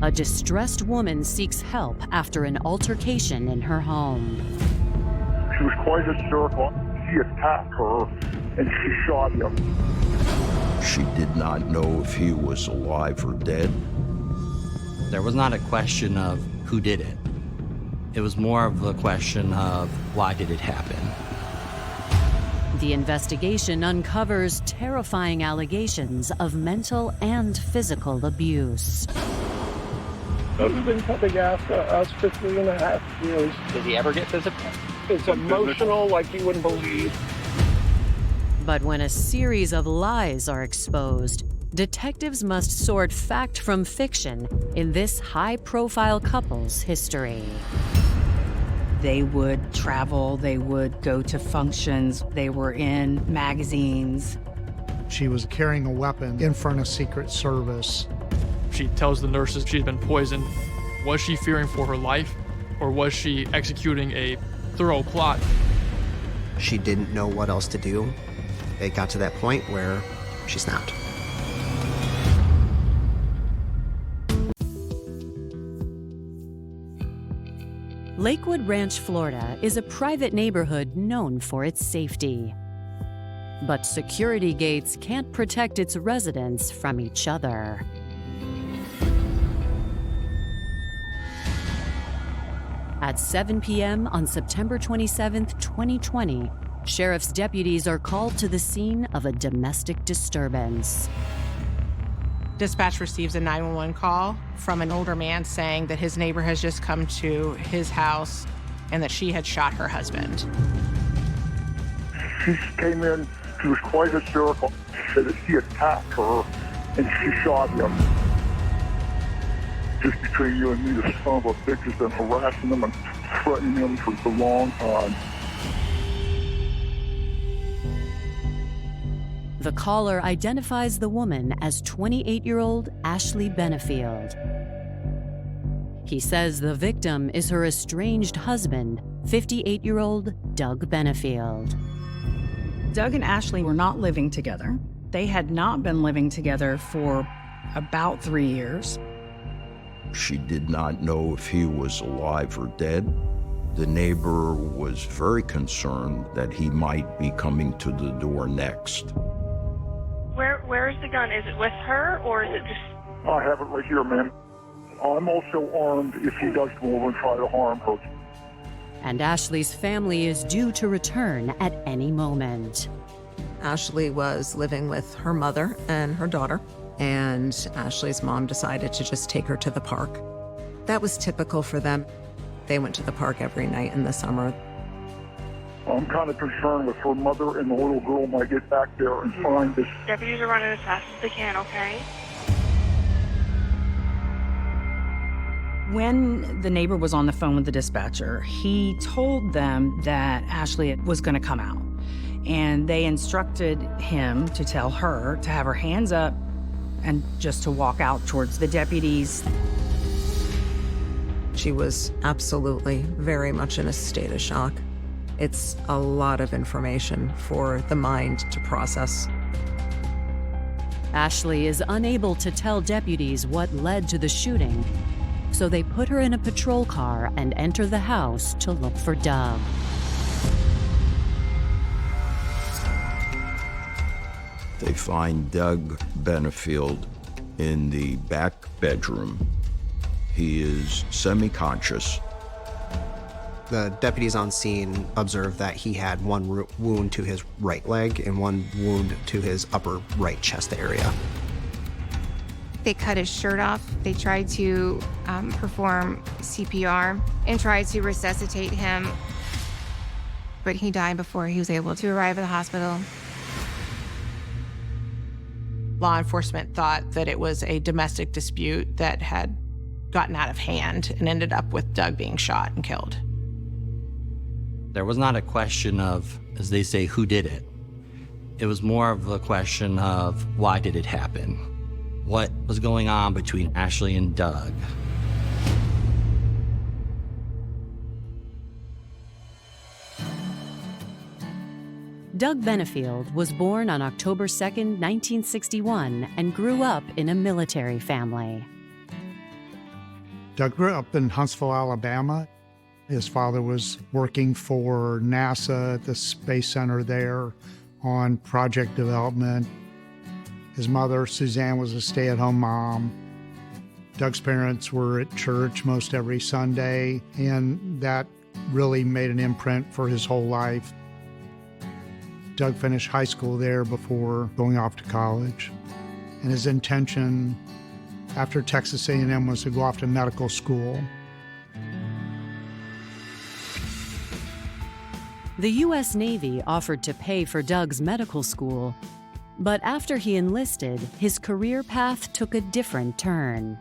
A distressed woman seeks help after an altercation in her home. She was quite hysterical. He attacked her and she shot him. She did not know if he was alive or dead. There was not a question of who did it. It was more of a question of why did it happen? The investigation uncovers terrifying allegations of mental and physical abuse. He's been coming after us for 3.5 years. Did he ever get physical? It's emotional like you wouldn't believe. But when a series of lies are exposed, detectives must sort fact from fiction in this high-profile couple's history. They would travel, they would go to functions, they were in magazines. She was carrying a weapon in front of Secret Service. She tells the nurses she'd been poisoned. Was she fearing for her life, or was she executing a thorough plot? She didn't know what else to do. It got to that point where she snapped. Lakewood Ranch, Florida is a private neighborhood known for its safety. But security gates can't protect its residents from each other. At 7 p.m. on September 27, 2020, sheriff's deputies are called to the scene of a domestic disturbance. Dispatch receives a 911 call from an older man saying that his neighbor has just come to his house and that she had shot her husband. She came in, she was quite hysterical. She said that he attacked her and she shot him. Just between you and me, the son of a bitch has been harassing them and threatening them for a long time. The caller identifies the woman as 28-year-old Ashley Benefield. He says the victim is her estranged husband, 58-year-old Doug Benefield. Doug and Ashley were not living together. They had not been living together for about 3 years. She did not know if he was alive or dead. The neighbor was very concerned that he might be coming to the door next. Where is the gun? Is it with her, or is it just... I have it right here, ma'am. I'm also armed if he does come over and try to harm her. And Ashley's family is due to return at any moment. Ashley was living with her mother and her daughter, and Ashley's mom decided to just take her to the park. That was typical for them. They went to the park every night in the summer. I'm kind of concerned with her mother and the little girl might get back there and find this. Deputies are running as fast as they can, okay? When the neighbor was on the phone with the dispatcher, he told them that Ashley was going to come out. And they instructed him to tell her to have her hands up and just to walk out towards the deputies. She was absolutely very much in a state of shock. It's a lot of information for the mind to process. Ashley is unable to tell deputies what led to the shooting, so they put her in a patrol car and enter the house to look for Doug. They find Doug Benefield in the back bedroom. He is semi-conscious. The deputies on scene observed that he had one wound to his right leg and one wound to his upper right chest area. They cut his shirt off. They tried to perform CPR and tried to resuscitate him, but he died before he was able to arrive at the hospital. Law enforcement thought that it was a domestic dispute that had gotten out of hand and ended up with Doug being shot and killed. There was not a question of, as they say, who did it. It was more of a question of why did it happen? What was going on between Ashley and Doug? Doug Benefield was born on October 2, 1961, and grew up in a military family. Doug grew up in Huntsville, Alabama. His father was working for NASA at the Space Center there on project development. His mother, Suzanne, was a stay-at-home mom. Doug's parents were at church most every Sunday, and that really made an imprint for his whole life. Doug finished high school there before going off to college. And his intention after Texas A&M was to go off to medical school. The U.S. Navy offered to pay for Doug's medical school, but after he enlisted, his career path took a different turn.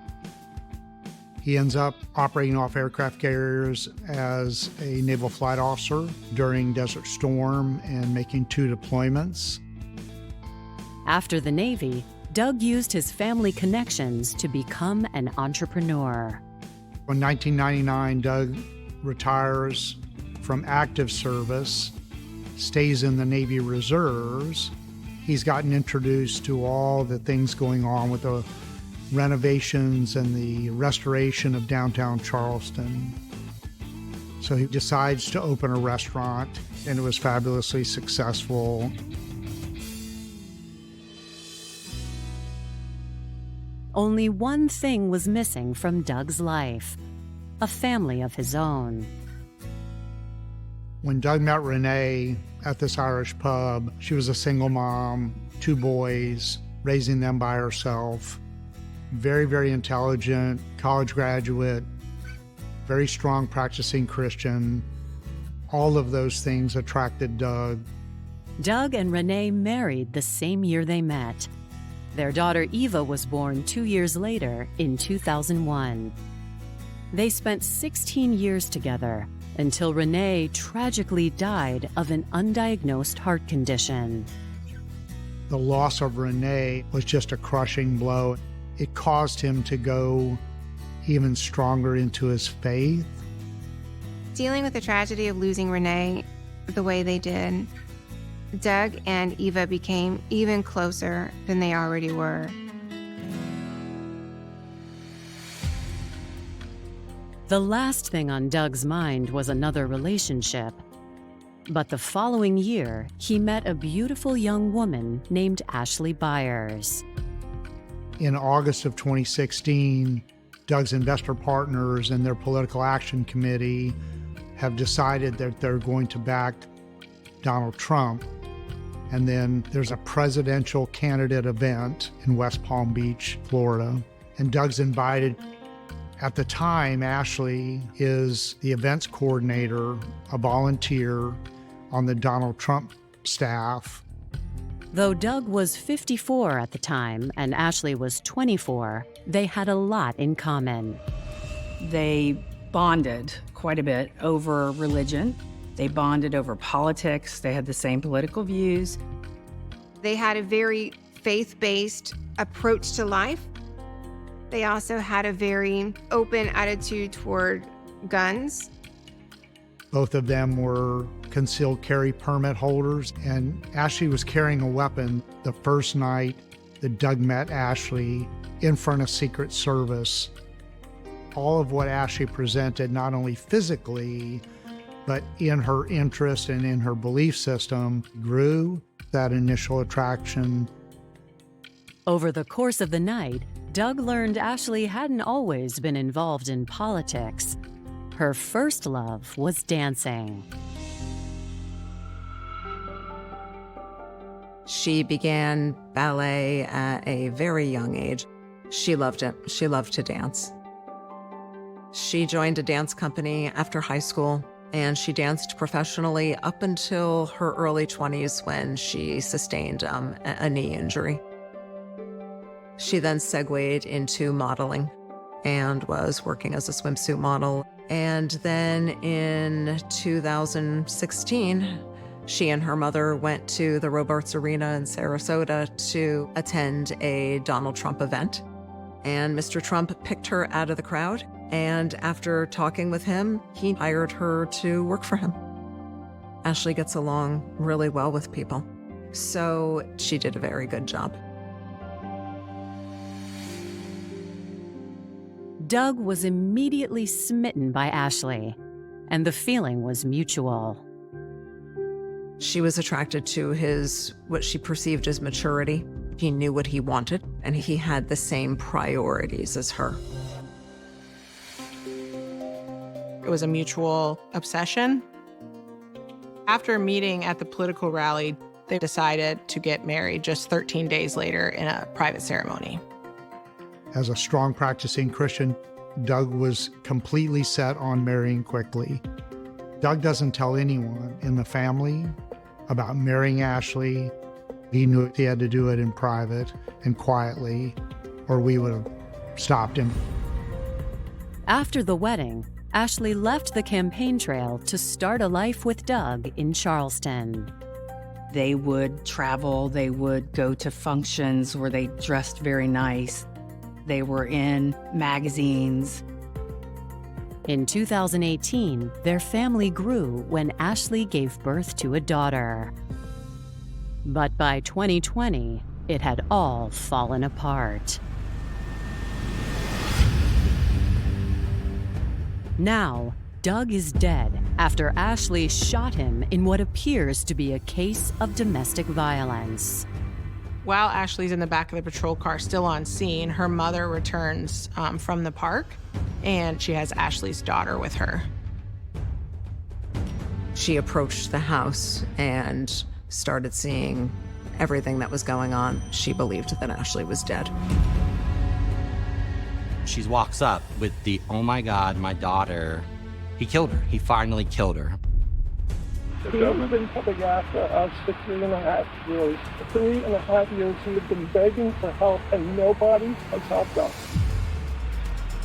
He ends up operating off aircraft carriers as a naval flight officer during Desert Storm and making 2 deployments. After the Navy, Doug used his family connections to become an entrepreneur. In 1999, Doug retires from active service, stays in the Navy Reserves. He's gotten introduced to all the things going on with the renovations and the restoration of downtown Charleston. So he decides to open a restaurant, and it was fabulously successful. Only one thing was missing from Doug's life: a family of his own. When Doug met Renee at this Irish pub, she was a single mom, 2 boys, raising them by herself. Very, very intelligent, college graduate, very strong practicing Christian. All of those things attracted Doug. Doug and Renee married the same year they met. Their daughter Eva was born 2 years later in 2001. They spent 16 years together until Renee tragically died of an undiagnosed heart condition. The loss of Renee was just a crushing blow. It caused him to go even stronger into his faith. Dealing with the tragedy of losing Renee the way they did, Doug and Eva became even closer than they already were. The last thing on Doug's mind was another relationship. But the following year, he met a beautiful young woman named Ashley Byers. In August of 2016, Doug's investor partners and their political action committee have decided that they're going to back Donald Trump. And then there's a presidential candidate event in West Palm Beach, Florida. And Doug's invited. At the time, Ashley is the events coordinator, a volunteer on the Donald Trump staff. Though Doug was 54 at the time and Ashley was 24, they had a lot in common. They bonded quite a bit over religion. They bonded over politics. They had the same political views. They had a very faith-based approach to life. They also had a very open attitude toward guns. Both of them were concealed carry permit holders, and Ashley was carrying a weapon the first night that Doug met Ashley in front of Secret Service. All of what Ashley presented, not only physically, but in her interest and in her belief system, grew that initial attraction. Over the course of the night, Doug learned Ashley hadn't always been involved in politics. Her first love was dancing. She began ballet at a very young age. She loved it. She loved to dance. She joined a dance company after high school, and she danced professionally up until her early 20s when she sustained a knee injury. She then segued into modeling and was working as a swimsuit model. And then in 2016, she and her mother went to the Robarts Arena in Sarasota to attend a Donald Trump event. And Mr. Trump picked her out of the crowd. And after talking with him, he hired her to work for him. Ashley gets along really well with people. So she did a very good job. Doug was immediately smitten by Ashley, and the feeling was mutual. She was attracted to his, what she perceived as maturity. He knew what he wanted, and he had the same priorities as her. It was a mutual obsession. After a meeting at the political rally, they decided to get married just 13 days later in a private ceremony. As a strong practicing Christian, Doug was completely set on marrying quickly. Doug doesn't tell anyone in the family about marrying Ashley. He knew he had to do it in private and quietly, or we would have stopped him. After the wedding, Ashley left the campaign trail to start a life with Doug in Charleston. They would travel, they would go to functions where they dressed very nice. They were in magazines. In 2018, their family grew when Ashley gave birth to a daughter. But by 2020, it had all fallen apart. Now, Doug is dead after Ashley shot him in what appears to be a case of domestic violence. While Ashley's in the back of the patrol car, still on scene, her mother returns from the park, and she has Ashley's daughter with her. She approached the house and started seeing everything that was going on. She believed that Ashley was dead. She walks up with the, "Oh my God, my daughter. He killed her. He finally killed her." He's never been coming after us for 3.5 years. 3.5 years he had been begging for help, and nobody has helped us.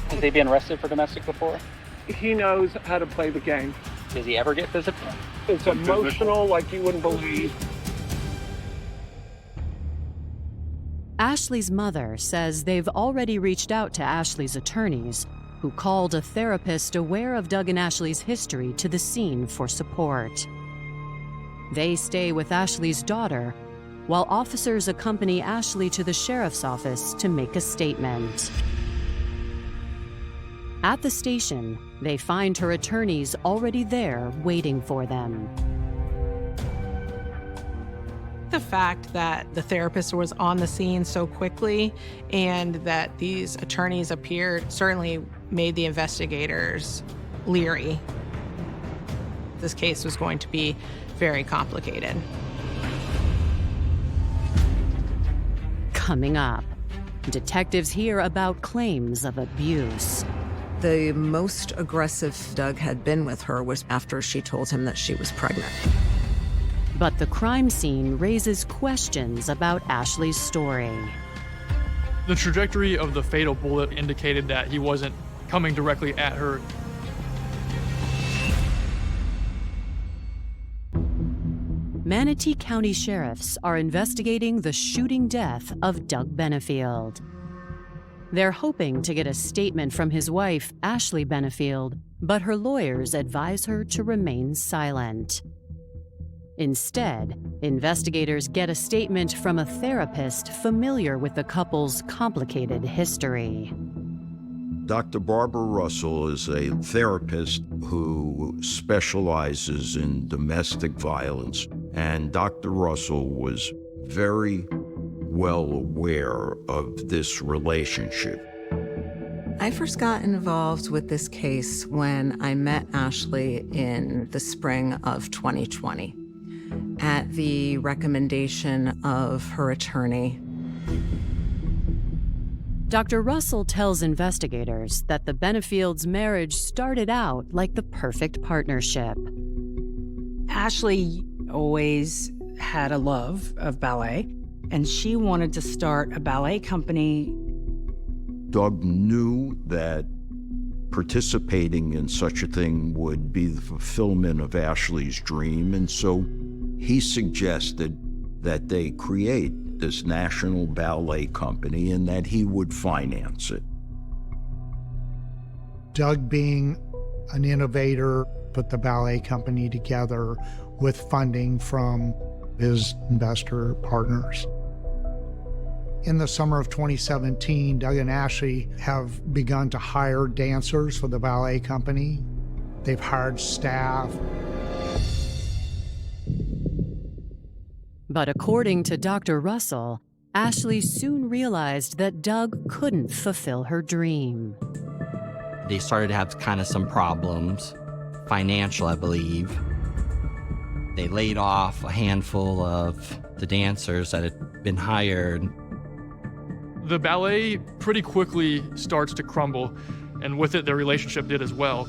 Has he been arrested for domestic before? He knows how to play the game. Does he ever get physical? It's emotional like you wouldn't believe. Ashley's mother says they've already reached out to Ashley's attorneys, who called a therapist aware of Doug and Ashley's history to the scene for support. They stay with Ashley's daughter, while officers accompany Ashley to the sheriff's office to make a statement. At the station, they find her attorneys already there waiting for them. The fact that the therapist was on the scene so quickly and that these attorneys appeared certainly made the investigators leery. This case was going to be very complicated. Coming up, detectives hear about claims of abuse. The most aggressive Doug had been with her was after she told him that she was pregnant. But the crime scene raises questions about Ashley's story. The trajectory of the fatal bullet indicated that he wasn't coming directly at her. Manatee County sheriffs are investigating the shooting death of Doug Benefield. They're hoping to get a statement from his wife, Ashley Benefield, but her lawyers advise her to remain silent. Instead, investigators get a statement from a therapist familiar with the couple's complicated history. Dr. Barbara Russell is a therapist who specializes in domestic violence, and Dr. Russell was very well aware of this relationship. I first got involved with this case when I met Ashley in the spring of 2020 at the recommendation of her attorney. Dr. Russell tells investigators that the Benefields' marriage started out like the perfect partnership. Ashley always had a love of ballet, and she wanted to start a ballet company. Doug knew that participating in such a thing would be the fulfillment of Ashley's dream, and so he suggested that they create this national ballet company and that he would finance it. Doug, being an innovator, put the ballet company together with funding from his investor partners. In the summer of 2017, Doug and Ashley have begun to hire dancers for the ballet company. They've hired staff. But according to Dr. Russell, Ashley soon realized that Doug couldn't fulfill her dream. They started to have kind of some problems, financial, I believe. They laid off a handful of the dancers that had been hired. The ballet pretty quickly starts to crumble, and with it, their relationship did as well.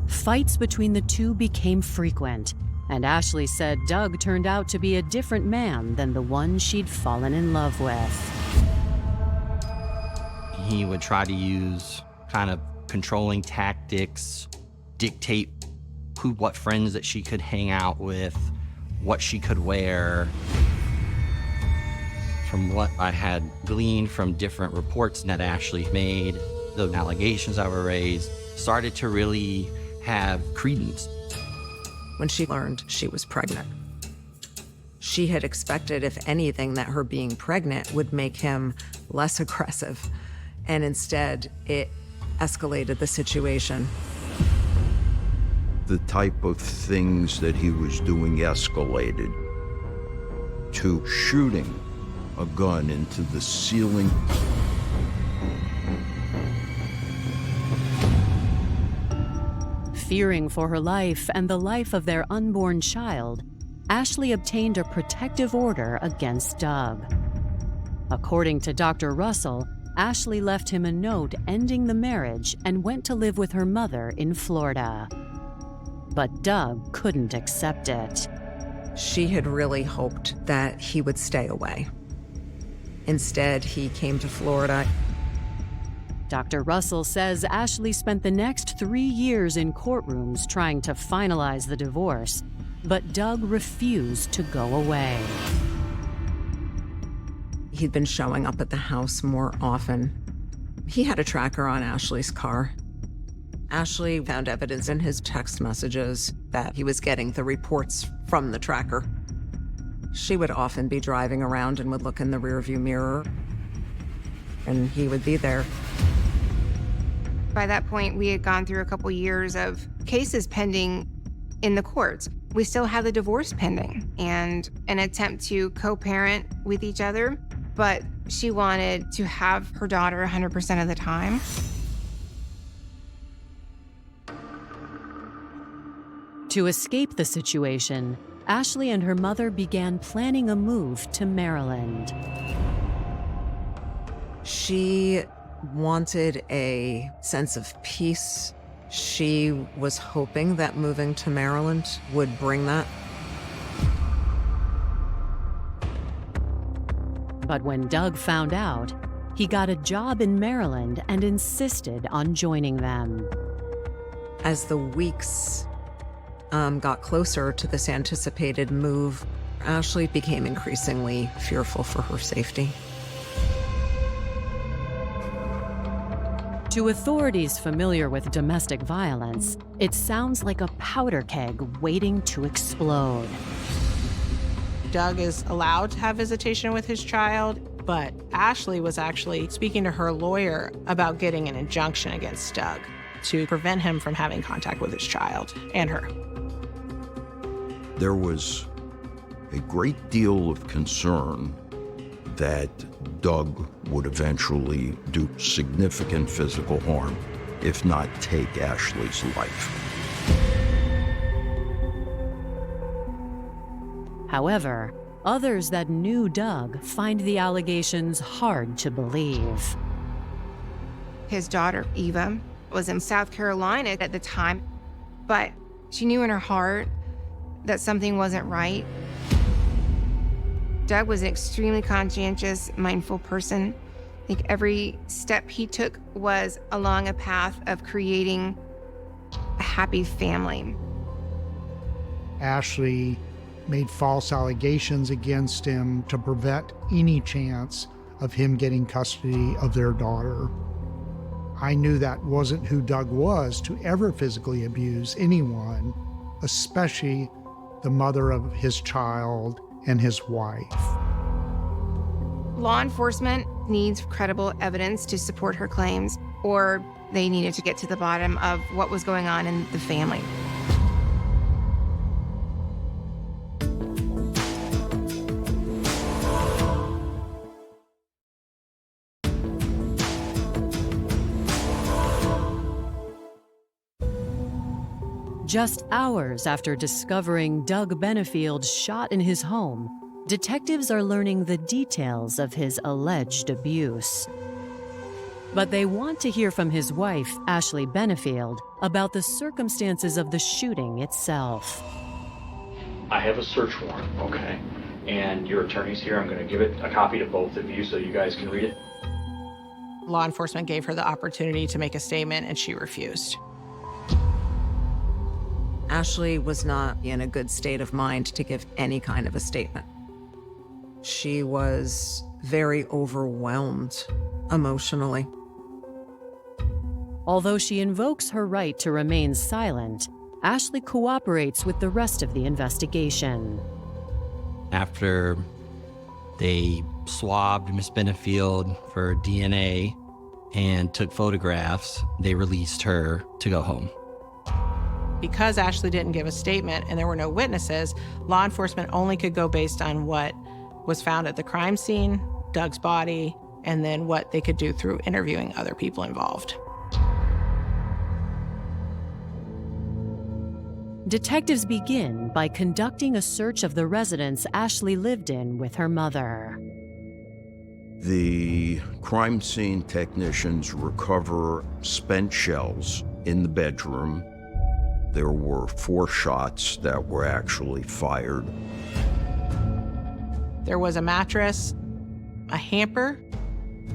Fights between the two became frequent, and Ashley said Doug turned out to be a different man than the one she'd fallen in love with. He would try to use kind of controlling tactics, dictate what friends that she could hang out with, what she could wear. From what I had gleaned from different reports that Ashley made, the allegations that were raised started to really have credence. When she learned she was pregnant, she had expected, if anything, that her being pregnant would make him less aggressive, and instead it escalated the situation. The type of things that he was doing escalated to shooting a gun into the ceiling. Fearing for her life and the life of their unborn child, Ashley obtained a protective order against Doug. According to Dr. Russell, Ashley left him a note ending the marriage and went to live with her mother in Florida. But Doug couldn't accept it. She had really hoped that he would stay away. Instead, he came to Florida. Dr. Russell says Ashley spent the next 3 years in courtrooms trying to finalize the divorce, but Doug refused to go away. He'd been showing up at the house more often. He had a tracker on Ashley's car. Ashley found evidence in his text messages that he was getting the reports from the tracker. She would often be driving around and would look in the rearview mirror, and he would be there. By that point, we had gone through a couple years of cases pending in the courts. We still had the divorce pending and an attempt to co-parent with each other, but she wanted to have her daughter 100% of the time. To escape the situation, Ashley and her mother began planning a move to Maryland. She wanted a sense of peace. She was hoping that moving to Maryland would bring that. But when Doug found out, he got a job in Maryland and insisted on joining them. As the weeks got closer to this anticipated move, Ashley became increasingly fearful for her safety. To authorities familiar with domestic violence, it sounds like a powder keg waiting to explode. Doug is allowed to have visitation with his child, but Ashley was actually speaking to her lawyer about getting an injunction against Doug to prevent him from having contact with his child and her. There was a great deal of concern that Doug would eventually do significant physical harm, if not take Ashley's life. However, others that knew Doug find the allegations hard to believe. His daughter, Eva, was in South Carolina at the time, but she knew in her heart that something wasn't right. Doug was an extremely conscientious, mindful person. I think every step he took was along a path of creating a happy family. Ashley made false allegations against him to prevent any chance of him getting custody of their daughter. I knew that wasn't who Doug was, to ever physically abuse anyone, especially the mother of his child, and his wife. Law enforcement needs credible evidence to support her claims, or they needed to get to the bottom of what was going on in the family. Just hours after discovering Doug Benefield shot in his home, detectives are learning the details of his alleged abuse. But they want to hear from his wife, Ashley Benefield, about the circumstances of the shooting itself. I have a search warrant, okay? And your attorney's here. I'm going to give it a copy to both of you so you guys can read it. Law enforcement gave her the opportunity to make a statement, and she refused. Ashley was not in a good state of mind to give any kind of a statement. She was very overwhelmed emotionally. Although she invokes her right to remain silent, Ashley cooperates with the rest of the investigation. After they swabbed Miss Benefield for DNA and took photographs, they released her to go home. Because Ashley didn't give a statement and there were no witnesses, law enforcement only could go based on what was found at the crime scene, Doug's body, and then what they could do through interviewing other people involved. Detectives begin by conducting a search of the residence Ashley lived in with her mother. The crime scene technicians recover spent shells in the bedroom. There were 4 shots that were actually fired. There was a mattress, a hamper,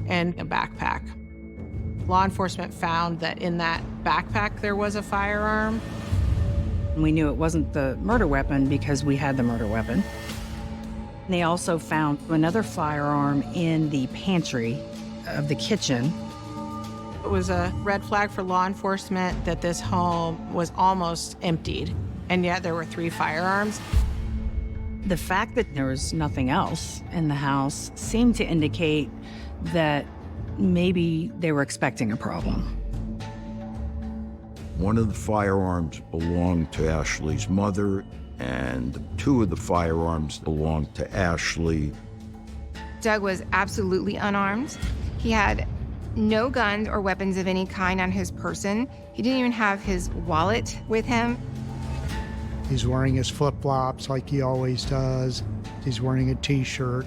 and a backpack. Law enforcement found that in that backpack there was a firearm. We knew it wasn't the murder weapon because we had the murder weapon. They also found another firearm in the pantry of the kitchen. It was a red flag for law enforcement that this home was almost emptied, and yet there were 3 firearms. The fact that there was nothing else in the house seemed to indicate that maybe they were expecting a problem. One of the firearms belonged to Ashley's mother, and 2 of the firearms belonged to Ashley. Doug was absolutely unarmed. He had no guns or weapons of any kind on his person. He didn't even have his wallet with him. He's wearing his flip-flops like he always does. He's wearing a t-shirt.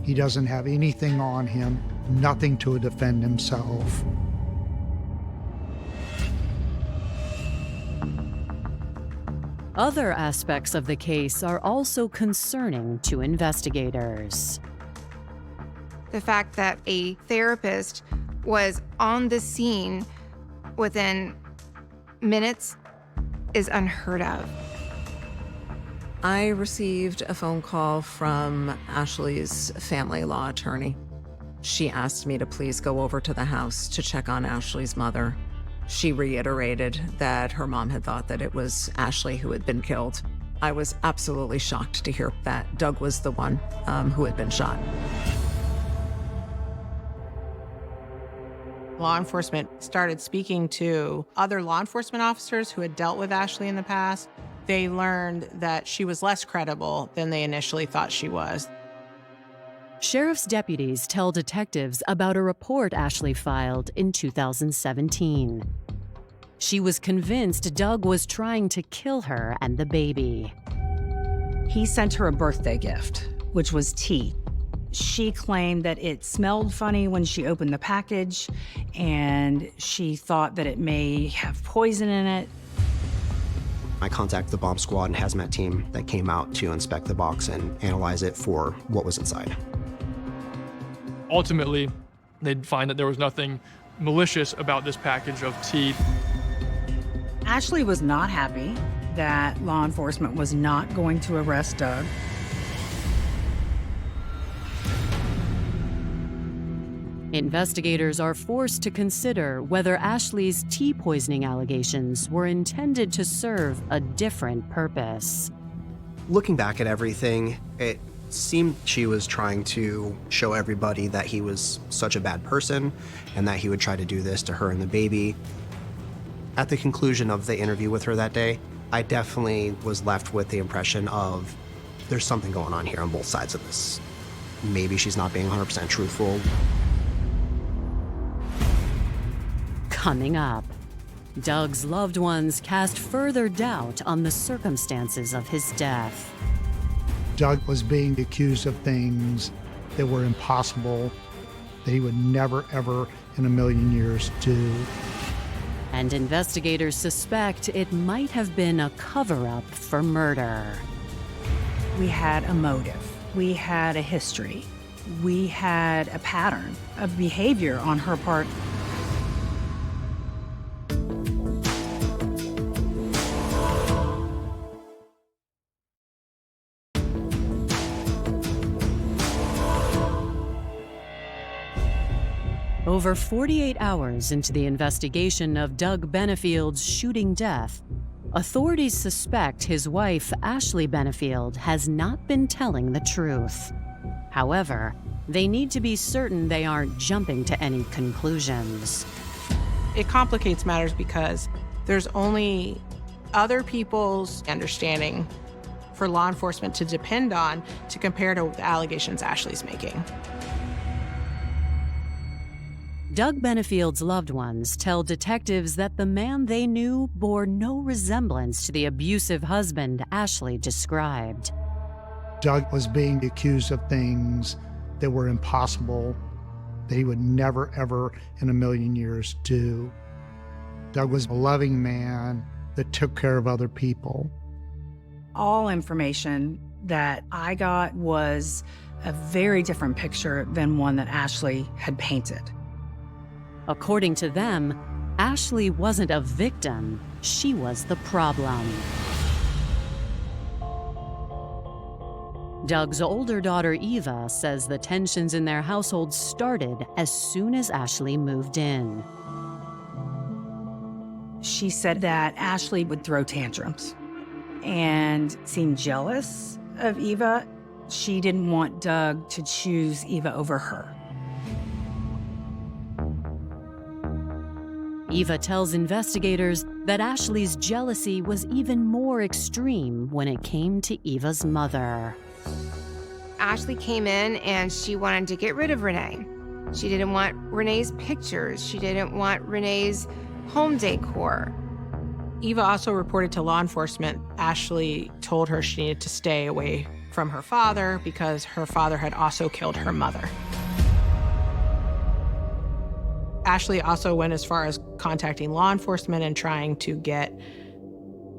He doesn't have anything on him, nothing to defend himself. Other aspects of the case are also concerning to investigators. The fact that a therapist was on the scene within minutes is unheard of. I received a phone call from Ashley's family law attorney. She asked me to please go over to the house to check on Ashley's mother. She reiterated that her mom had thought that it was Ashley who had been killed. I was absolutely shocked to hear that Doug was the one who had been shot. Law enforcement started speaking to other law enforcement officers who had dealt with Ashley in the past. They learned that she was less credible than they initially thought she was. Sheriff's deputies tell detectives about a report Ashley filed in 2017. She was convinced Doug was trying to kill her and the baby. He sent her a birthday gift, which was tea. She claimed that it smelled funny when she opened the package, and she thought that it may have poison in it. I contacted the bomb squad and hazmat team that came out to inspect the box and analyze it for what was inside. Ultimately, they'd find that there was nothing malicious about this package of tea. Ashley was not happy that law enforcement was not going to arrest Doug. Investigators are forced to consider whether Ashley's tea poisoning allegations were intended to serve a different purpose. Looking back at everything, it seemed she was trying to show everybody that he was such a bad person and that he would try to do this to her and the baby. At the conclusion of the interview with her that day, I definitely was left with the impression of there's something going on here on both sides of this. Maybe she's not being 100% truthful. Coming up, Doug's loved ones cast further doubt on the circumstances of his death. Doug was being accused of things that were impossible, that he would never, ever in a million years do. And investigators suspect it might have been a cover-up for murder. We had a motive. We had a history. We had a pattern of behavior on her part. Over 48 hours into the investigation of Doug Benefield's shooting death, authorities suspect his wife, Ashley Benefield, has not been telling the truth. However, they need to be certain they aren't jumping to any conclusions. It complicates matters because there's only other people's understanding for law enforcement to depend on to compare to the allegations Ashley's making. Doug Benefield's loved ones tell detectives that the man they knew bore no resemblance to the abusive husband Ashley described. Doug was being accused of things that were impossible, that he would never, ever in a million years do. Doug was a loving man that took care of other people. All information that I got was a very different picture than one that Ashley had painted. According to them, Ashley wasn't a victim, she was the problem. Doug's older daughter, Eva, says the tensions in their household started as soon as Ashley moved in. She said that Ashley would throw tantrums and seemed jealous of Eva. She didn't want Doug to choose Eva over her. Eva tells investigators that Ashley's jealousy was even more extreme when it came to Eva's mother. Ashley came in and she wanted to get rid of Renee. She didn't want Renee's pictures. She didn't want Renee's home decor. Eva also reported to law enforcement Ashley told her she needed to stay away from her father because her father had also killed her mother. Ashley also went as far as contacting law enforcement and trying to get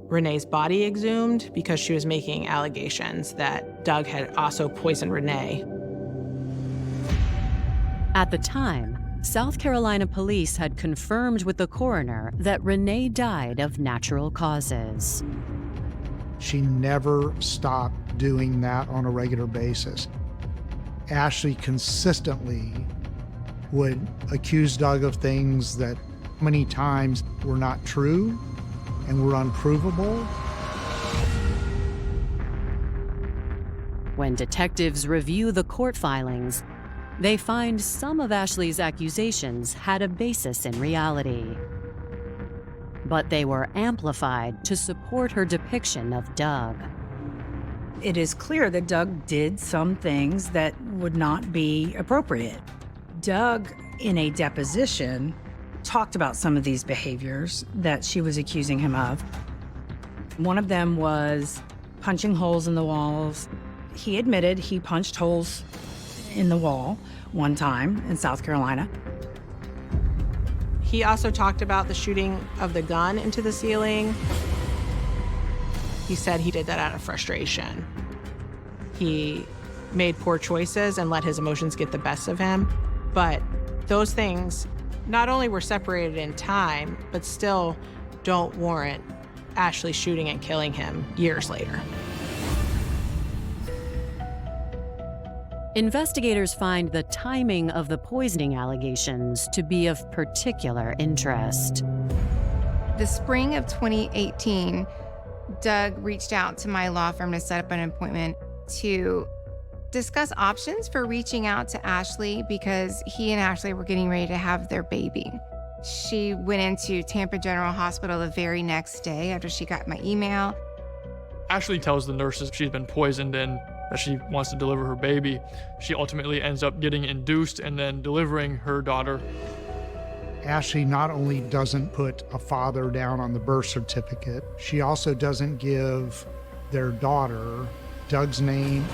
Renee's body exhumed because she was making allegations that Doug had also poisoned Renee. At the time, South Carolina police had confirmed with the coroner that Renee died of natural causes. She never stopped doing that on a regular basis. Ashley consistently would accuse Doug of things that many times were not true and were unprovable. When detectives review the court filings, they find some of Ashley's accusations had a basis in reality. But they were amplified to support her depiction of Doug. It is clear that Doug did some things that would not be appropriate. Doug, in a deposition, talked about some of these behaviors that she was accusing him of. One of them was punching holes in the walls. He admitted he punched holes in the wall one time in South Carolina. He also talked about the shooting of the gun into the ceiling. He said he did that out of frustration. He made poor choices and let his emotions get the best of him. But those things not only were separated in time, but still don't warrant Ashley shooting and killing him years later. Investigators find the timing of the poisoning allegations to be of particular interest. The spring of 2018, Doug reached out to my law firm to set up an appointment to discuss options for reaching out to Ashley because he and Ashley were getting ready to have their baby. She went into Tampa General Hospital the very next day after she got my email. Ashley tells the nurses she's been poisoned and that she wants to deliver her baby. She ultimately ends up getting induced and then delivering her daughter. Ashley not only doesn't put a father down on the birth certificate, she also doesn't give their daughter Doug's name.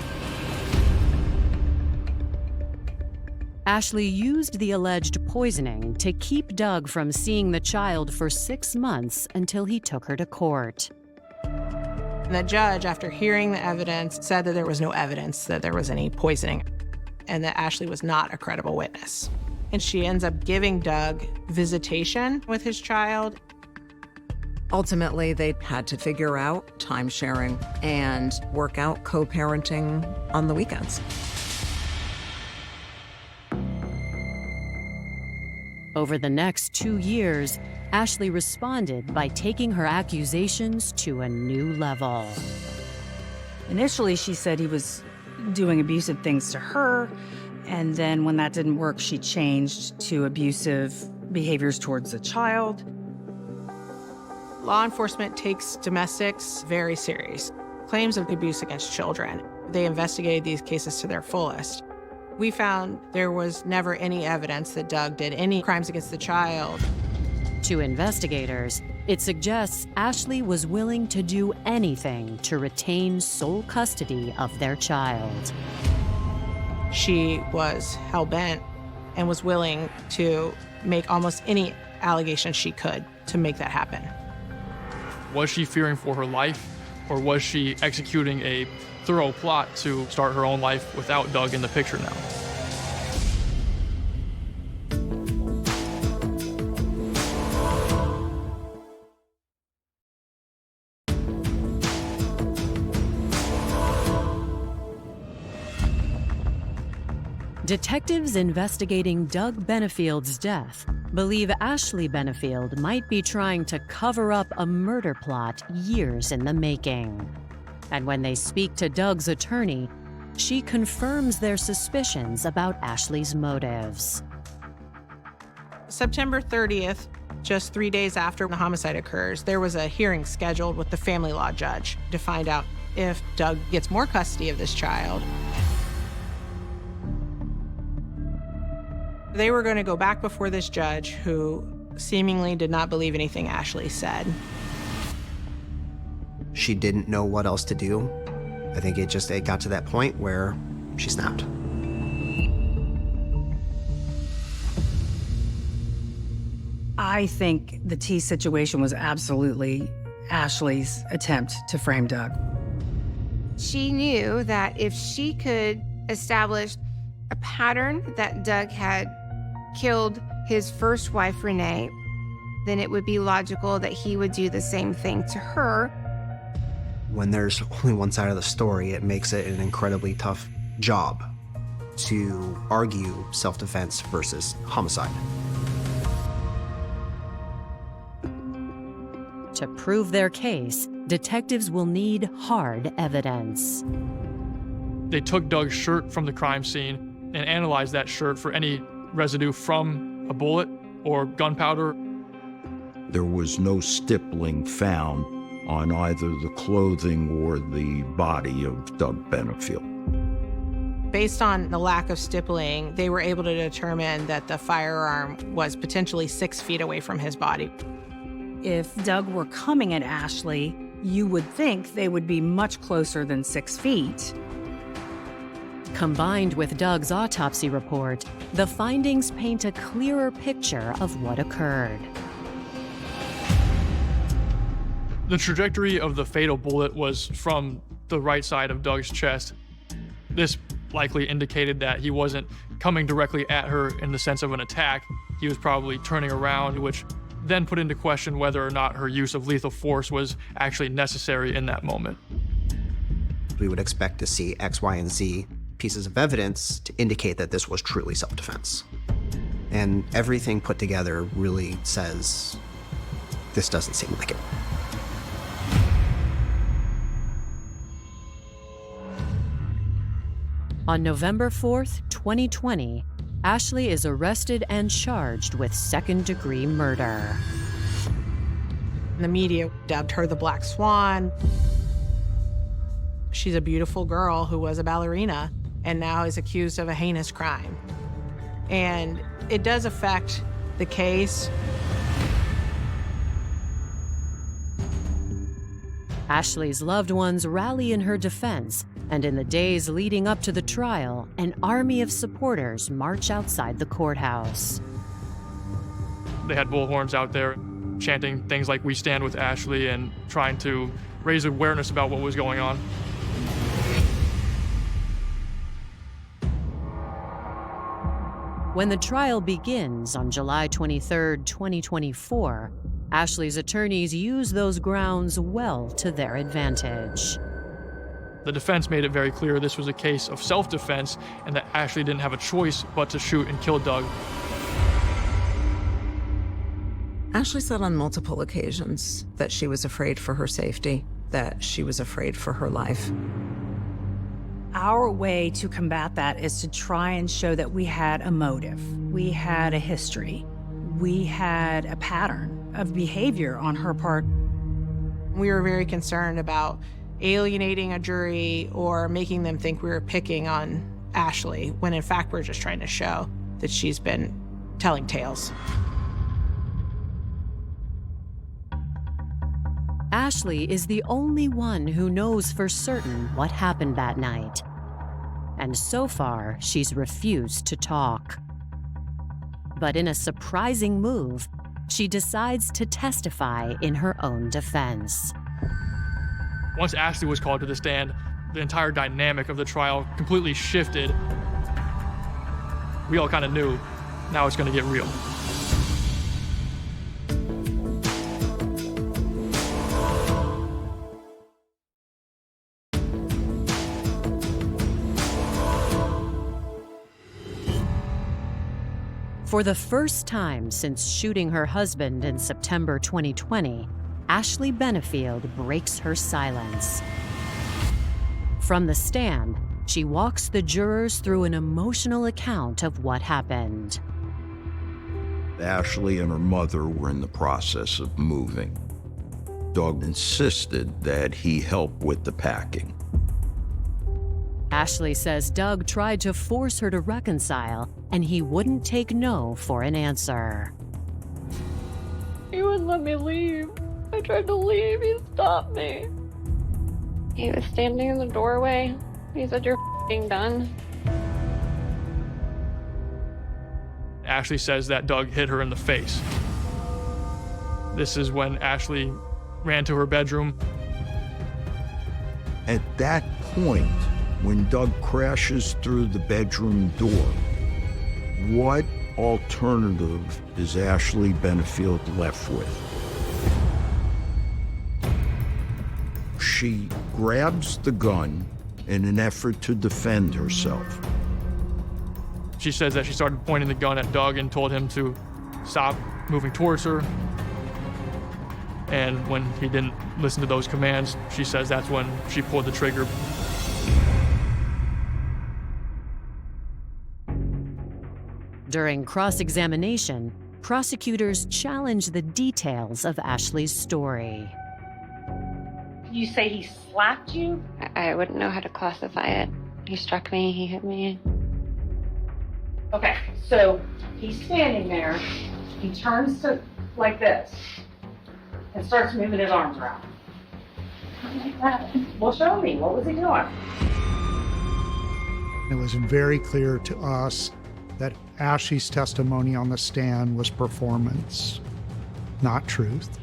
Ashley used the alleged poisoning to keep Doug from seeing the child for 6 months until he took her to court. And the judge, after hearing the evidence, said that there was no evidence that there was any poisoning and that Ashley was not a credible witness. And she ends up giving Doug visitation with his child. Ultimately, they had to figure out time sharing and work out co-parenting on the weekends. Over the next 2 years, Ashley responded by taking her accusations to a new level. Initially, she said he was doing abusive things to her, and then when that didn't work, she changed to abusive behaviors towards the child. Law enforcement takes domestics very serious. Claims of abuse against children. They investigated these cases to their fullest. We found there was never any evidence that Doug did any crimes against the child. To investigators, it suggests Ashley was willing to do anything to retain sole custody of their child. She was hell-bent and was willing to make almost any allegation she could to make that happen. Was she fearing for her life, or was she executing a thorough plot to start her own life without Doug in the picture now? Detectives investigating Doug Benefield's death believe Ashley Benefield might be trying to cover up a murder plot years in the making. And when they speak to Doug's attorney, she confirms their suspicions about Ashley's motives. September 30th, just 3 days after the homicide occurs, there was a hearing scheduled with the family law judge to find out if Doug gets more custody of this child. They were going to go back before this judge who seemingly did not believe anything Ashley said. She didn't know what else to do. I think it got to that point where she snapped. I think the tea situation was absolutely Ashley's attempt to frame Doug. She knew that if she could establish a pattern that Doug had killed his first wife, Renee, then it would be logical that he would do the same thing to her. When there's only one side of the story, it makes it an incredibly tough job to argue self-defense versus homicide. To prove their case, detectives will need hard evidence. They took Doug's shirt from the crime scene and analyzed that shirt for any residue from a bullet or gunpowder. There was no stippling found on either the clothing or the body of Doug Benefield. Based on the lack of stippling, they were able to determine that the firearm was potentially 6 feet away from his body. If Doug were coming at Ashley, you would think they would be much closer than 6 feet. Combined with Doug's autopsy report, the findings paint a clearer picture of what occurred. The trajectory of the fatal bullet was from the right side of Doug's chest. This likely indicated that he wasn't coming directly at her in the sense of an attack. He was probably turning around, which then put into question whether or not her use of lethal force was actually necessary in that moment. We would expect to see X, Y, and Z pieces of evidence to indicate that this was truly self-defense. And everything put together really says this doesn't seem like it. On November 4th, 2020, Ashley is arrested and charged with second-degree murder. The media dubbed her the Black Swan. She's a beautiful girl who was a ballerina and now is accused of a heinous crime. And it does affect the case. Ashley's loved ones rally in her defense, and in the days leading up to the trial, an army of supporters march outside the courthouse. They had bullhorns out there chanting things like "We stand with Ashley" and trying to raise awareness about what was going on. When the trial begins on July 23, 2024, Ashley's attorneys use those grounds well to their advantage. The defense made it very clear this was a case of self-defense and that Ashley didn't have a choice but to shoot and kill Doug. Ashley said on multiple occasions that she was afraid for her safety, that she was afraid for her life. Our way to combat that is to try and show that we had a motive, we had a history, we had a pattern of behavior on her part. We were very concerned about alienating a jury or making them think we were picking on Ashley, when in fact we're just trying to show that she's been telling tales. Ashley is the only one who knows for certain what happened that night. And so far, she's refused to talk. But in a surprising move, she decides to testify in her own defense. Once Ashley was called to the stand, the entire dynamic of the trial completely shifted. We all kind of knew now it's going to get real. For the first time since shooting her husband in September 2020, Ashley Benefield breaks her silence. From the stand, she walks the jurors through an emotional account of what happened. Ashley and her mother were in the process of moving. Doug insisted that he help with the packing. Ashley says Doug tried to force her to reconcile, and he wouldn't take no for an answer. He wouldn't let me leave. I tried to leave. He stopped me. He was standing in the doorway. He said, "You're f***ing done." Ashley says that Doug hit her in the face. This is when Ashley ran to her bedroom. At that point, when Doug crashes through the bedroom door, what alternative is Ashley Benefield left with? She grabs the gun in an effort to defend herself. She says that she started pointing the gun at Doug and told him to stop moving towards her. And when he didn't listen to those commands, she says that's when she pulled the trigger. During cross-examination, prosecutors challenge the details of Ashley's story. You say he slapped you? I wouldn't know how to classify it. He struck me, he hit me. Okay, so he's standing there, he turns to like this and starts moving his arms around. Well, show me, what was he doing? It was very clear to us that Ashley's testimony on the stand was performance, not truth.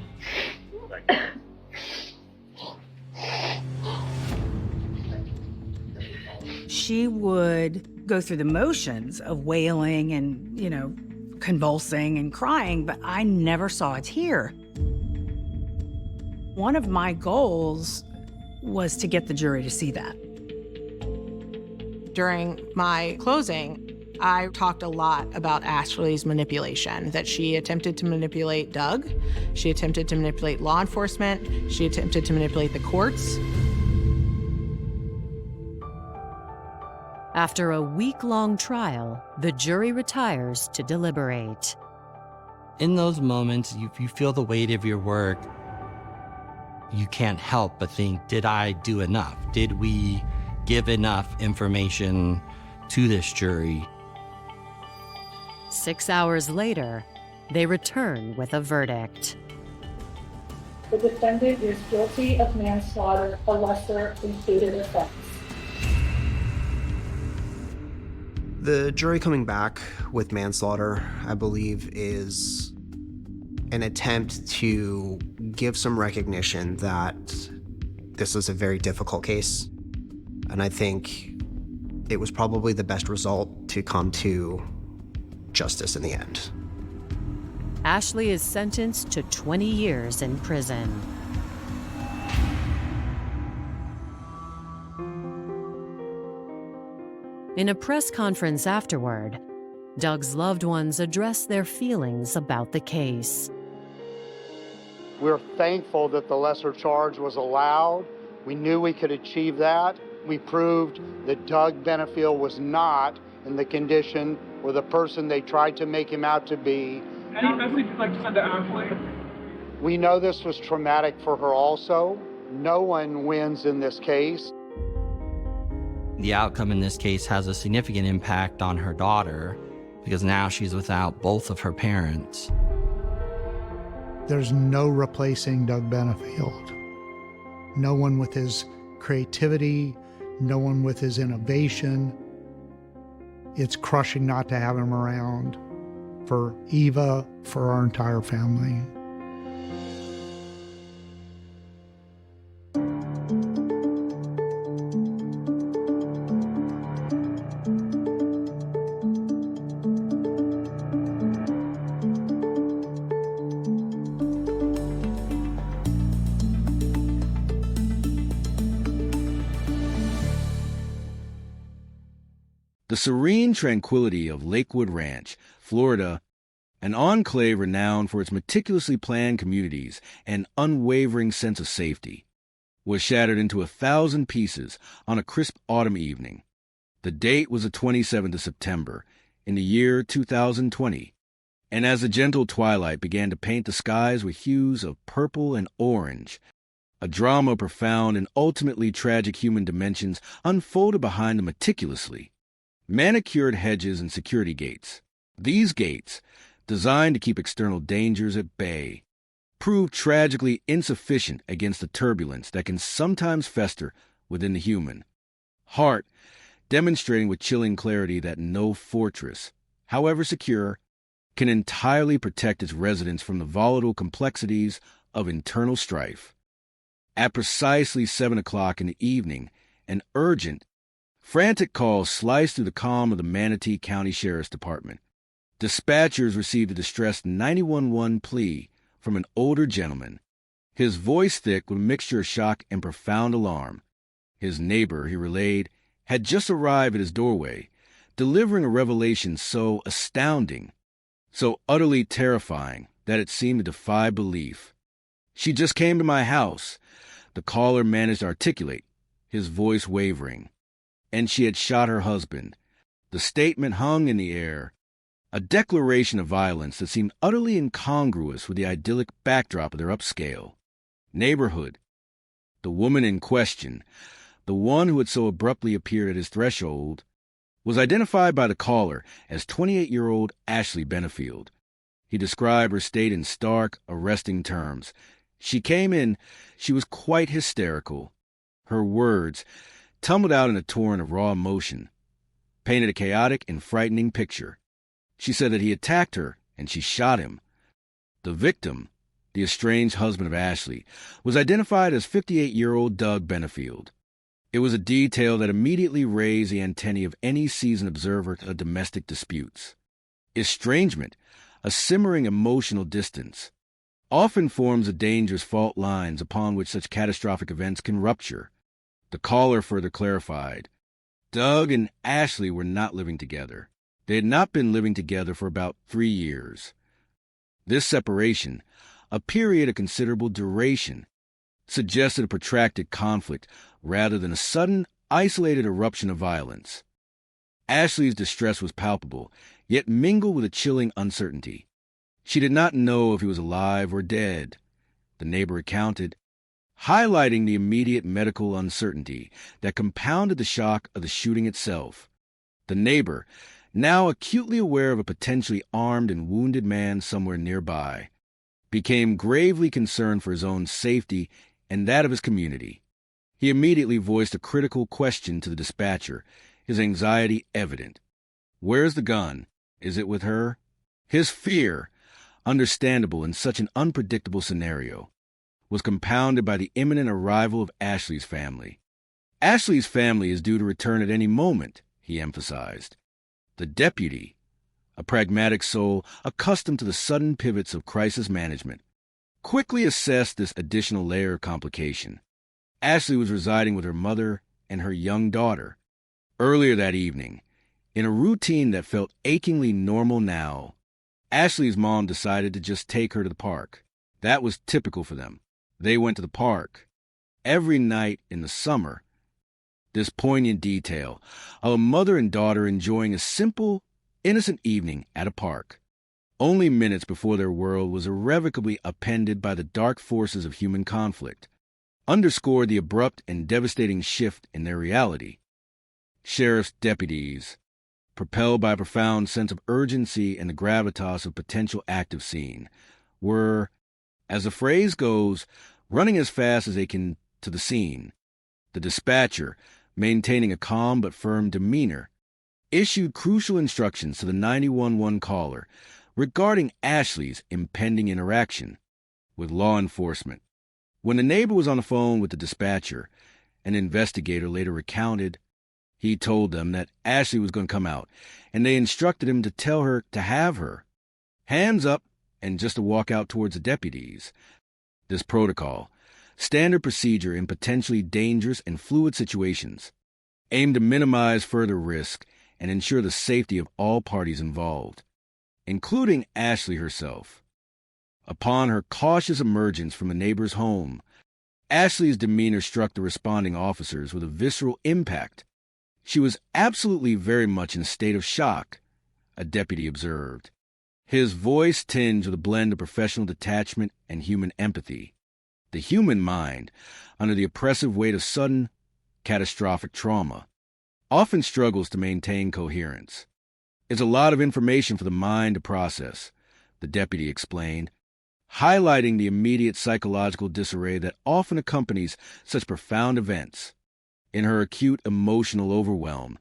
She would go through the motions of wailing and, convulsing and crying, but I never saw a tear. One of my goals was to get the jury to see that. During my closing, I talked a lot about Ashley's manipulation, that she attempted to manipulate Doug, she attempted to manipulate law enforcement, she attempted to manipulate the courts. After a week-long trial, the jury retires to deliberate. In those moments, you feel the weight of your work. You can't help but think, did I do enough? Did we give enough information to this jury? 6 hours later, they return with a verdict. The defendant is guilty of manslaughter, a lesser included offense. The jury coming back with manslaughter, I believe, is an attempt to give some recognition that this was a very difficult case. And I think it was probably the best result to come to justice in the end. Ashley is sentenced to 20 years in prison. In a press conference afterward, Doug's loved ones address their feelings about the case. We're thankful that the lesser charge was allowed. We knew we could achieve that. We proved that Doug Benefield was not in the condition or the person they tried to make him out to be. Any message you'd like to send to Ashley? We know this was traumatic for her also. No one wins in this case. The outcome in this case has a significant impact on her daughter because now she's without both of her parents. There's no replacing Doug Benefield. No one with his creativity, no one with his innovation. It's crushing not to have him around for Eva, for our entire family. The serene tranquility of Lakewood Ranch, Florida, an enclave renowned for its meticulously planned communities and unwavering sense of safety, was shattered into 1,000 pieces on a crisp autumn evening. The date was the 27th of September, in the year 2020, and as the gentle twilight began to paint the skies with hues of purple and orange, a drama of profound and ultimately tragic human dimensions unfolded behind the meticulously manicured hedges and security gates. These gates, designed to keep external dangers at bay, proved tragically insufficient against the turbulence that can sometimes fester within the human heart, demonstrating with chilling clarity that no fortress, however secure, can entirely protect its residents from the volatile complexities of internal strife. At precisely 7 o'clock in the evening, an urgent, frantic call sliced through the calm of the Manatee County Sheriff's Department. Dispatchers received a distressed 911 plea from an older gentleman, his voice thick with a mixture of shock and profound alarm. His neighbor, he relayed, had just arrived at his doorway, delivering a revelation so astounding, so utterly terrifying that it seemed to defy belief. "She just came to my house," the caller managed to articulate, his voice wavering. "And she had shot her husband." The statement hung in the air, a declaration of violence that seemed utterly incongruous with the idyllic backdrop of their upscale neighborhood. The woman in question, the one who had so abruptly appeared at his threshold, was identified by the caller as 28-year-old Ashley Benefield. He described her state in stark, arresting terms. She came in, she was quite hysterical. Her words, tumbled out in a torrent of raw emotion, painted a chaotic and frightening picture. She said that he attacked her and she shot him. The victim, the estranged husband of Ashley, was identified as 58-year-old Doug Benefield. It was a detail that immediately raised the antennae of any seasoned observer of domestic disputes. Estrangement, a simmering emotional distance, often forms the dangerous fault lines upon which such catastrophic events can rupture. The caller further clarified, Doug and Ashley were not living together. They had not been living together for about 3 years. This separation, a period of considerable duration, suggested a protracted conflict rather than a sudden, isolated eruption of violence. Ashley's distress was palpable, yet mingled with a chilling uncertainty. She did not know if he was alive or dead, the neighbor recounted, highlighting the immediate medical uncertainty that compounded the shock of the shooting itself. The neighbor, now acutely aware of a potentially armed and wounded man somewhere nearby, became gravely concerned for his own safety and that of his community. He immediately voiced a critical question to the dispatcher, his anxiety evident. "Where's the gun? Is it with her?" His fear, understandable in such an unpredictable scenario, was compounded by the imminent arrival of Ashley's family. Ashley's family is due to return at any moment, he emphasized. The deputy, a pragmatic soul accustomed to the sudden pivots of crisis management, quickly assessed this additional layer of complication. Ashley was residing with her mother and her young daughter. Earlier that evening, in a routine that felt achingly normal now, Ashley's mom decided to just take her to the park. That was typical for them. They went to the park every night in the summer. This poignant detail of a mother and daughter enjoying a simple, innocent evening at a park, only minutes before their world was irrevocably upended by the dark forces of human conflict, underscored the abrupt and devastating shift in their reality. Sheriff's deputies, propelled by a profound sense of urgency and the gravitas of potential active scene, were, as the phrase goes, running as fast as they can to the scene. The dispatcher, maintaining a calm but firm demeanor, issued crucial instructions to the 911 caller regarding Ashley's impending interaction with law enforcement. When the neighbor was on the phone with the dispatcher, an investigator later recounted, he told them that Ashley was going to come out, and they instructed him to tell her to have her, hands up, and just to walk out towards the deputies. This protocol, standard procedure in potentially dangerous and fluid situations, aimed to minimize further risk and ensure the safety of all parties involved, including Ashley herself. Upon her cautious emergence from the neighbor's home, Ashley's demeanor struck the responding officers with a visceral impact. She was absolutely very much in a state of shock, a deputy observed, his voice tinged with a blend of professional detachment and human empathy. The human mind, under the oppressive weight of sudden, catastrophic trauma, often struggles to maintain coherence. It's a lot of information for the mind to process, the deputy explained, highlighting the immediate psychological disarray that often accompanies such profound events. In her acute emotional overwhelm,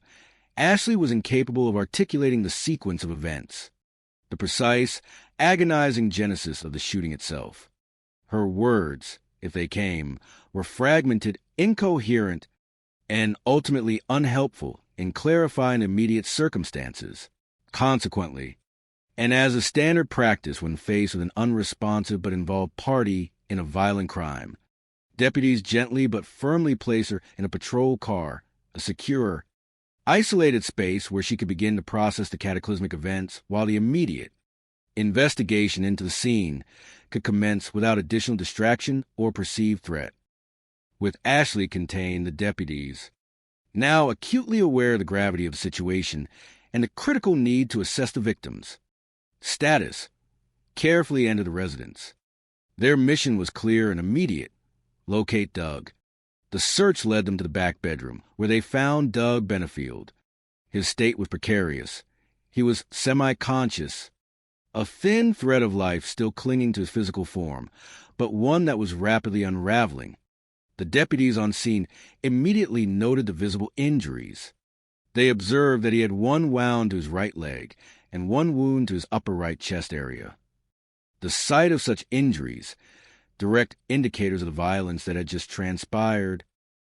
Ashley was incapable of articulating the sequence of events, the precise, agonizing genesis of the shooting itself. Her words, if they came, were fragmented, incoherent, and ultimately unhelpful in clarifying immediate circumstances. Consequently, and as a standard practice when faced with an unresponsive but involved party in a violent crime, deputies gently but firmly place her in a patrol car, a secure, isolated space where she could begin to process the cataclysmic events while the immediate investigation into the scene could commence without additional distraction or perceived threat. With Ashley contained, the deputies, now acutely aware of the gravity of the situation and the critical need to assess the victims' status, carefully entered the residence. Their mission was clear and immediate: locate Doug. The search led them to the back bedroom, where they found Doug Benefield. His state was precarious. He was semi-conscious, a thin thread of life still clinging to his physical form, but one that was rapidly unraveling. The deputies on scene immediately noted the visible injuries. They observed that he had one wound to his right leg and one wound to his upper right chest area. The sight of such injuries, direct indicators of the violence that had just transpired,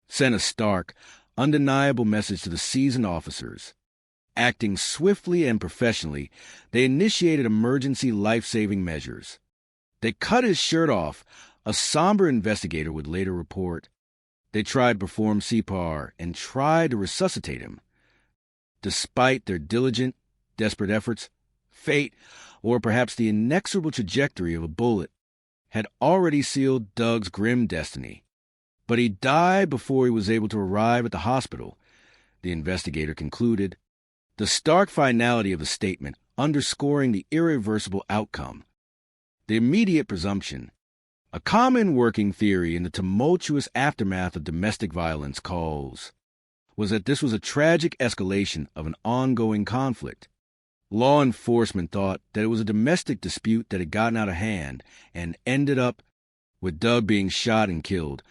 sent a stark, undeniable message to the seasoned officers. Acting swiftly and professionally, they initiated emergency life-saving measures. They cut his shirt off, a somber investigator would later report. They tried to perform CPR and tried to resuscitate him. Despite their diligent, desperate efforts, fate, or perhaps the inexorable trajectory of a bullet, had already sealed Doug's grim destiny. But he died before he was able to arrive at the hospital, the investigator concluded. The stark finality of the statement underscoring the irreversible outcome. The immediate presumption. A common working theory in the tumultuous aftermath of domestic violence calls was that this was a tragic escalation of an ongoing conflict. Law enforcement thought that it was a domestic dispute that had gotten out of hand and ended up with Doug being shot and killed,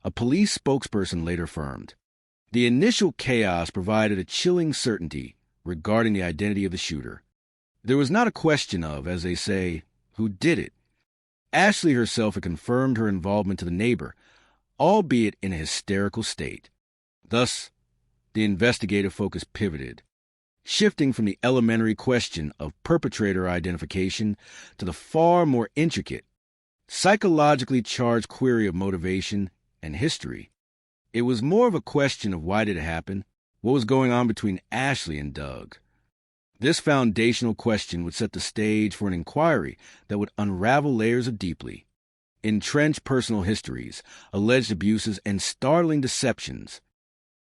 a police spokesperson later affirmed. The initial chaos provided a chilling certainty regarding the identity of the shooter. There was not a question of, as they say, who did it. Ashley herself had confirmed her involvement to the neighbor, albeit in a hysterical state. Thus, the investigative focus pivoted, shifting from the elementary question of perpetrator identification to the far more intricate, psychologically charged query of motivation and history. It was more of a question of why did it happen, what was going on between Ashley and Doug. This foundational question would set the stage for an inquiry that would unravel layers of deeply entrenched personal histories, alleged abuses, and startling deceptions.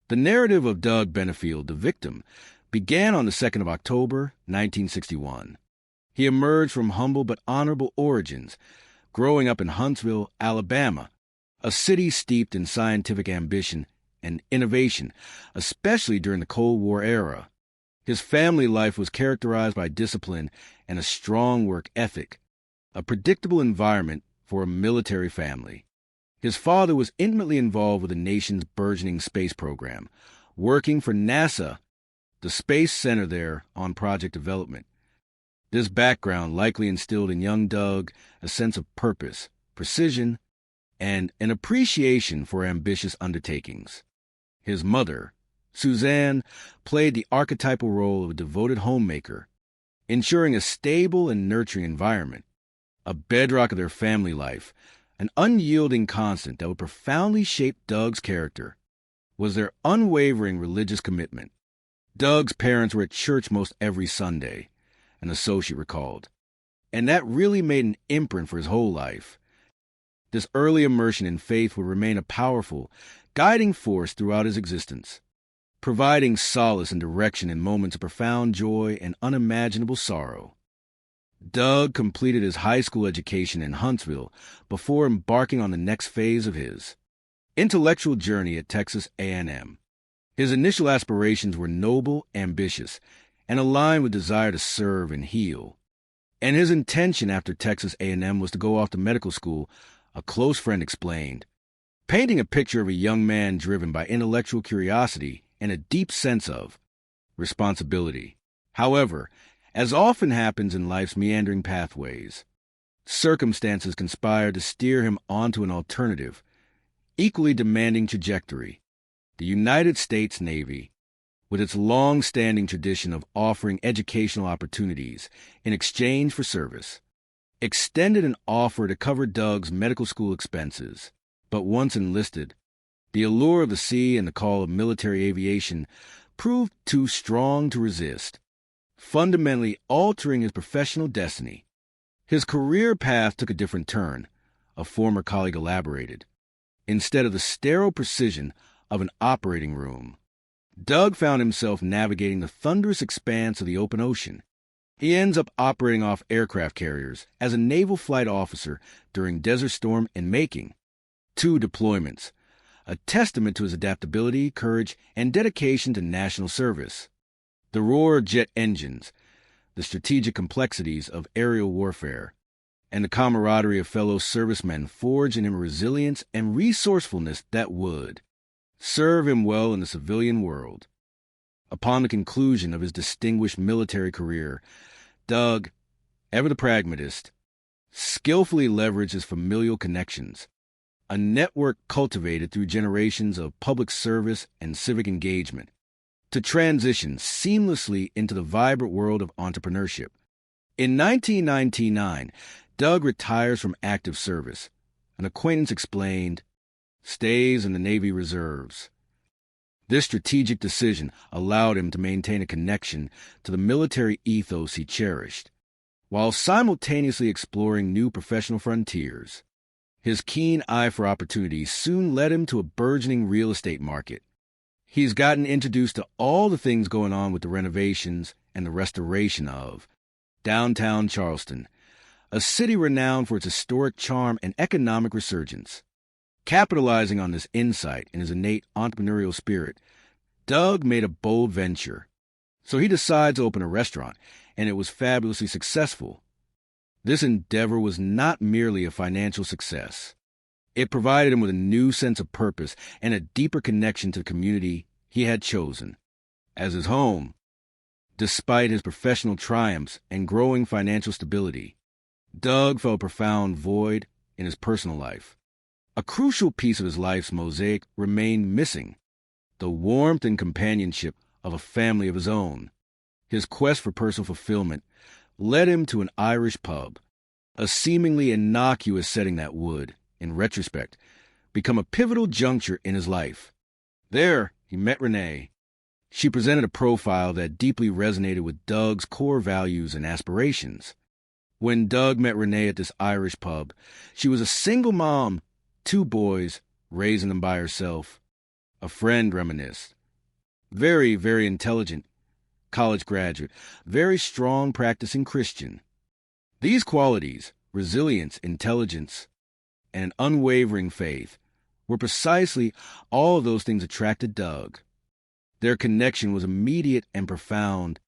The narrative of Doug Benefield, the victim, began on the 2nd of October, 1961. He emerged from humble but honorable origins, growing up in Huntsville, Alabama, a city steeped in scientific ambition and innovation, especially during the Cold War era. His family life was characterized by discipline and a strong work ethic, a predictable environment for a military family. His father was intimately involved with the nation's burgeoning space program, working for NASA, the space center there, on project development. This background likely instilled in young Doug a sense of purpose, precision, and an appreciation for ambitious undertakings. His mother, Suzanne, played the archetypal role of a devoted homemaker, ensuring a stable and nurturing environment, a bedrock of their family life. An unyielding constant that would profoundly shape Doug's character was their unwavering religious commitment. Doug's parents were at church most every Sunday, an associate recalled, and that really made an imprint for his whole life. This early immersion in faith would remain a powerful, guiding force throughout his existence, providing solace and direction in moments of profound joy and unimaginable sorrow. Doug completed his high school education in Huntsville before embarking on the next phase of his intellectual journey at Texas A&M. His initial aspirations were noble, ambitious, and aligned with desire to serve and heal. And his intention after Texas A&M was to go off to medical school, a close friend explained, painting a picture of a young man driven by intellectual curiosity and a deep sense of responsibility. However, as often happens in life's meandering pathways, circumstances conspired to steer him onto an alternative, equally demanding trajectory. The United States Navy, with its long-standing tradition of offering educational opportunities in exchange for service, extended an offer to cover Doug's medical school expenses. But once enlisted, the allure of the sea and the call of military aviation proved too strong to resist, fundamentally altering his professional destiny. His career path took a different turn, a former colleague elaborated. Instead of the sterile precision of an operating room, Doug found himself navigating the thunderous expanse of the open ocean. He ends up operating off aircraft carriers as a naval flight officer during Desert Storm and Making, 2 deployments, a testament to his adaptability, courage, and dedication to national service. The roar of jet engines, the strategic complexities of aerial warfare, and the camaraderie of fellow servicemen forged in him resilience and resourcefulness that would serve him well in the civilian world. Upon the conclusion of his distinguished military career, Doug, ever the pragmatist, skillfully leveraged his familial connections, a network cultivated through generations of public service and civic engagement, to transition seamlessly into the vibrant world of entrepreneurship. In 1999, Doug retires from active service. An acquaintance explained, stays in the Navy Reserves. This strategic decision allowed him to maintain a connection to the military ethos he cherished, while simultaneously exploring new professional frontiers. His keen eye for opportunity soon led him to a burgeoning real estate market. He's gotten introduced to all the things going on with the renovations and the restoration of downtown Charleston, a city renowned for its historic charm and economic resurgence. Capitalizing on this insight and his innate entrepreneurial spirit, Doug made a bold venture. So he decides to open a restaurant, and it was fabulously successful. This endeavor was not merely a financial success. It provided him with a new sense of purpose and a deeper connection to the community he had chosen as his home. Despite his professional triumphs and growing financial stability, Doug felt a profound void in his personal life. A crucial piece of his life's mosaic remained missing: the warmth and companionship of a family of his own. His quest for personal fulfillment led him to an Irish pub, a seemingly innocuous setting that would, in retrospect, become a pivotal juncture in his life. There, he met Renee. She presented a profile that deeply resonated with Doug's core values and aspirations. When Doug met Renee at this Irish pub, she was a single mom, 2 boys, raising them by herself. A friend reminisced. Very, very intelligent, college graduate, very strong practicing Christian. These qualities, resilience, intelligence, and an unwavering faith, were precisely all of those things attracted Doug. Their connection was immediate and profound,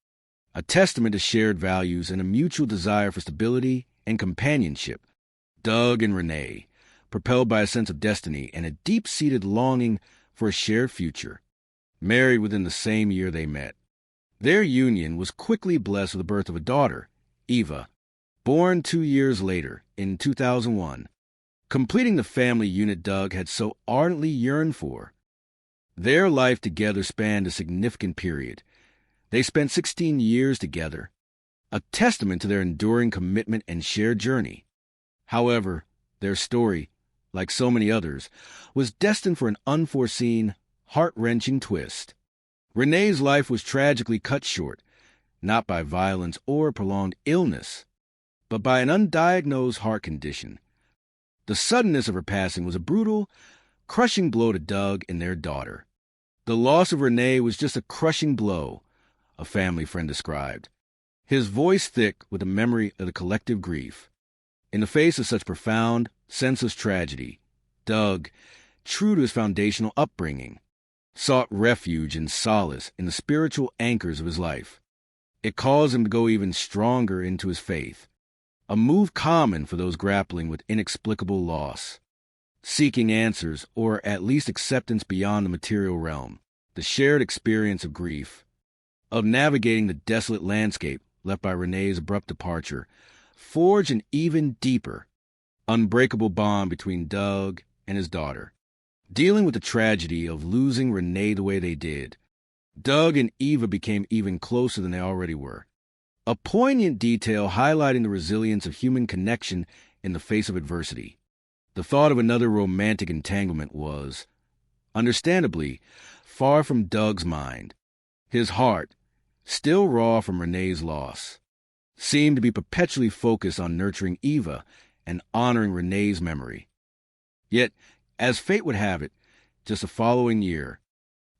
a testament to shared values and a mutual desire for stability and companionship. Doug and Renee, propelled by a sense of destiny and a deep-seated longing for a shared future, married within the same year they met. Their union was quickly blessed with the birth of a daughter, Eva, born 2 years later, in 2001, completing the family unit Doug had so ardently yearned for. Their life together spanned a significant period. They spent 16 years together, a testament to their enduring commitment and shared journey. However, their story, like so many others, was destined for an unforeseen, heart-wrenching twist. Renee's life was tragically cut short, not by violence or prolonged illness, but by an undiagnosed heart condition. The suddenness of her passing was a brutal, crushing blow to Doug and their daughter. The loss of Renee was just a crushing blow, a family friend described, his voice thick with the memory of the collective grief. In the face of such profound, senseless tragedy, Doug, true to his foundational upbringing, sought refuge and solace in the spiritual anchors of his life. It caused him to go even stronger into his faith, a move common for those grappling with inexplicable loss, seeking answers or at least acceptance beyond the material realm. The shared experience of grief, of navigating the desolate landscape left by Renee's abrupt departure, forged an even deeper, unbreakable bond between Doug and his daughter. Dealing with the tragedy of losing Renee the way they did, Doug and Eva became even closer than they already were. A poignant detail highlighting the resilience of human connection in the face of adversity. The thought of another romantic entanglement was, understandably, far from Doug's mind. His heart, still raw from Renee's loss, seemed to be perpetually focused on nurturing Eva and honoring Renee's memory. Yet, as fate would have it, just the following year,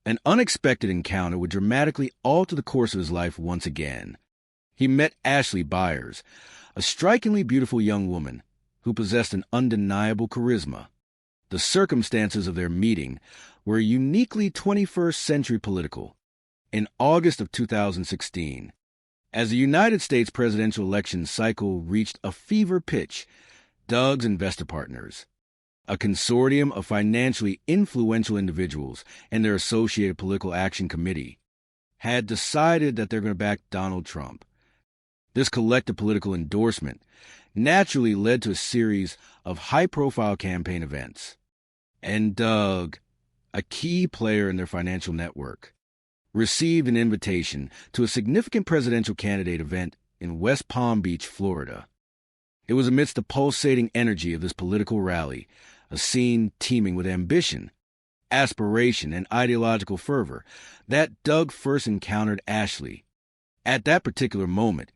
an unexpected encounter would dramatically alter the course of his life once again. He met Ashley Byers, a strikingly beautiful young woman who possessed an undeniable charisma. The circumstances of their meeting were uniquely 21st century political. In August of 2016, as the United States presidential election cycle reached a fever pitch, Doug's investor partners, a consortium of financially influential individuals and their associated political action committee, had decided that they're going to back Donald Trump. This collective political endorsement naturally led to a series of high-profile campaign events. And Doug, a key player in their financial network, received an invitation to a significant presidential candidate event in West Palm Beach, Florida. It was amidst the pulsating energy of this political rally, a scene teeming with ambition, aspiration, and ideological fervor, that Doug first encountered Ashley. At that particular moment,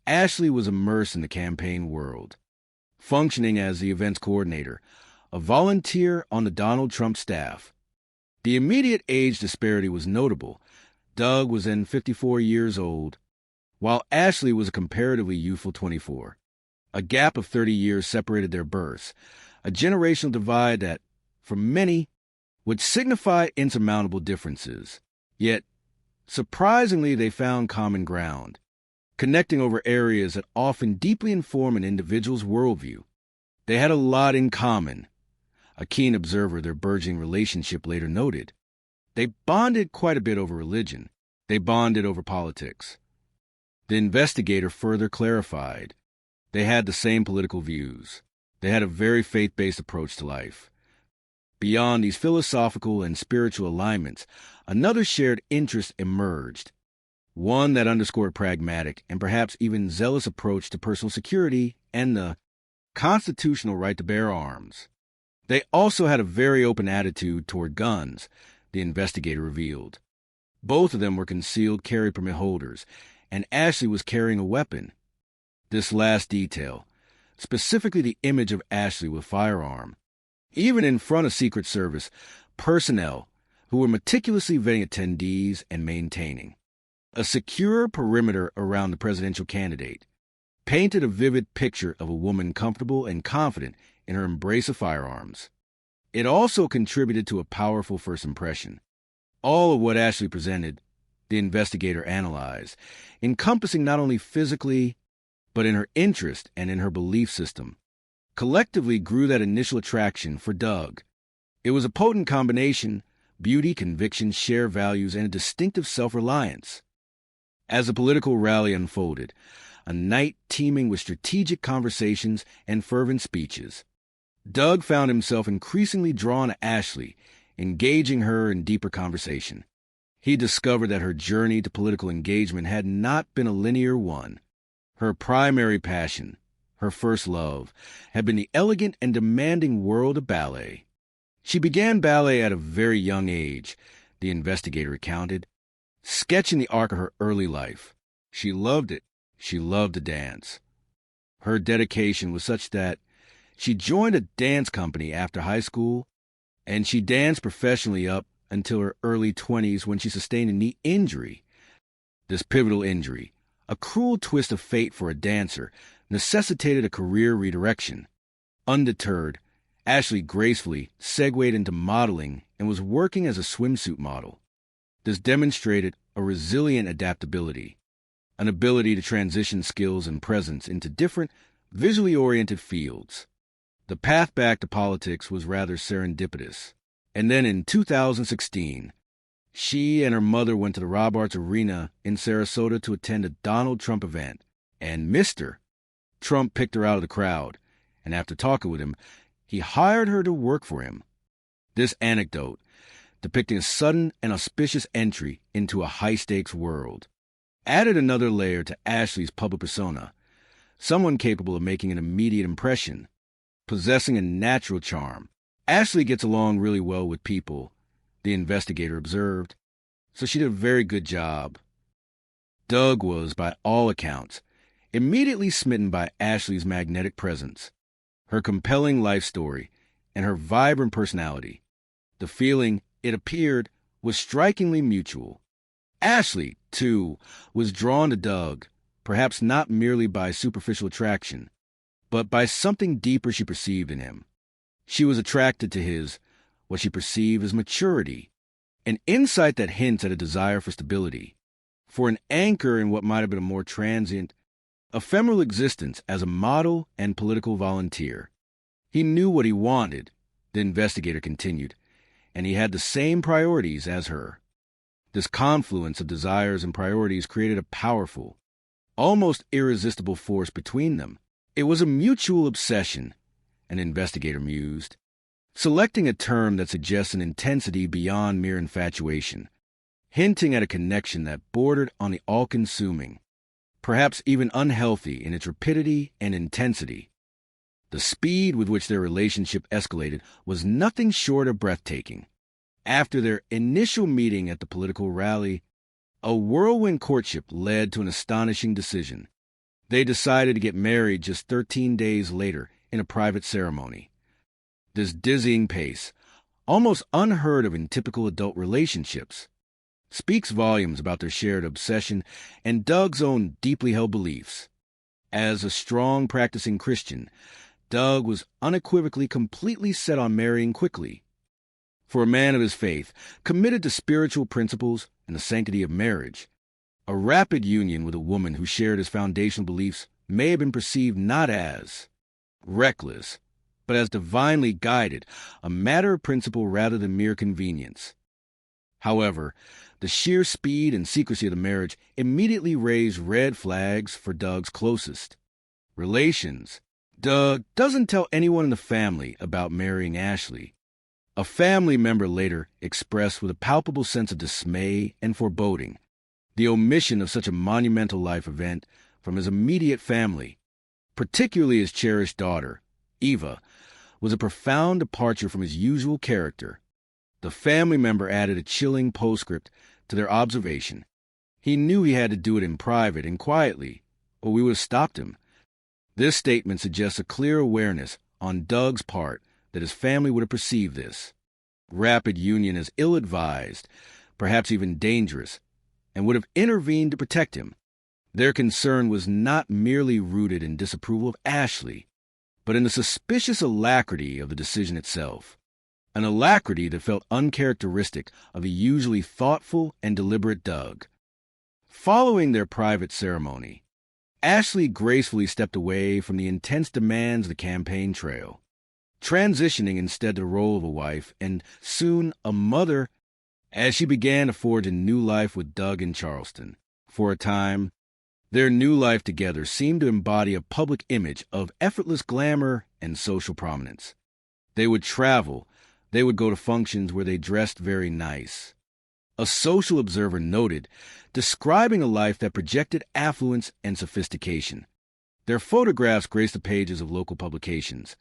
Ashley was immersed in the campaign world, functioning as the event's coordinator, a volunteer on the Donald Trump staff. The immediate age disparity was notable. Doug was then 54 years old, while Ashley was a comparatively youthful 24. A gap of 30 years separated their births, a generational divide that, for many, would signify insurmountable differences. Yet, surprisingly, they found common ground, connecting over areas that often deeply inform an individual's worldview. They had a lot in common. A keen observer of their burgeoning relationship later noted. They bonded quite a bit over religion. They bonded over politics. The investigator further clarified. They had the same political views. They had a very faith-based approach to life. Beyond these philosophical and spiritual alignments, another shared interest emerged, one that underscored pragmatic and perhaps even zealous approach to personal security and the constitutional right to bear arms. They also had a very open attitude toward guns, the investigator revealed. Both of them were concealed carry permit holders, and Ashley was carrying a weapon. This last detail, specifically the image of Ashley with firearm, even in front of Secret Service personnel who were meticulously vetting attendees and maintaining a secure perimeter around the presidential candidate, painted a vivid picture of a woman comfortable and confident in her embrace of firearms. It also contributed to a powerful first impression. All of what Ashley presented, the investigator analyzed, encompassing not only physically, but in her interest and in her belief system, collectively grew that initial attraction for Doug. It was a potent combination: beauty, conviction, shared values, and a distinctive self-reliance. As the political rally unfolded, a night teeming with strategic conversations and fervent speeches, Doug found himself increasingly drawn to Ashley, engaging her in deeper conversation. He discovered that her journey to political engagement had not been a linear one. Her primary passion, her first love, had been the elegant and demanding world of ballet. She began ballet at a very young age, the investigator recounted, sketching the arc of her early life. She loved it. She loved to dance. Her dedication was such that she joined a dance company after high school, and she danced professionally up until her early 20s when she sustained a knee injury. This pivotal injury, a cruel twist of fate for a dancer, necessitated a career redirection. Undeterred, Ashley gracefully segued into modeling and was working as a swimsuit model. This demonstrated a resilient adaptability, an ability to transition skills and presence into different, visually oriented fields. The path back to politics was rather serendipitous. And then in 2016, she and her mother went to the Rob Arts Arena in Sarasota to attend a Donald Trump event, and Mr. Trump picked her out of the crowd, and after talking with him, he hired her to work for him. This anecdote, depicting a sudden and auspicious entry into a high-stakes world, added another layer to Ashley's public persona, someone capable of making an immediate impression, possessing a natural charm. Ashley gets along really well with people, the investigator observed, so she did a very good job. Doug was, by all accounts, immediately smitten by Ashley's magnetic presence, her compelling life story, and her vibrant personality. The feeling, it appeared, was strikingly mutual. Ashley, too, was drawn to Doug, perhaps not merely by superficial attraction, but by something deeper she perceived in him. She was attracted to his, what she perceived as maturity, an insight that hints at a desire for stability, for an anchor in what might have been a more transient, ephemeral existence as a model and political volunteer. He knew what he wanted, the investigator continued, and he had the same priorities as her. This confluence of desires and priorities created a powerful, almost irresistible force between them. It was a mutual obsession, an investigator mused, selecting a term that suggests an intensity beyond mere infatuation, hinting at a connection that bordered on the all-consuming, perhaps even unhealthy in its rapidity and intensity. The speed with which their relationship escalated was nothing short of breathtaking. After their initial meeting at the political rally, a whirlwind courtship led to an astonishing decision. They decided to get married just 13 days later in a private ceremony. This dizzying pace, almost unheard of in typical adult relationships, speaks volumes about their shared obsession and Doug's own deeply held beliefs. As a strong practicing Christian, Doug was unequivocally completely set on marrying quickly. For a man of his faith, committed to spiritual principles and the sanctity of marriage, a rapid union with a woman who shared his foundational beliefs may have been perceived not as reckless, but as divinely guided, a matter of principle rather than mere convenience. However, the sheer speed and secrecy of the marriage immediately raised red flags for Doug's closest relations. Doug doesn't tell anyone in the family about marrying Ashley. A family member later expressed with a palpable sense of dismay and foreboding the omission of such a monumental life event from his immediate family, particularly his cherished daughter, Eva, was a profound departure from his usual character. The family member added a chilling postscript to their observation. He knew he had to do it in private and quietly, or we would have stopped him. This statement suggests a clear awareness on Doug's part that his family would have perceived this rapid union as ill-advised, perhaps even dangerous, and would have intervened to protect him. Their concern was not merely rooted in disapproval of Ashley, but in the suspicious alacrity of the decision itself, an alacrity that felt uncharacteristic of the usually thoughtful and deliberate Doug. Following their private ceremony, Ashley gracefully stepped away from the intense demands of the campaign trail, transitioning instead to the role of a wife and soon a mother as she began to forge a new life with Doug in Charleston. For a time, their new life together seemed to embody a public image of effortless glamour and social prominence. They would travel, they would go to functions where they dressed very nice. A social observer noted, describing a life that projected affluence and sophistication. Their photographs graced the pages of local publications.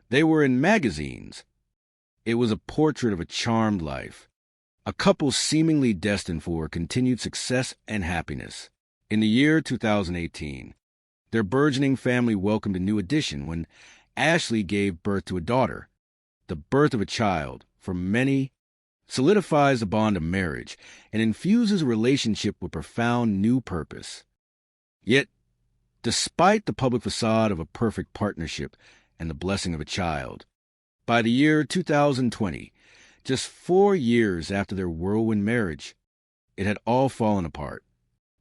They were in magazines. It was a portrait of a charmed life, a couple seemingly destined for continued success and happiness. In the year 2018, their burgeoning family welcomed a new addition when Ashley gave birth to a daughter. The birth of a child, for many, solidifies the bond of marriage and infuses a relationship with profound new purpose. Yet, despite the public facade of a perfect partnership and the blessing of a child, by the year 2020, just 4 years after their whirlwind marriage, it had all fallen apart.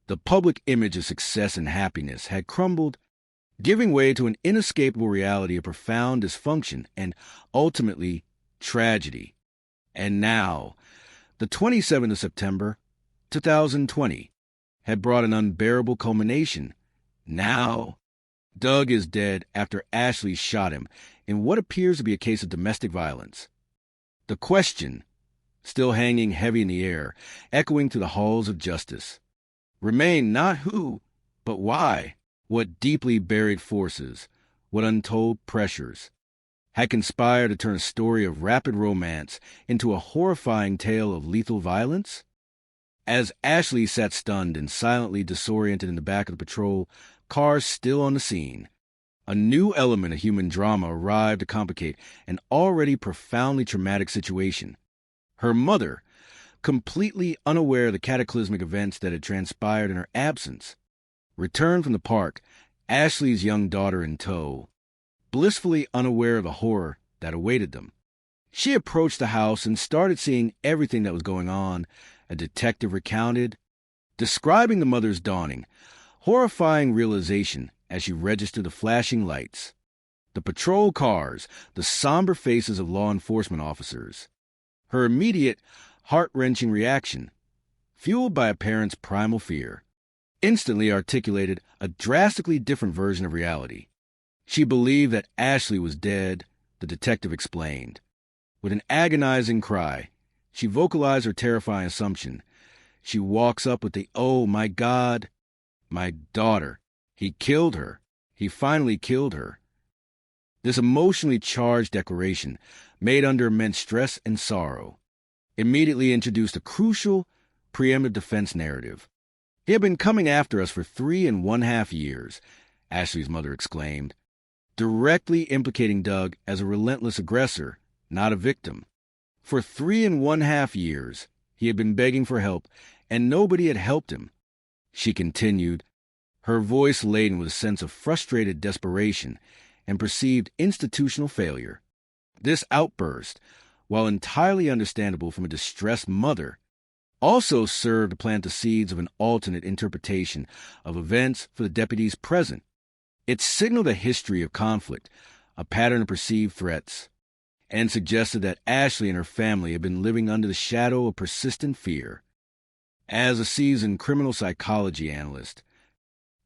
The public image of success and happiness had crumbled, giving way to an inescapable reality of profound dysfunction and, ultimately, tragedy. And now, the 27th of September, 2020, had brought an unbearable culmination. Now, Doug is dead after Ashley shot him in what appears to be a case of domestic violence. The question, still hanging heavy in the air, echoing through the halls of justice, remain not who, but why. What deeply buried forces, what untold pressures, had conspired to turn a story of rapid romance into a horrifying tale of lethal violence? As Ashley sat stunned and silently disoriented in the back of the patrol, cars still on the scene, a new element of human drama arrived to complicate an already profoundly traumatic situation. Her mother, completely unaware of the cataclysmic events that had transpired in her absence, returned from the park, Ashley's young daughter in tow, blissfully unaware of the horror that awaited them. She approached the house and started seeing everything that was going on, a detective recounted, describing the mother's dawning, horrifying realization as she registered the flashing lights, the patrol cars, the somber faces of law enforcement officers. Her immediate, heart-wrenching reaction, fueled by a parent's primal fear, instantly articulated a drastically different version of reality. She believed that Ashley was dead, the detective explained. With an agonizing cry, she vocalized her terrifying assumption. She walks up with the, "Oh, my God, my daughter. He killed her. He finally killed her." This emotionally charged declaration, made under immense stress and sorrow, immediately introduced a crucial, preemptive defense narrative. "He had been coming after us for 3.5 years, Ashley's mother exclaimed, directly implicating Doug as a relentless aggressor, not a victim. For 3.5 years, he had been begging for help, and nobody had helped him. She continued, her voice laden with a sense of frustrated desperation and perceived institutional failure. This outburst, while entirely understandable from a distressed mother, also served to plant the seeds of an alternate interpretation of events for the deputies present. It signaled a history of conflict, a pattern of perceived threats, and suggested that Ashley and her family had been living under the shadow of persistent fear. As a seasoned criminal psychology analyst,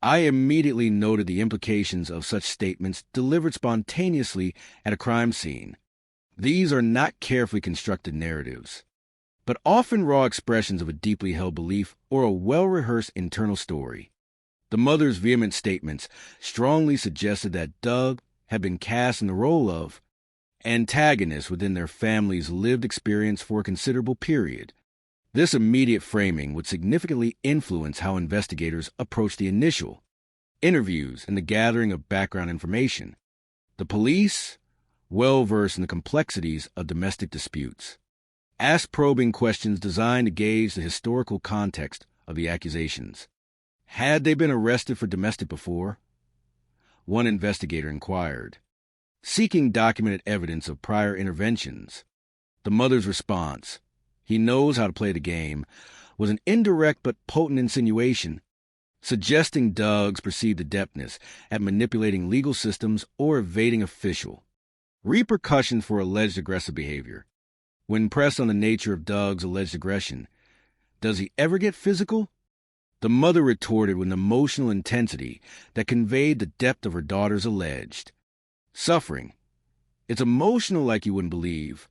I immediately noted the implications of such statements delivered spontaneously at a crime scene. These are not carefully constructed narratives, but often raw expressions of a deeply held belief or a well-rehearsed internal story. The mother's vehement statements strongly suggested that Doug had been cast in the role of antagonist within their family's lived experience for a considerable period. This immediate framing would significantly influence how investigators approach the initial interviews and the gathering of background information. The police, well versed in the complexities of domestic disputes, asked probing questions designed to gauge the historical context of the accusations. Had they been arrested for domestic before? One investigator inquired, seeking documented evidence of prior interventions. The mother's response, "He knows how to play the game," was an indirect but potent insinuation, suggesting Doug's perceived adeptness at manipulating legal systems or evading official repercussions for alleged aggressive behavior. When pressed on the nature of Doug's alleged aggression, does he ever get physical? The mother retorted with an emotional intensity that conveyed the depth of her daughter's alleged suffering. It's emotional like you wouldn't believe.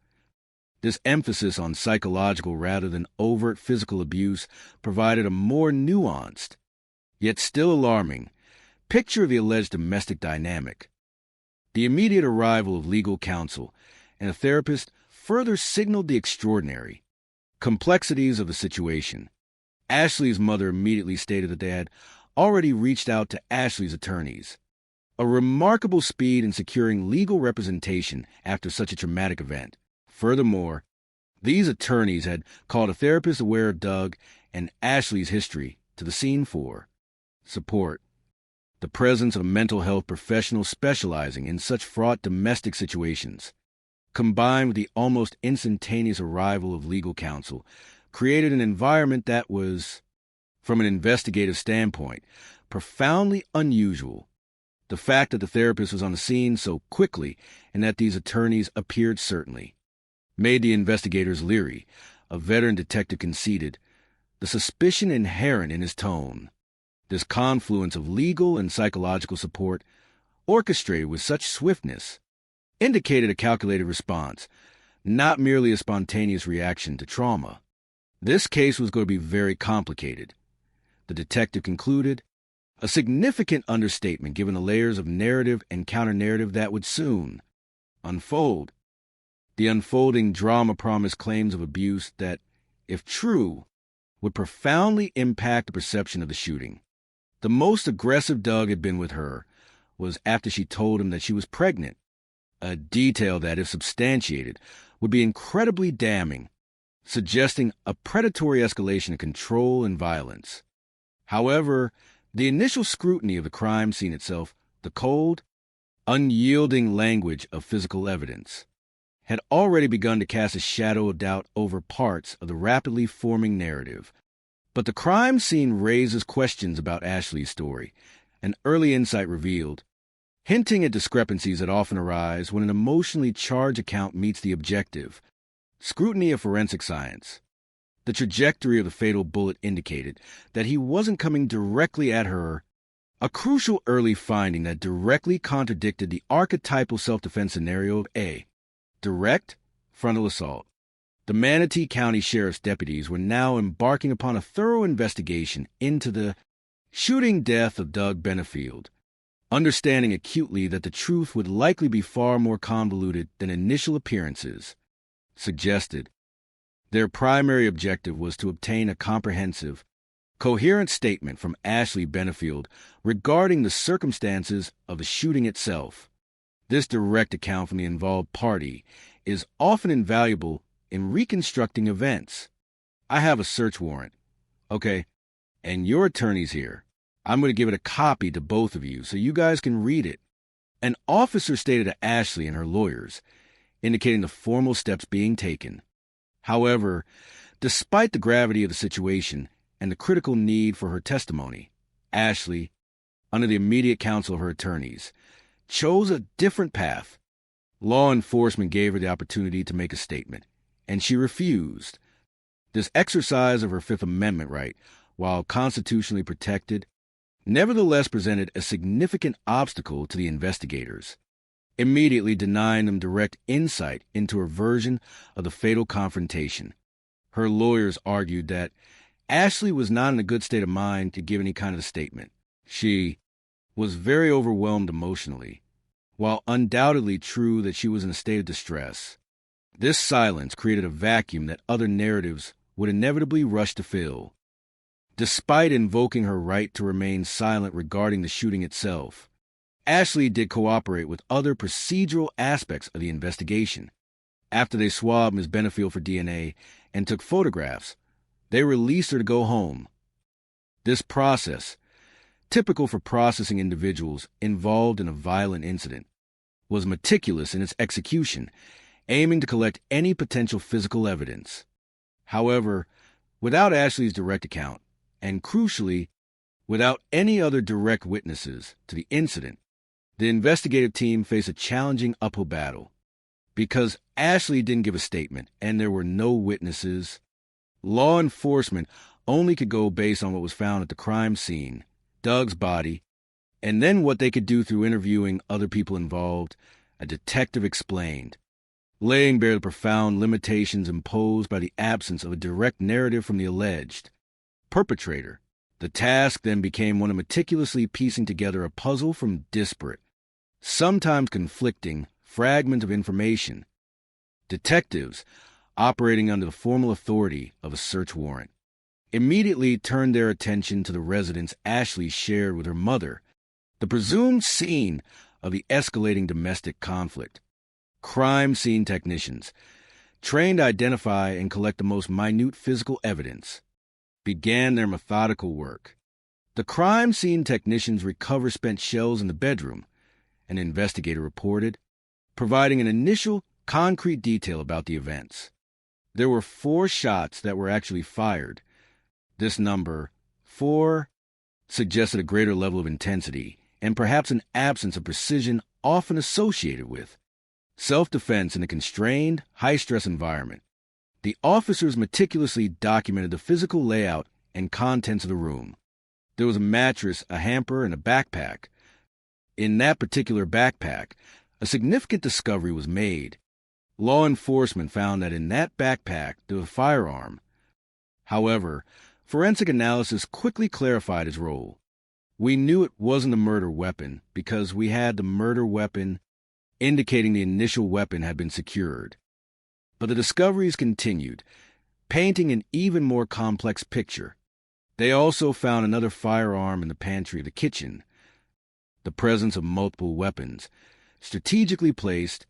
This emphasis on psychological rather than overt physical abuse provided a more nuanced, yet still alarming, picture of the alleged domestic dynamic. The immediate arrival of legal counsel and a therapist further signaled the extraordinary complexities of the situation. Ashley's mother immediately stated that they had already reached out to Ashley's attorneys, a remarkable speed in securing legal representation after such a traumatic event. Furthermore, these attorneys had called a therapist aware of Doug and Ashley's history to the scene for support. The presence of a mental health professional specializing in such fraught domestic situations, combined with the almost instantaneous arrival of legal counsel, created an environment that was, from an investigative standpoint, profoundly unusual. The fact that the therapist was on the scene so quickly and that these attorneys appeared certainly made the investigators leery. A veteran detective conceded, the suspicion inherent in his tone. This confluence of legal and psychological support, orchestrated with such swiftness, indicated a calculated response, not merely a spontaneous reaction to trauma. This case was going to be very complicated. The detective concluded, a significant understatement given the layers of narrative and counter-narrative that would soon unfold. The unfolding drama promised claims of abuse that, if true, would profoundly impact the perception of the shooting. The most aggressive Doug had been with her was after she told him that she was pregnant, a detail that, if substantiated, would be incredibly damning, suggesting a predatory escalation of control and violence. However, the initial scrutiny of the crime scene itself, the cold, unyielding language of physical evidence, had already begun to cast a shadow of doubt over parts of the rapidly forming narrative. But the crime scene raises questions about Ashley's story, an early insight revealed, hinting at discrepancies that often arise when an emotionally charged account meets the objective scrutiny of forensic science. The trajectory of the fatal bullet indicated that he wasn't coming directly at her, a crucial early finding that directly contradicted the archetypal self-defense scenario of A, direct frontal assault. The Manatee County Sheriff's deputies were now embarking upon a thorough investigation into the shooting death of Doug Benefield, understanding acutely that the truth would likely be far more convoluted than initial appearances suggested. Their primary objective was to obtain a comprehensive, coherent statement from Ashley Benefield regarding the circumstances of the shooting itself. This direct account from the involved party is often invaluable in reconstructing events. I have a search warrant, okay, and your attorney's here. I'm going to give it a copy to both of you so you guys can read it. An officer stated to Ashley and her lawyers, indicating the formal steps being taken. However, despite the gravity of the situation and the critical need for her testimony, Ashley, under the immediate counsel of her attorneys, chose a different path. Law enforcement gave her the opportunity to make a statement, and she refused. This exercise of her Fifth Amendment right, while constitutionally protected, nevertheless presented a significant obstacle to the investigators, immediately denying them direct insight into her version of the fatal confrontation. Her lawyers argued that Ashley was not in a good state of mind to give any kind of statement. She was very overwhelmed emotionally. While undoubtedly true that she was in a state of distress, this silence created a vacuum that other narratives would inevitably rush to fill. Despite invoking her right to remain silent regarding the shooting itself, Ashley did cooperate with other procedural aspects of the investigation. After they swabbed Ms. Benefield for DNA and took photographs, they released her to go home. This process, typical for processing individuals involved in a violent incident, was meticulous in its execution, aiming to collect any potential physical evidence. However, without Ashley's direct account, and crucially, without any other direct witnesses to the incident, the investigative team faced a challenging uphill battle. Because Ashley didn't give a statement and there were no witnesses, law enforcement only could go based on what was found at the crime scene, Doug's body, and then what they could do through interviewing other people involved, a detective explained, laying bare the profound limitations imposed by the absence of a direct narrative from the alleged perpetrator. The task then became one of meticulously piecing together a puzzle from disparate, sometimes conflicting, fragments of information. Detectives, operating under the formal authority of a search warrant, immediately turned their attention to the residence Ashley shared with her mother, the presumed scene of the escalating domestic conflict. Crime scene technicians, trained to identify and collect the most minute physical evidence, began their methodical work. The crime scene technicians recovered spent shells in the bedroom, an investigator reported, providing an initial concrete detail about the events. There were 4 shots that were actually fired. This number, 4, suggested a greater level of intensity and perhaps an absence of precision often associated with self-defense in a constrained, high-stress environment. The officers meticulously documented the physical layout and contents of the room. There was a mattress, a hamper, and a backpack. In that particular backpack, a significant discovery was made. Law enforcement found that in that backpack there was a firearm. However, forensic analysis quickly clarified its role. We knew it wasn't a murder weapon because we had the murder weapon indicating the initial weapon had been secured. But the discoveries continued, painting an even more complex picture. They also found another firearm in the pantry of the kitchen. The presence of multiple weapons, strategically placed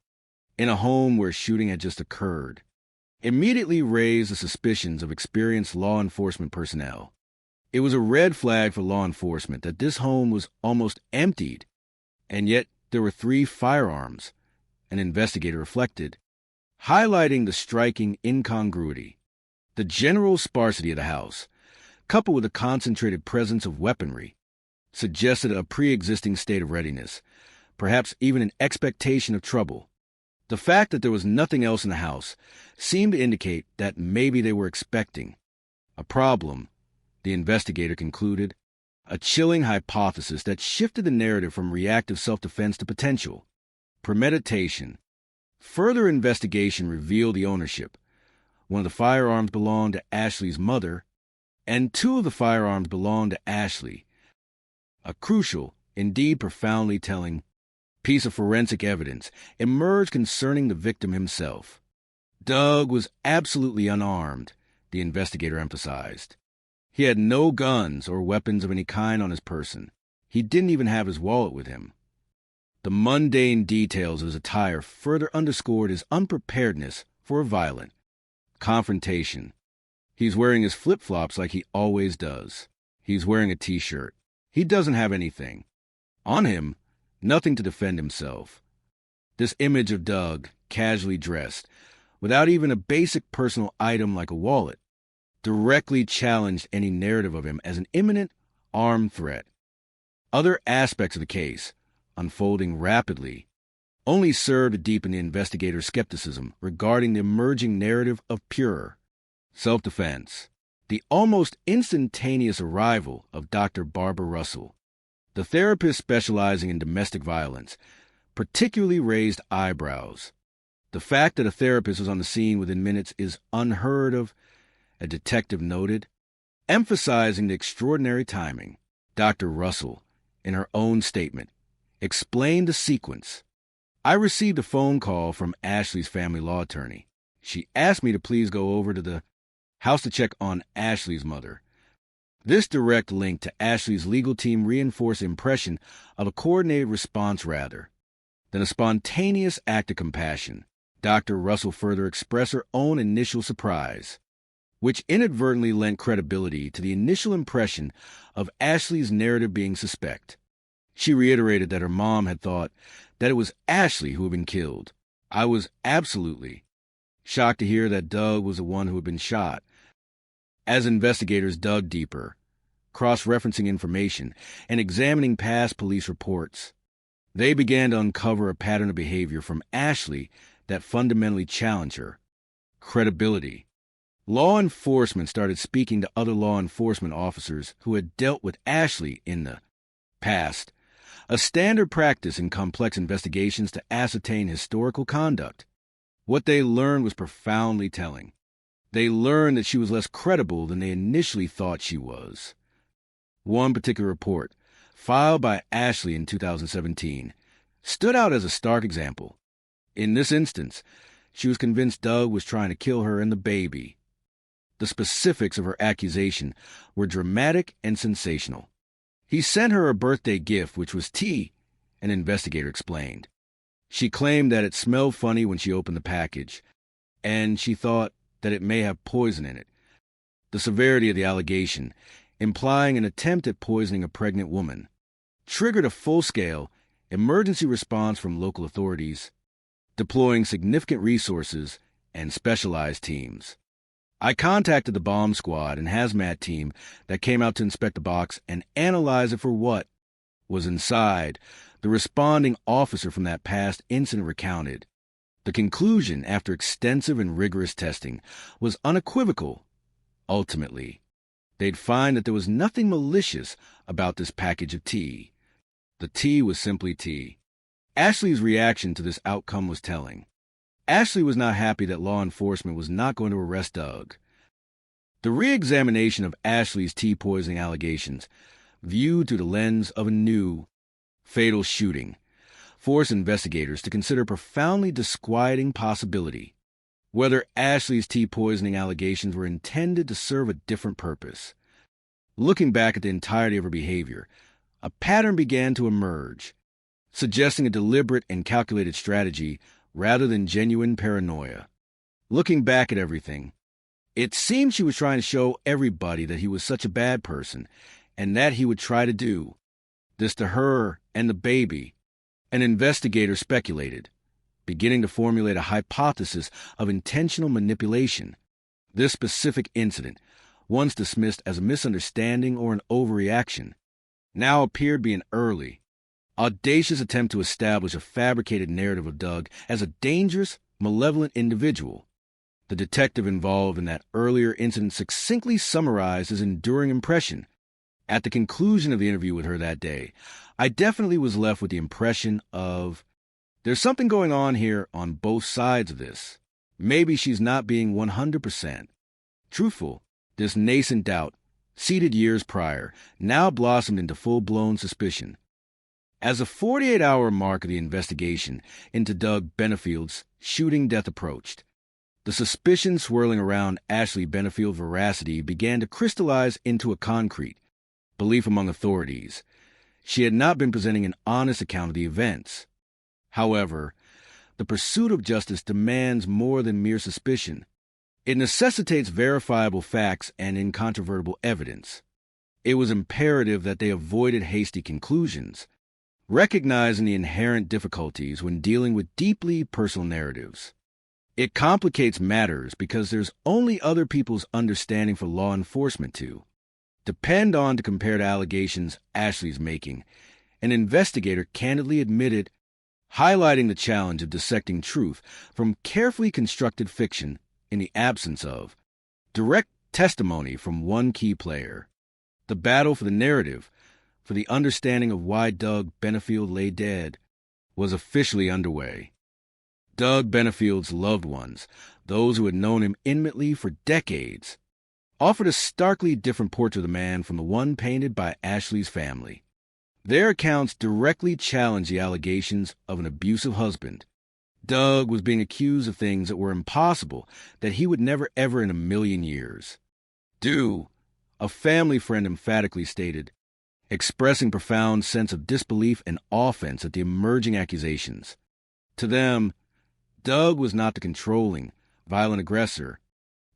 in a home where shooting had just occurred, immediately raised the suspicions of experienced law enforcement personnel. It was a red flag for law enforcement that this home was almost emptied, and yet there were 3 firearms, an investigator reflected, highlighting the striking incongruity. The general sparsity of the house, coupled with a concentrated presence of weaponry, suggested a pre-existing state of readiness, perhaps even an expectation of trouble. The fact that there was nothing else in the house seemed to indicate that maybe they were expecting a problem, the investigator concluded, a chilling hypothesis that shifted the narrative from reactive self-defense to potential premeditation. Further investigation revealed the ownership. One of the firearms belonged to Ashley's mother, and 2 of the firearms belonged to Ashley. A crucial, indeed profoundly telling, piece of forensic evidence emerged concerning the victim himself. Doug was absolutely unarmed, the investigator emphasized. He had no guns or weapons of any kind on his person. He didn't even have his wallet with him. The mundane details of his attire further underscored his unpreparedness for a violent, confrontation. He's wearing his flip-flops like he always does. He's wearing a t-shirt. He doesn't have anything. On him, nothing to defend himself. This image of Doug, casually dressed, without even a basic personal item like a wallet, directly challenged any narrative of him as an imminent armed threat. Other aspects of the case, unfolding rapidly, only served to deepen the investigator's skepticism regarding the emerging narrative of pure self-defense. The almost instantaneous arrival of Dr. Barbara Russell, the therapist specializing in domestic violence, particularly raised eyebrows. The fact that a therapist was on the scene within minutes is unheard of, a detective noted, emphasizing the extraordinary timing. Dr. Russell, in her own statement, explained the sequence. I received a phone call from Ashley's family law attorney. She asked me to please go over to the house to check on Ashley's mother. This direct link to Ashley's legal team reinforced the impression of a coordinated response rather than a spontaneous act of compassion. Dr. Russell further expressed her own initial surprise, which inadvertently lent credibility to the initial impression of Ashley's narrative being suspect. She reiterated that her mom had thought that it was Ashley who had been killed. I was absolutely shocked to hear that Doug was the one who had been shot. As investigators dug deeper, cross-referencing information and examining past police reports, they began to uncover a pattern of behavior from Ashley that fundamentally challenged her credibility. Law enforcement started speaking to other law enforcement officers who had dealt with Ashley in the past, a standard practice in complex investigations to ascertain historical conduct. What they learned was profoundly telling. They learned that she was less credible than they initially thought she was. One particular report, filed by Ashley in 2017, stood out as a stark example. In this instance, she was convinced Doug was trying to kill her and the baby. The specifics of her accusation were dramatic and sensational. He sent her a birthday gift, which was tea, an investigator explained. She claimed that it smelled funny when she opened the package, and she thought that it may have poison in it. The severity of the allegation, implying an attempt at poisoning a pregnant woman, triggered a full-scale emergency response from local authorities, deploying significant resources and specialized teams. I contacted the bomb squad and hazmat team that came out to inspect the box and analyze it for what was inside, the responding officer from that past incident recounted. The conclusion, after extensive and rigorous testing, was unequivocal. Ultimately, they'd find that there was nothing malicious about this package of tea. The tea was simply tea. Ashley's reaction to this outcome was telling. Ashley was not happy that law enforcement was not going to arrest Doug. The re-examination of Ashley's tea poisoning allegations, viewed through the lens of a new, fatal shooting, forced investigators to consider a profoundly disquieting possibility: whether Ashley's tea poisoning allegations were intended to serve a different purpose. Looking back at the entirety of her behavior, a pattern began to emerge, suggesting a deliberate and calculated strategy rather than genuine paranoia. Looking back at everything, it seemed she was trying to show everybody that he was such a bad person, and that he would try to do this to her and the baby. An investigator speculated, beginning to formulate a hypothesis of intentional manipulation. This specific incident, once dismissed as a misunderstanding or an overreaction, now appeared to be an early, audacious attempt to establish a fabricated narrative of Doug as a dangerous, malevolent individual. The detective involved in that earlier incident succinctly summarized his enduring impression. At the conclusion of the interview with her that day, I definitely was left with the impression of, there's something going on here on both sides of this. Maybe she's not being 100% truthful. This nascent doubt, seeded years prior, now blossomed into full-blown suspicion. As the 48-hour mark of the investigation into Doug Benefield's shooting death approached, the suspicion swirling around Ashley Benefield's veracity began to crystallize into a concrete belief among authorities. She had not been presenting an honest account of the events. However, the pursuit of justice demands more than mere suspicion. It necessitates verifiable facts and incontrovertible evidence. It was imperative that they avoided hasty conclusions, recognizing the inherent difficulties when dealing with deeply personal narratives. It complicates matters because there's only other people's understanding for law enforcement to depend on to compare to allegations Ashley's making. An investigator candidly admitted, highlighting the challenge of dissecting truth from carefully constructed fiction in the absence of direct testimony from one key player. The battle for the narrative, for the understanding of why Doug Benefield lay dead, was officially underway. Doug Benefield's loved ones, those who had known him intimately for decades, offered a starkly different portrait of the man from the one painted by Ashley's family. Their accounts directly challenged the allegations of an abusive husband. Doug was being accused of things that were impossible, that he would never ever in a million years do, a family friend emphatically stated, expressing profound sense of disbelief and offense at the emerging accusations. To them, Doug was not the controlling, violent aggressor,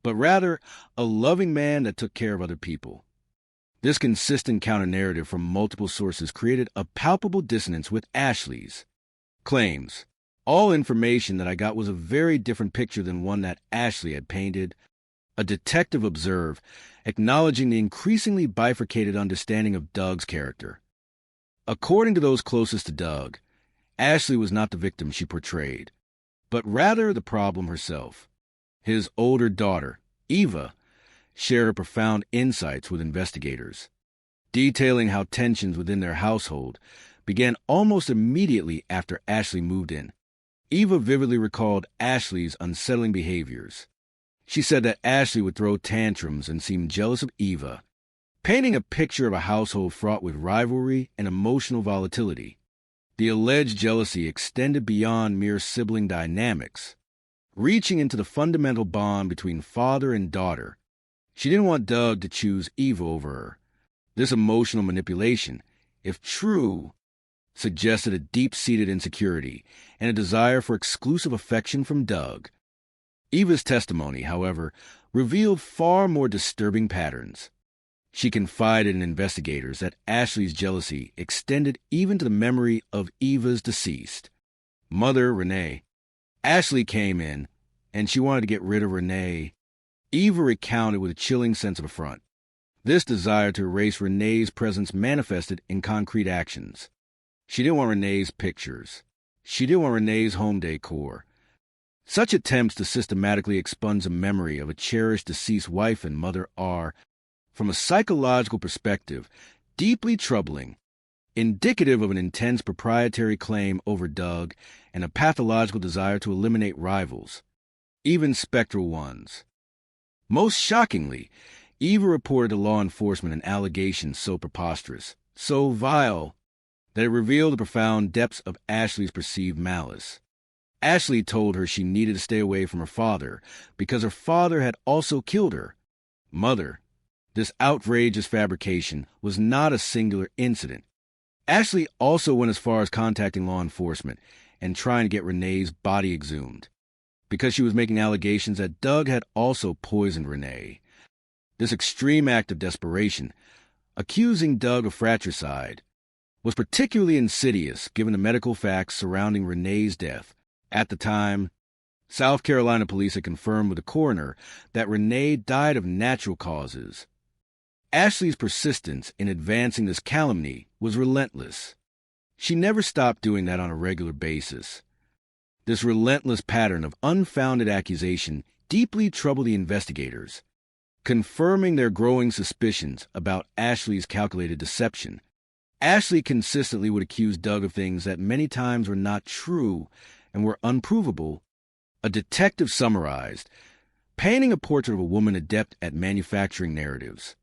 but rather a loving man that took care of other people. This consistent counter-narrative from multiple sources created a palpable dissonance with Ashley's claims. All information that I got was a very different picture than one that Ashley had painted. A detective observed, acknowledging the increasingly bifurcated understanding of Doug's character. According to those closest to Doug, Ashley was not the victim she portrayed, but rather the problem herself. His older daughter, Eva, shared her profound insights with investigators, detailing how tensions within their household began almost immediately after Ashley moved in. Eva vividly recalled Ashley's unsettling behaviors. She said that Ashley would throw tantrums and seem jealous of Eva, painting a picture of a household fraught with rivalry and emotional volatility. The alleged jealousy extended beyond mere sibling dynamics, reaching into the fundamental bond between father and daughter. She didn't want Doug to choose Eva over her. This emotional manipulation, if true, suggested a deep-seated insecurity and a desire for exclusive affection from Doug. Eva's testimony, however, revealed far more disturbing patterns. She confided in investigators that Ashley's jealousy extended even to the memory of Eva's deceased mother, Renee. Ashley came in, and she wanted to get rid of Renee. Eva recounted with a chilling sense of affront. This desire to erase Renee's presence manifested in concrete actions. She didn't want Renee's pictures. She didn't want Renee's home decor. Such attempts to systematically expunge the memory of a cherished deceased wife and mother are, from a psychological perspective, deeply troubling, indicative of an intense proprietary claim over Doug and a pathological desire to eliminate rivals, even spectral ones. Most shockingly, Eva reported to law enforcement an allegation so preposterous, so vile, that it revealed the profound depths of Ashley's perceived malice. Ashley told her she needed to stay away from her father because her father had also killed her mother. This outrageous fabrication was not a singular incident. Ashley also went as far as contacting law enforcement and trying to get Renee's body exhumed, because she was making allegations that Doug had also poisoned Renee. This extreme act of desperation, accusing Doug of fratricide, was particularly insidious given the medical facts surrounding Renee's death. At the time, South Carolina police had confirmed with the coroner that Renee died of natural causes. Ashley's persistence in advancing this calumny was relentless. She never stopped doing that on a regular basis. This relentless pattern of unfounded accusation deeply troubled the investigators, confirming their growing suspicions about Ashley's calculated deception. Ashley consistently would accuse Doug of things that many times were not true and were unprovable. A detective summarized, painting a portrait of a woman adept at manufacturing narratives.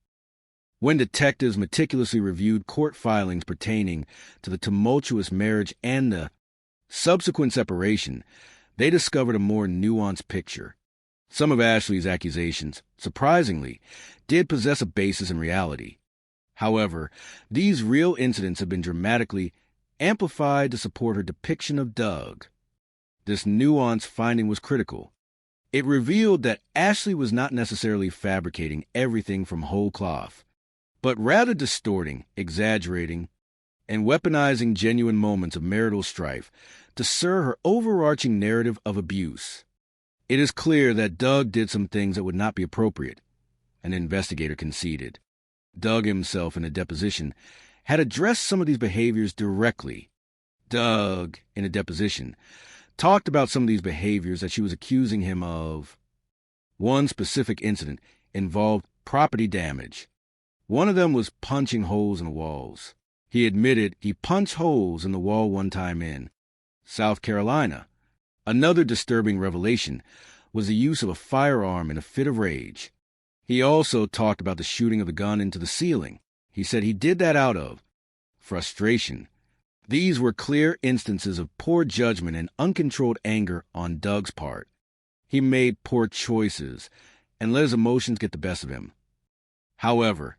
When detectives meticulously reviewed court filings pertaining to the tumultuous marriage and the subsequent separation, they discovered a more nuanced picture. Some of Ashley's accusations, surprisingly, did possess a basis in reality. However, these real incidents have been dramatically amplified to support her depiction of Doug. This nuanced finding was critical. It revealed that Ashley was not necessarily fabricating everything from whole cloth, but rather distorting, exaggerating, and weaponizing genuine moments of marital strife to serve her overarching narrative of abuse. It is clear that Doug did some things that would not be appropriate, an investigator conceded. Doug himself, in a deposition, had addressed some of these behaviors directly. Doug, in a deposition, talked about some of these behaviors that she was accusing him of. One specific incident involved property damage. One of them was punching holes in the walls. He admitted he punched holes in the wall one time in South Carolina. Another disturbing revelation was the use of a firearm in a fit of rage. He also talked about the shooting of the gun into the ceiling. He said he did that out of frustration. These were clear instances of poor judgment and uncontrolled anger on Doug's part. He made poor choices and let his emotions get the best of him. However,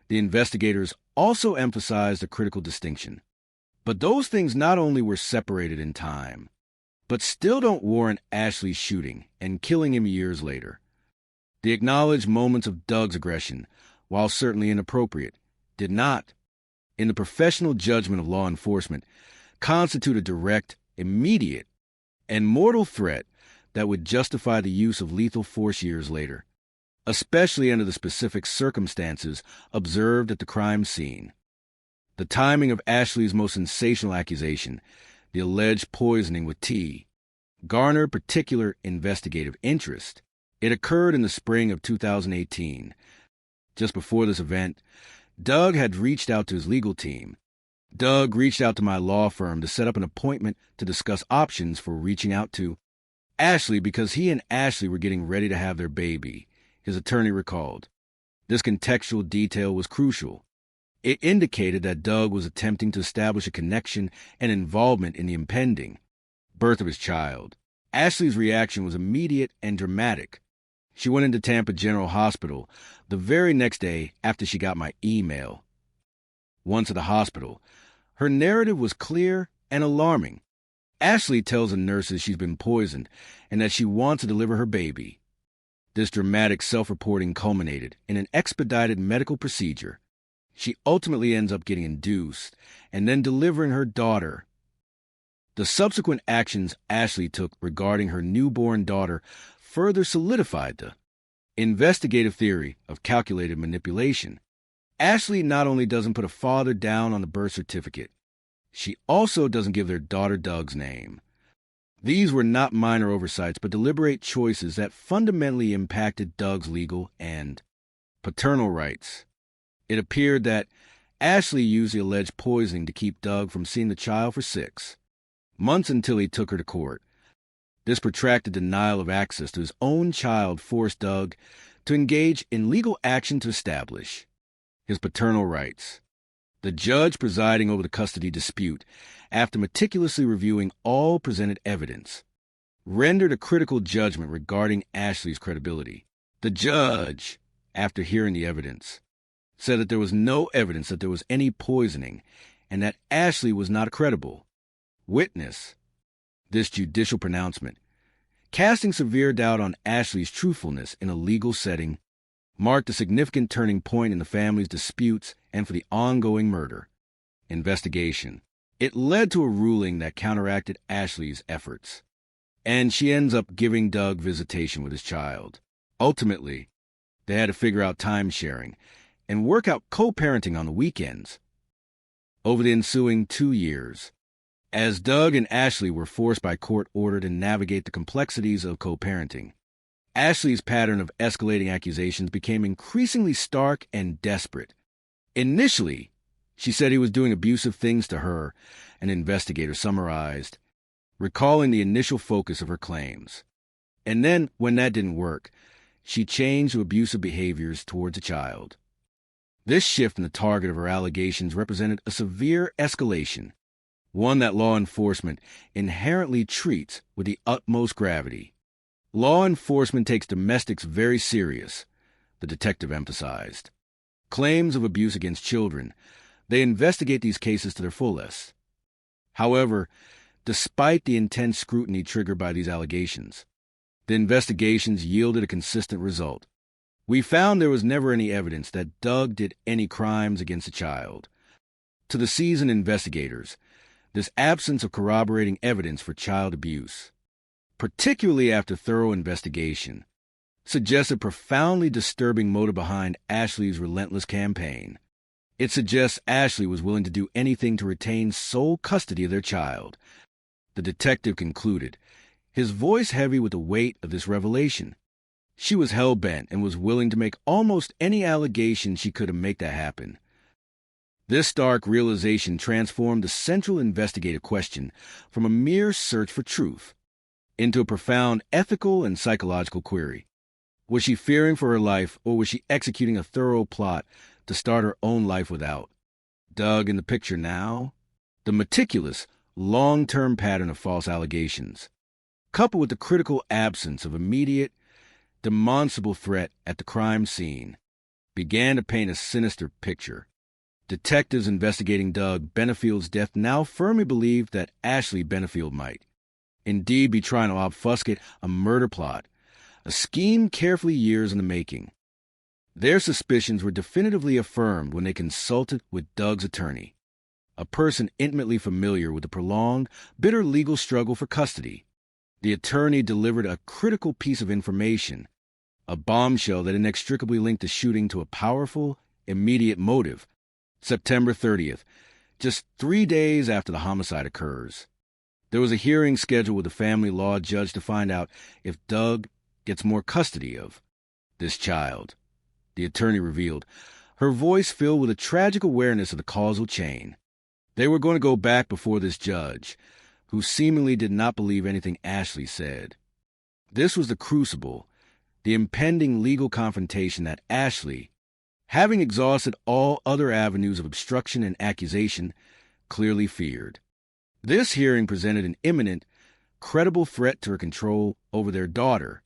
the investigators also emphasized a critical distinction. But those things not only were separated in time, but still don't warrant Ashley's shooting and killing him years later. The acknowledged moments of Doug's aggression, while certainly inappropriate, did not, in the professional judgment of law enforcement, constitute a direct, immediate, and mortal threat that would justify the use of lethal force years later, especially under the specific circumstances observed at the crime scene. The timing of Ashley's most sensational accusation, the alleged poisoning with tea, garnered particular investigative interest. It occurred in the spring of 2018. Just before this event, Doug had reached out to his legal team. Doug reached out to my law firm to set up an appointment to discuss options for reaching out to Ashley because he and Ashley were getting ready to have their baby, his attorney recalled. This contextual detail was crucial. It indicated that Doug was attempting to establish a connection and involvement in the impending birth of his child. Ashley's reaction was immediate and dramatic. She went into Tampa General Hospital the very next day after she got my email. Once at the hospital, her narrative was clear and alarming. Ashley tells the nurses she's been poisoned and that she wants to deliver her baby. This dramatic self-reporting culminated in an expedited medical procedure. She ultimately ends up getting induced and then delivering her daughter. The subsequent actions Ashley took regarding her newborn daughter further solidified the investigative theory of calculated manipulation. Ashley not only doesn't put a father down on the birth certificate, she also doesn't give their daughter Doug's name. These were not minor oversights, but deliberate choices that fundamentally impacted Doug's legal and paternal rights. It appeared that Ashley used the alleged poisoning to keep Doug from seeing the child for 6 months until he took her to court. This protracted denial of access to his own child forced Doug to engage in legal action to establish his paternal rights. The judge presiding over the custody dispute, after meticulously reviewing all presented evidence, rendered a critical judgment regarding Ashley's credibility. The judge, after hearing the evidence, said that there was no evidence that there was any poisoning and that Ashley was not a credible witness. This judicial pronouncement, casting severe doubt on Ashley's truthfulness in a legal setting, marked a significant turning point in the family's disputes and for the ongoing murder investigation. It led to a ruling that counteracted Ashley's efforts, and she ends up giving Doug visitation with his child. Ultimately, they had to figure out time sharing and work out co-parenting on the weekends. Over the ensuing 2 years, as Doug and Ashley were forced by court order to navigate the complexities of co-parenting, Ashley's pattern of escalating accusations became increasingly stark and desperate. Initially, she said he was doing abusive things to her, an investigator summarized, recalling the initial focus of her claims. And then, when that didn't work, she changed to abusive behaviors towards a child. This shift in the target of her allegations represented a severe escalation, one that law enforcement inherently treats with the utmost gravity. Law enforcement takes domestics very serious, the detective emphasized. Claims of abuse against children, they investigate these cases to their fullest. However, despite the intense scrutiny triggered by these allegations, The investigations yielded a consistent result. We found there was never any evidence that Doug did any crimes against a child. To the seasoned investigators, this absence of corroborating evidence for child abuse, particularly after thorough investigation, suggests a profoundly disturbing motive behind Ashley's relentless campaign. It suggests Ashley was willing to do anything to retain sole custody of their child. The detective concluded, his voice heavy with the weight of this revelation. She was hell-bent and was willing to make almost any allegation she could to make that happen. This stark realization transformed the central investigative question from a mere search for truth into a profound ethical and psychological query. Was she fearing for her life, or was she executing a thorough plot to start her own life without? Doug in the picture now? The meticulous, long-term pattern of false allegations, coupled with the critical absence of immediate, demonstrable threat at the crime scene, began to paint a sinister picture. Detectives investigating Doug Benefield's death now firmly believed that Ashley Benefield might indeed be trying to obfuscate a murder plot, a scheme carefully years in the making. Their suspicions were definitively affirmed when they consulted with Doug's attorney, a person intimately familiar with the prolonged, bitter legal struggle for custody. The attorney delivered a critical piece of information, a bombshell that inextricably linked the shooting to a powerful, immediate motive. September 30th, just 3 days after the homicide occurs. There was a hearing scheduled with the family law judge to find out if Doug gets more custody of this child. The attorney revealed, her voice filled with a tragic awareness of the causal chain. They were going to go back before this judge, who seemingly did not believe anything Ashley said. This was the crucible, the impending legal confrontation that Ashley, having exhausted all other avenues of obstruction and accusation, clearly feared. This hearing presented an imminent, credible threat to her control over their daughter,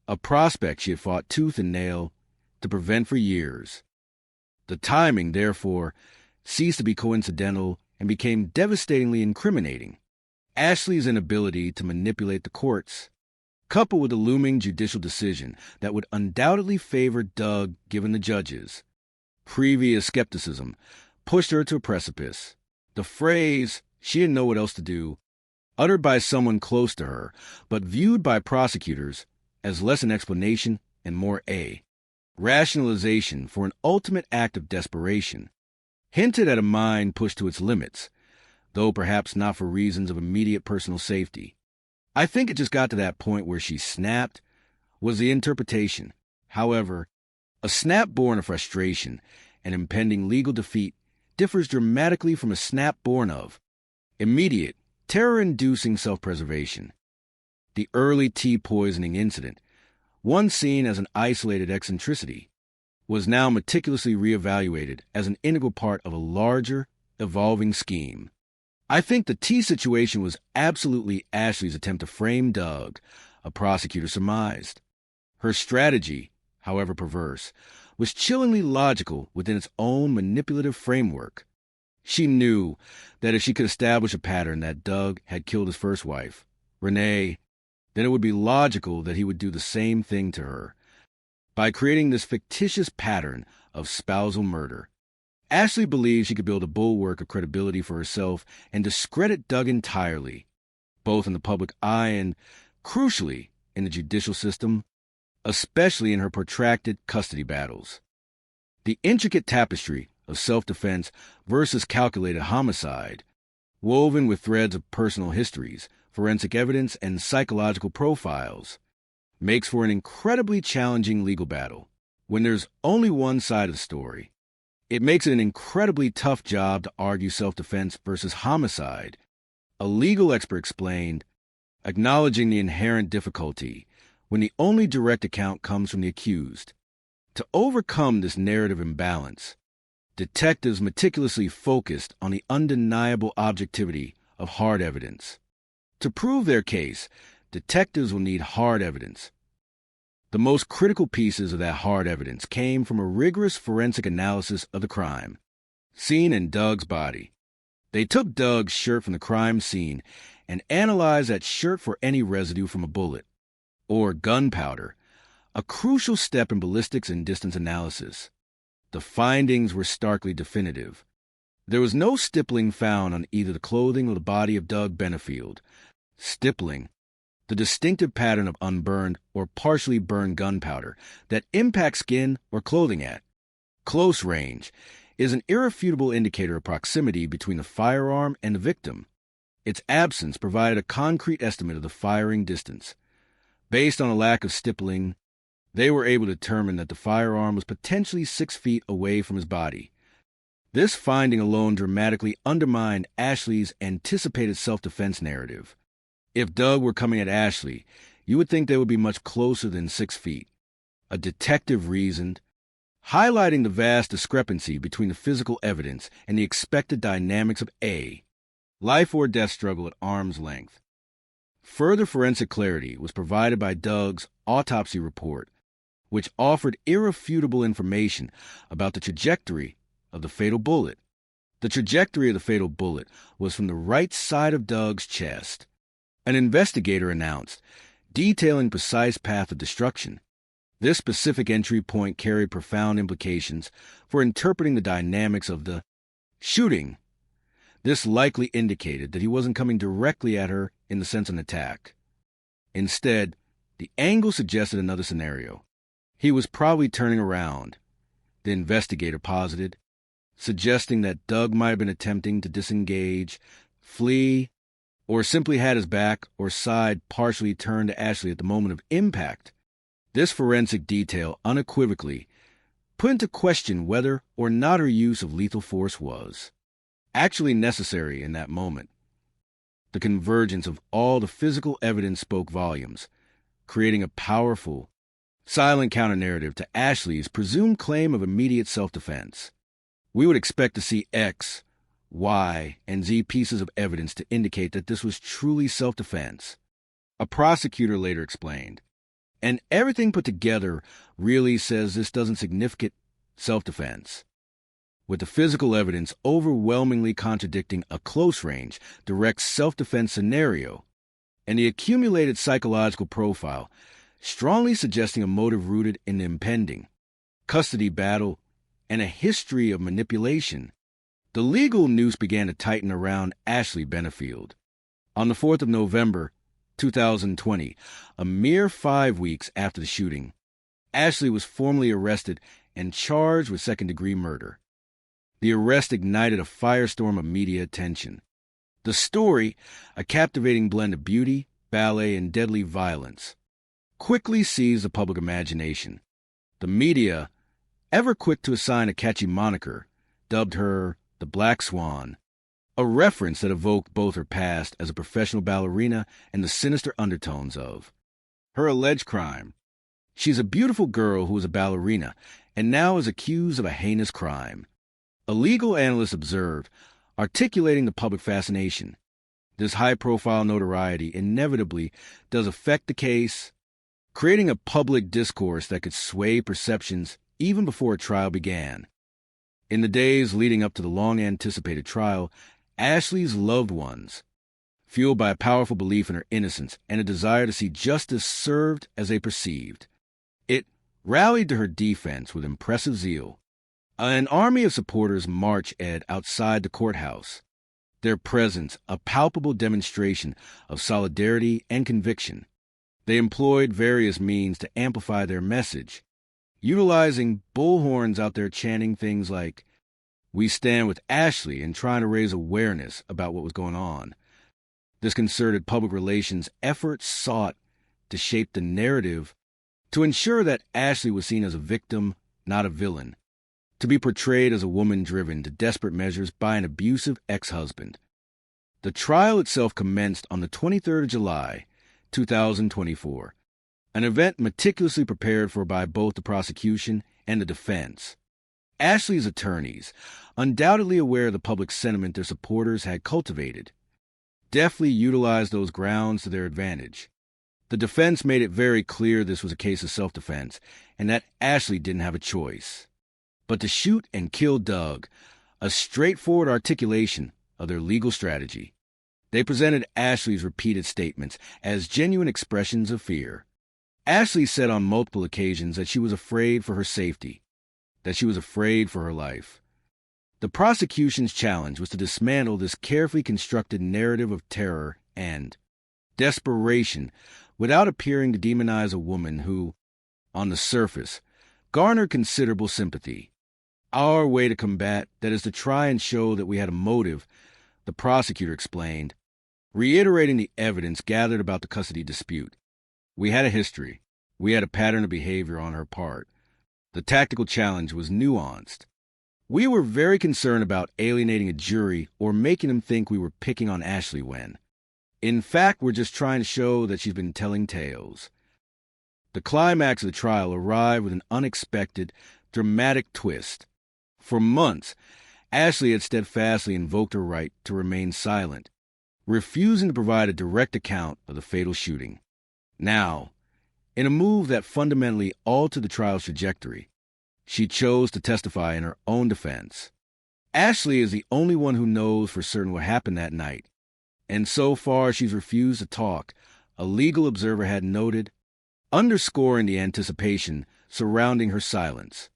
a prospect she had fought tooth and nail to prevent for years. The timing, therefore, ceased to be coincidental and became devastatingly incriminating. Ashley's inability to manipulate the courts, coupled with a looming judicial decision that would undoubtedly favor Doug given the judges. Previous skepticism pushed her to a precipice. The phrase, she didn't know what else to do, uttered by someone close to her, but viewed by prosecutors as less an explanation and more a rationalization for an ultimate act of desperation, hinted at a mind pushed to its limits, though perhaps not for reasons of immediate personal safety. I think it just got to that point where she snapped, was the interpretation. However, a snap born of frustration and impending legal defeat differs dramatically from a snap born of immediate, terror-inducing self-preservation. The early tea poisoning incident, once seen as an isolated eccentricity, was now meticulously reevaluated as an integral part of a larger, evolving scheme. I think the tea situation was absolutely Ashley's attempt to frame Doug, a prosecutor surmised. Her strategy, however perverse, was chillingly logical within its own manipulative framework. She knew that if she could establish a pattern that Doug had killed his first wife, Renee, then it would be logical that he would do the same thing to her. By creating this fictitious pattern of spousal murder, Ashley believed she could build a bulwark of credibility for herself and discredit Doug entirely, both in the public eye and, crucially, in the judicial system, especially in her protracted custody battles. The intricate tapestry of self-defense versus calculated homicide, woven with threads of personal histories, forensic evidence, and psychological profiles, makes for an incredibly challenging legal battle. When there's only one side of the story, it makes it an incredibly tough job to argue self-defense versus homicide. A legal expert explained, acknowledging the inherent difficulty when the only direct account comes from the accused. To overcome this narrative imbalance, detectives meticulously focused on the undeniable objectivity of hard evidence. To prove their case, detectives will need hard evidence. The most critical pieces of that hard evidence came from a rigorous forensic analysis of the crime, seen in Doug's body. They took Doug's shirt from the crime scene and analyzed that shirt for any residue from a bullet, or gunpowder, a crucial step in ballistics and distance analysis. The findings were starkly definitive. There was no stippling found on either the clothing or the body of Doug Benefield. Stippling, the distinctive pattern of unburned or partially burned gunpowder that impacts skin or clothing at close range, is an irrefutable indicator of proximity between the firearm and the victim. Its absence provided a concrete estimate of the firing distance. Based on a lack of stippling, they were able to determine that the firearm was potentially 6 feet away from his body. This finding alone dramatically undermined Ashley's anticipated self-defense narrative. If Doug were coming at Ashley, you would think they would be much closer than 6 feet. A detective reasoned, highlighting the vast discrepancy between the physical evidence and the expected dynamics of a life or death struggle at arm's length. Further forensic clarity was provided by Doug's autopsy report, which offered irrefutable information about the trajectory of the fatal bullet. The trajectory of the fatal bullet was from the right side of Doug's chest. An investigator announced, detailing precise path of destruction. This specific entry point carried profound implications for interpreting the dynamics of the shooting. This likely indicated that he wasn't coming directly at her in the sense of an attack. Instead, the angle suggested another scenario. He was probably turning around, the investigator posited, suggesting that Doug might have been attempting to disengage, flee, or simply had his back or side partially turned to Ashley at the moment of impact. This forensic detail unequivocally put into question whether or not her use of lethal force was actually necessary in that moment. The convergence of all the physical evidence spoke volumes, creating a powerful, silent counter-narrative to Ashley's presumed claim of immediate self-defense. We would expect to see X, Y, and Z pieces of evidence to indicate that this was truly self-defense. A prosecutor later explained, and everything put together really says this doesn't significant self-defense, with the physical evidence overwhelmingly contradicting a close-range, direct self-defense scenario, and the accumulated psychological profile strongly suggesting a motive rooted in the impending custody battle and a history of manipulation. The legal noose began to tighten around Ashley Benefield. On the 4th of November, 2020, a mere 5 weeks after the shooting, Ashley was formally arrested and charged with second-degree murder. The arrest ignited a firestorm of media attention. The story, a captivating blend of beauty, ballet, and deadly violence, quickly seized the public imagination. The media, ever quick to assign a catchy moniker, dubbed her the Black Swan, a reference that evoked both her past as a professional ballerina and the sinister undertones of her alleged crime. She's a beautiful girl who was a ballerina and now is accused of a heinous crime. A legal analyst observed, articulating the public fascination. This high-profile notoriety inevitably does affect the case, creating a public discourse that could sway perceptions even before a trial began. In the days leading up to the long-anticipated trial, Ashley's loved ones, fueled by a powerful belief in her innocence and a desire to see justice served as they perceived, it rallied to her defense with impressive zeal. An army of supporters marched outside the courthouse, their presence a palpable demonstration of solidarity and conviction. They employed various means to amplify their message, utilizing bullhorns out there chanting things like, "We stand with Ashley," and trying to raise awareness about what was going on. This concerted public relations effort sought to shape the narrative to ensure that Ashley was seen as a victim, not a villain, to be portrayed as a woman driven to desperate measures by an abusive ex-husband. The trial itself commenced on the 23rd of July, 2024, an event meticulously prepared for by both the prosecution and the defense. Ashley's attorneys, undoubtedly aware of the public sentiment their supporters had cultivated, deftly utilized those grounds to their advantage. The defense made it very clear this was a case of self-defense and that Ashley didn't have a choice but to shoot and kill Doug, a straightforward articulation of their legal strategy. They presented Ashley's repeated statements as genuine expressions of fear. Ashley said on multiple occasions that she was afraid for her safety, that she was afraid for her life. The prosecution's challenge was to dismantle this carefully constructed narrative of terror and desperation without appearing to demonize a woman who, on the surface, garnered considerable sympathy. Our way to combat that is to try and show that we had a motive, the prosecutor explained, reiterating the evidence gathered about the custody dispute. We had a history. We had a pattern of behavior on her part. The tactical challenge was nuanced. We were very concerned about alienating a jury or making them think we were picking on Ashley when, in fact, we're just trying to show that she's been telling tales. The climax of the trial arrived with an unexpected, dramatic twist. For months, Ashley had steadfastly invoked her right to remain silent, refusing to provide a direct account of the fatal shooting. Now, in a move that fundamentally altered the trial's trajectory, she chose to testify in her own defense. Ashley is the only one who knows for certain what happened that night, and so far she's refused to talk, a legal observer had noted, underscoring the anticipation surrounding her silence.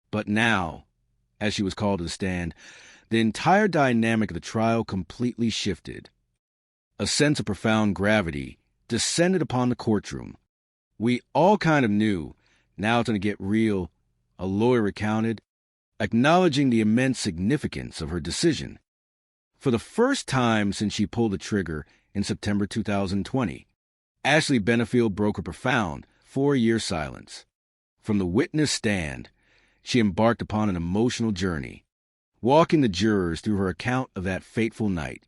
But now, as she was called to the stand, the entire dynamic of the trial completely shifted. A sense of profound gravity descended upon the courtroom. We all kind of knew, now it's going to get real, a lawyer recounted, acknowledging the immense significance of her decision. For the first time since she pulled the trigger in September 2020, Ashley Benefield broke a profound 4-year silence. From the witness stand, she embarked upon an emotional journey, walking the jurors through her account of that fateful night.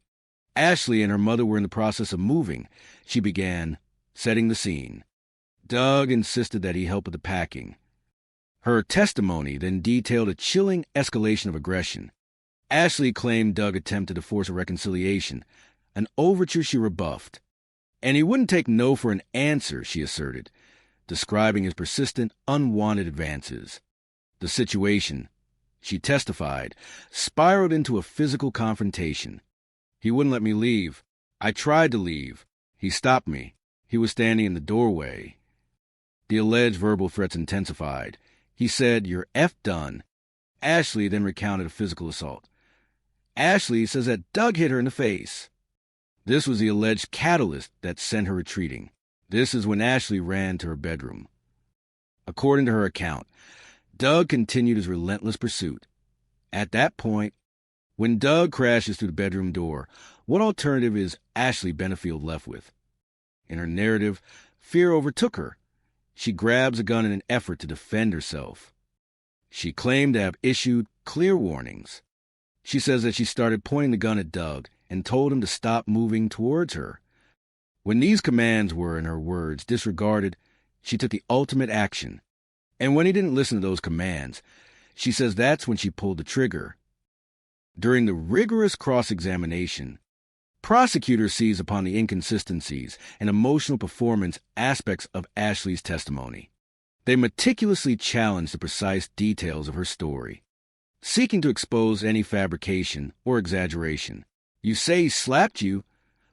Ashley and her mother were in the process of moving. She began setting the scene. Doug insisted that he help with the packing. Her testimony then detailed a chilling escalation of aggression. Ashley claimed Doug attempted to force a reconciliation, an overture she rebuffed. And he wouldn't take no for an answer, she asserted, describing his persistent, unwanted advances. The situation, she testified, spiraled into a physical confrontation. He wouldn't let me leave. I tried to leave. He stopped me. He was standing in the doorway. The alleged verbal threats intensified. He said, "You're F done." Ashley then recounted a physical assault. Ashley says that Doug hit her in the face. This was the alleged catalyst that sent her retreating. This is when Ashley ran to her bedroom. According to her account, Doug continued his relentless pursuit. At that point, when Doug crashes through the bedroom door, what alternative is Ashley Benefield left with? In her narrative, fear overtook her. She grabs a gun in an effort to defend herself. She claimed to have issued clear warnings. She says that she started pointing the gun at Doug and told him to stop moving towards her. When these commands were, in her words, disregarded, she took the ultimate action. And when he didn't listen to those commands, she says that's when she pulled the trigger. During the rigorous cross-examination, prosecutors seized upon the inconsistencies and emotional performance aspects of Ashley's testimony. They meticulously challenged the precise details of her story, seeking to expose any fabrication or exaggeration. "You say he slapped you,"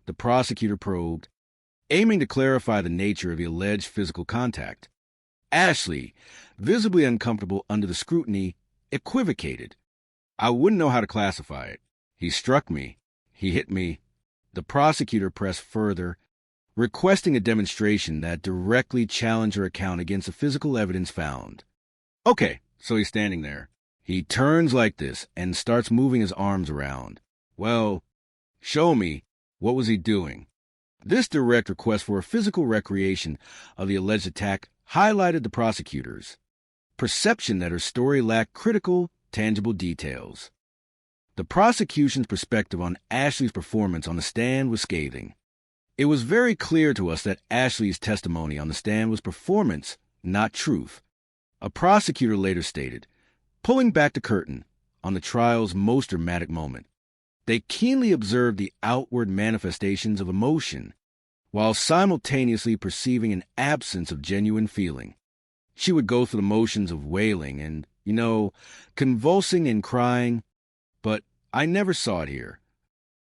the prosecutor probed, aiming to clarify the nature of the alleged physical contact. Ashley, visibly uncomfortable under the scrutiny, equivocated. "I wouldn't know how to classify it. He struck me. He hit me." The prosecutor pressed further, requesting a demonstration that directly challenged her account against the physical evidence found. Okay, so he's standing there. He turns like this and starts moving his arms around. Well, show me. What was he doing? This direct request for a physical recreation of the alleged attack highlighted the prosecutor's perception that her story lacked critical, tangible details. The prosecution's perspective on Ashley's performance on the stand was scathing. It was very clear to us that Ashley's testimony on the stand was performance, not truth. A prosecutor later stated, pulling back the curtain on the trial's most dramatic moment, they keenly observed the outward manifestations of emotion, while simultaneously perceiving an absence of genuine feeling. She would go through the motions of wailing and, convulsing and crying, but I never saw it here.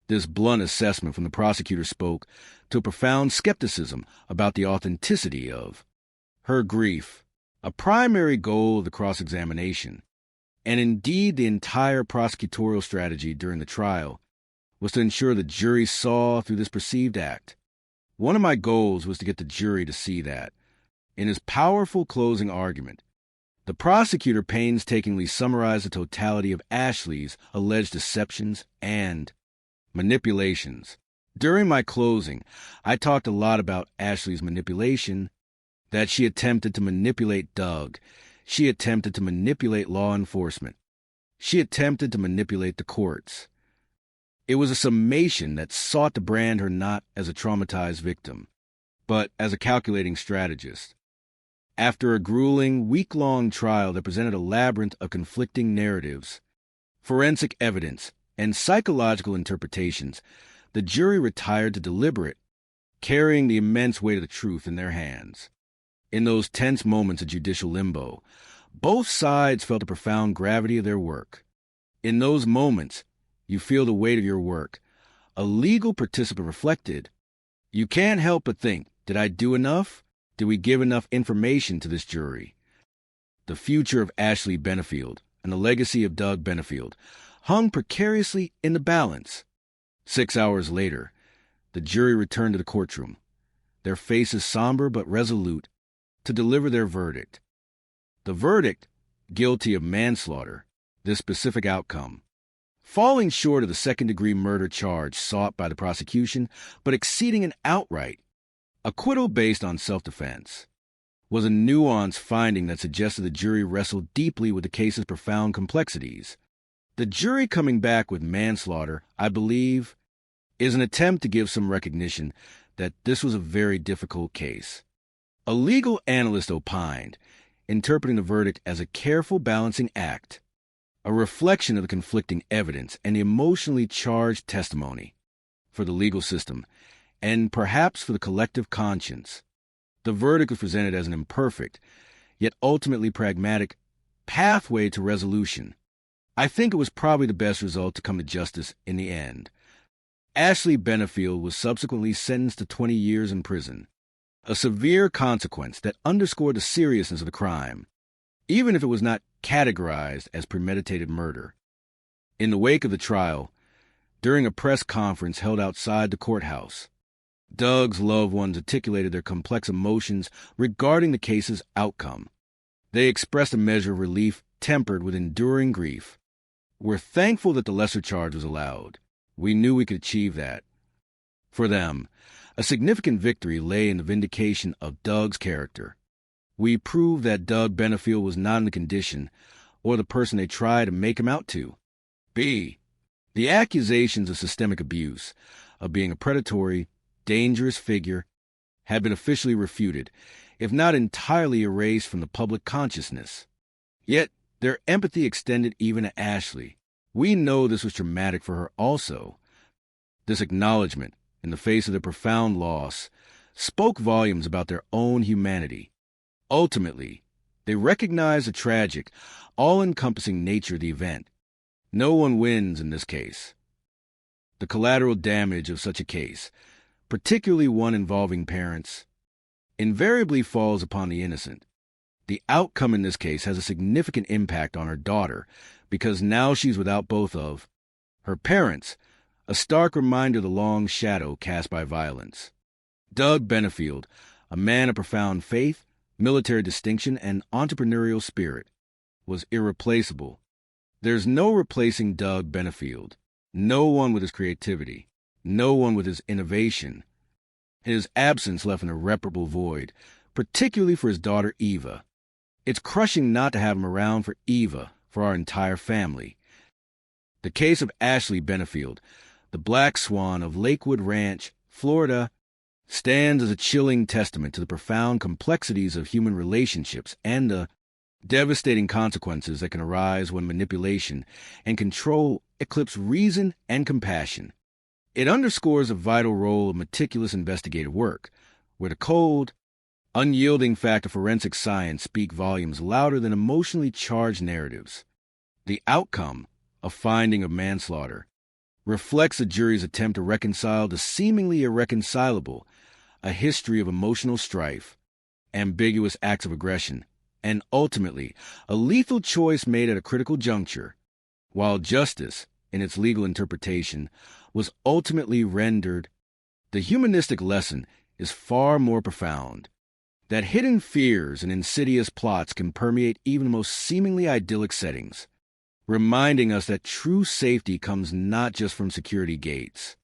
This blunt assessment from the prosecutor spoke to a profound skepticism about the authenticity of her grief, a primary goal of the cross-examination, and indeed the entire prosecutorial strategy during the trial, was to ensure the jury saw through this perceived act. One of my goals was to get the jury to see that. In his powerful closing argument, the prosecutor painstakingly summarized the totality of Ashley's alleged deceptions and manipulations. During my closing, I talked a lot about Ashley's manipulation, that she attempted to manipulate Doug. She attempted to manipulate law enforcement. She attempted to manipulate the courts. It was a summation that sought to brand her not as a traumatized victim, but as a calculating strategist. After a grueling, week-long trial that presented a labyrinth of conflicting narratives, forensic evidence, and psychological interpretations, the jury retired to deliberate, carrying the immense weight of the truth in their hands. In those tense moments of judicial limbo, both sides felt the profound gravity of their work. In those moments, you feel the weight of your work. A legal participant reflected, "You can't help but think, did I do enough? Did we give enough information to this jury?" The future of Ashley Benefield and the legacy of Doug Benefield hung precariously in the balance. 6 hours later, the jury returned to the courtroom, their faces somber but resolute, to deliver their verdict. The verdict, guilty of manslaughter, this specific outcome, falling short of the second-degree murder charge sought by the prosecution, but exceeding an outright acquittal based on self-defense, was a nuanced finding that suggested the jury wrestled deeply with the case's profound complexities. The jury coming back with manslaughter, I believe, is an attempt to give some recognition that this was a very difficult case. A legal analyst opined, interpreting the verdict as a careful balancing act, a reflection of the conflicting evidence and the emotionally charged testimony. For the legal system, and perhaps for the collective conscience, the verdict was presented as an imperfect, yet ultimately pragmatic, pathway to resolution. I think it was probably the best result to come to justice in the end. Ashley Benefield was subsequently sentenced to 20 years in prison, a severe consequence that underscored the seriousness of the crime, even if it was not categorized as premeditated murder. In the wake of the trial, during a press conference held outside the courthouse, Doug's loved ones articulated their complex emotions regarding the case's outcome. They expressed a measure of relief tempered with enduring grief. "We're thankful that the lesser charge was allowed. We knew we could achieve that." For them, a significant victory lay in the vindication of Doug's character. We proved that Doug Benefield was not in the condition or the person they tried to make him out to be. The accusations of systemic abuse, of being a predatory, dangerous figure, had been officially refuted, if not entirely erased from the public consciousness. Yet their empathy extended even to Ashley. We know this was traumatic for her also. This acknowledgement, in the face of their profound loss, spoke volumes about their own humanity. Ultimately, they recognized the tragic, all-encompassing nature of the event. No one wins in this case. The collateral damage of such a case, particularly one involving parents, invariably falls upon the innocent. The outcome in this case has a significant impact on her daughter, because now she's without both of her parents, a stark reminder of the long shadow cast by violence. Doug Benefield, a man of profound faith, military distinction, and entrepreneurial spirit, was irreplaceable. There's no replacing Doug Benefield, no one with his creativity, no one with his innovation. His absence left an irreparable void, particularly for his daughter Eva. It's crushing not to have him around for Eva, for our entire family. The case of Ashley Benefield, the black swan of Lakewood Ranch, Florida, stands as a chilling testament to the profound complexities of human relationships and the devastating consequences that can arise when manipulation and control eclipse reason and compassion. It underscores the vital role of meticulous investigative work, where the cold, unyielding fact of forensic science speak volumes louder than emotionally charged narratives. The outcome, a finding of manslaughter, reflects the jury's attempt to reconcile the seemingly irreconcilable, a history of emotional strife, ambiguous acts of aggression, and ultimately, a lethal choice made at a critical juncture, while justice, in its legal interpretation, was ultimately rendered, the humanistic lesson is far more profound. That hidden fears and insidious plots can permeate even the most seemingly idyllic settings, reminding us that true safety comes not just from security gates,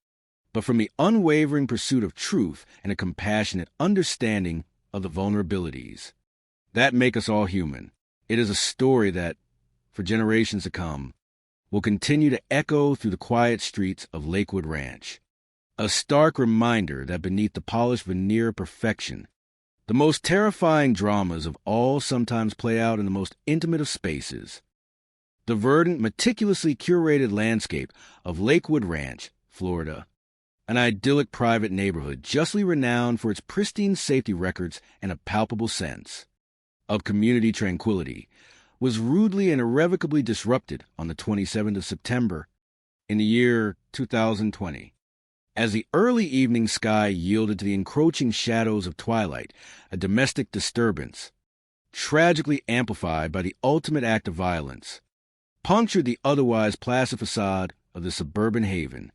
but from the unwavering pursuit of truth and a compassionate understanding of the vulnerabilities that make us all human. It is a story that, for generations to come, will continue to echo through the quiet streets of Lakewood Ranch, a stark reminder that beneath the polished veneer of perfection, the most terrifying dramas of all sometimes play out in the most intimate of spaces. The verdant, meticulously curated landscape of Lakewood Ranch, Florida, an idyllic private neighborhood justly renowned for its pristine safety records and a palpable sense of community tranquility, was rudely and irrevocably disrupted on the 27th of September in the year 2020. As the early evening sky yielded to the encroaching shadows of twilight, a domestic disturbance, tragically amplified by the ultimate act of violence, punctured the otherwise placid facade of the suburban haven.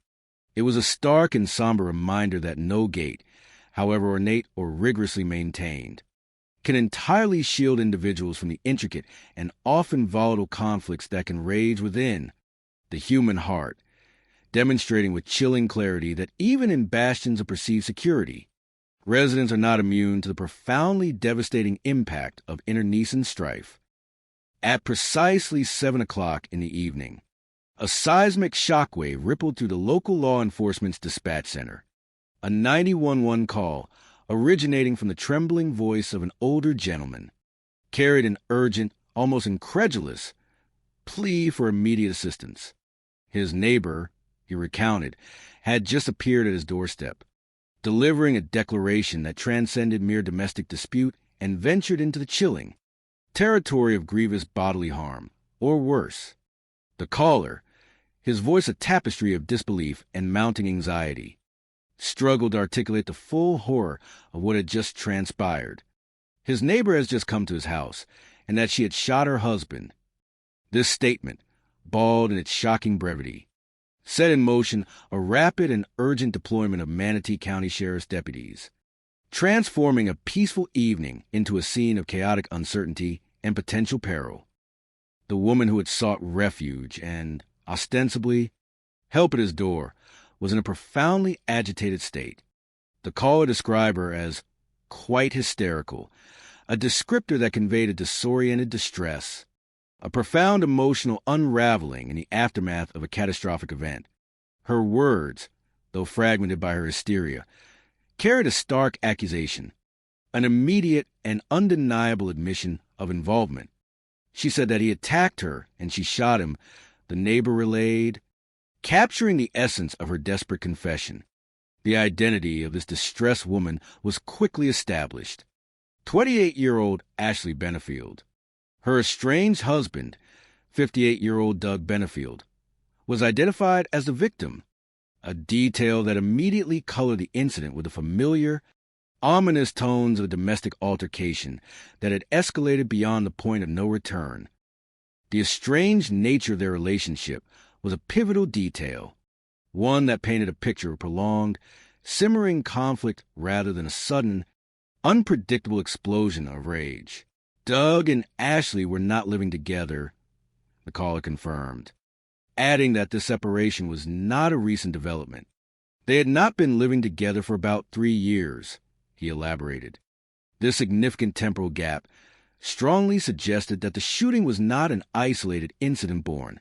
It was a stark and somber reminder that no gate, however ornate or rigorously maintained, can entirely shield individuals from the intricate and often volatile conflicts that can rage within the human heart, demonstrating with chilling clarity that even in bastions of perceived security, residents are not immune to the profoundly devastating impact of internecine strife. At precisely 7 o'clock in the evening, a seismic shockwave rippled through the local law enforcement's dispatch center. A 911 call, originating from the trembling voice of an older gentleman, carried an urgent, almost incredulous, plea for immediate assistance. His neighbor, he recounted, had just appeared at his doorstep, delivering a declaration that transcended mere domestic dispute and ventured into the chilling territory of grievous bodily harm, or worse. The caller, his voice a tapestry of disbelief and mounting anxiety, struggled to articulate the full horror of what had just transpired. His neighbor has just come to his house, and that she had shot her husband. This statement, bald in its shocking brevity, set in motion a rapid and urgent deployment of Manatee County Sheriff's deputies, transforming a peaceful evening into a scene of chaotic uncertainty and potential peril. The woman who had sought refuge and, ostensibly, help at his door was in a profoundly agitated state. The caller described her as quite hysterical, a descriptor that conveyed a disoriented distress, a profound emotional unraveling in the aftermath of a catastrophic event. Her words, though fragmented by her hysteria, carried a stark accusation, an immediate and undeniable admission of involvement. She said that he attacked her and she shot him, the neighbor relayed, capturing the essence of her desperate confession. The identity of this distressed woman was quickly established. 28-year-old Ashley Benefield. Her estranged husband, 58-year-old Doug Benefield, was identified as the victim, a detail that immediately colored the incident with the familiar, ominous tones of a domestic altercation that had escalated beyond the point of no return. The estranged nature of their relationship was a pivotal detail, one that painted a picture of prolonged, simmering conflict rather than a sudden, unpredictable explosion of rage. Doug and Ashley were not living together, the caller confirmed, adding that this separation was not a recent development. They had not been living together for about 3 years, he elaborated. This significant temporal gap strongly suggested that the shooting was not an isolated incident born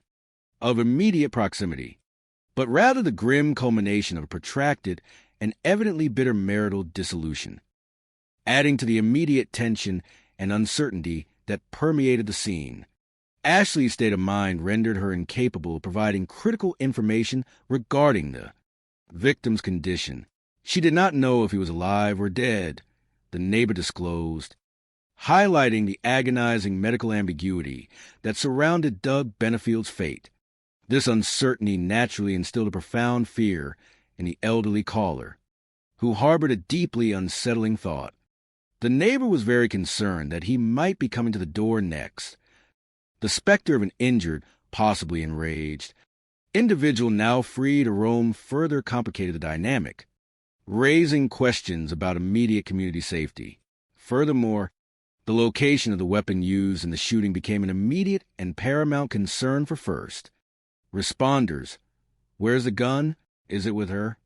of immediate proximity, but rather the grim culmination of a protracted and evidently bitter marital dissolution. Adding to the immediate tension and uncertainty that permeated the scene, Ashley's state of mind rendered her incapable of providing critical information regarding the victim's condition. She did not know if he was alive or dead, the neighbor disclosed, highlighting the agonizing medical ambiguity that surrounded Doug Benefield's fate. This uncertainty naturally instilled a profound fear in the elderly caller, who harbored a deeply unsettling thought. The neighbor was very concerned that he might be coming to the door next. The specter of an injured, possibly enraged, individual now free to roam further complicated the dynamic, raising questions about immediate community safety. Furthermore, the location of the weapon used in the shooting became an immediate and paramount concern for First. Responders: where's the gun? Is it with her?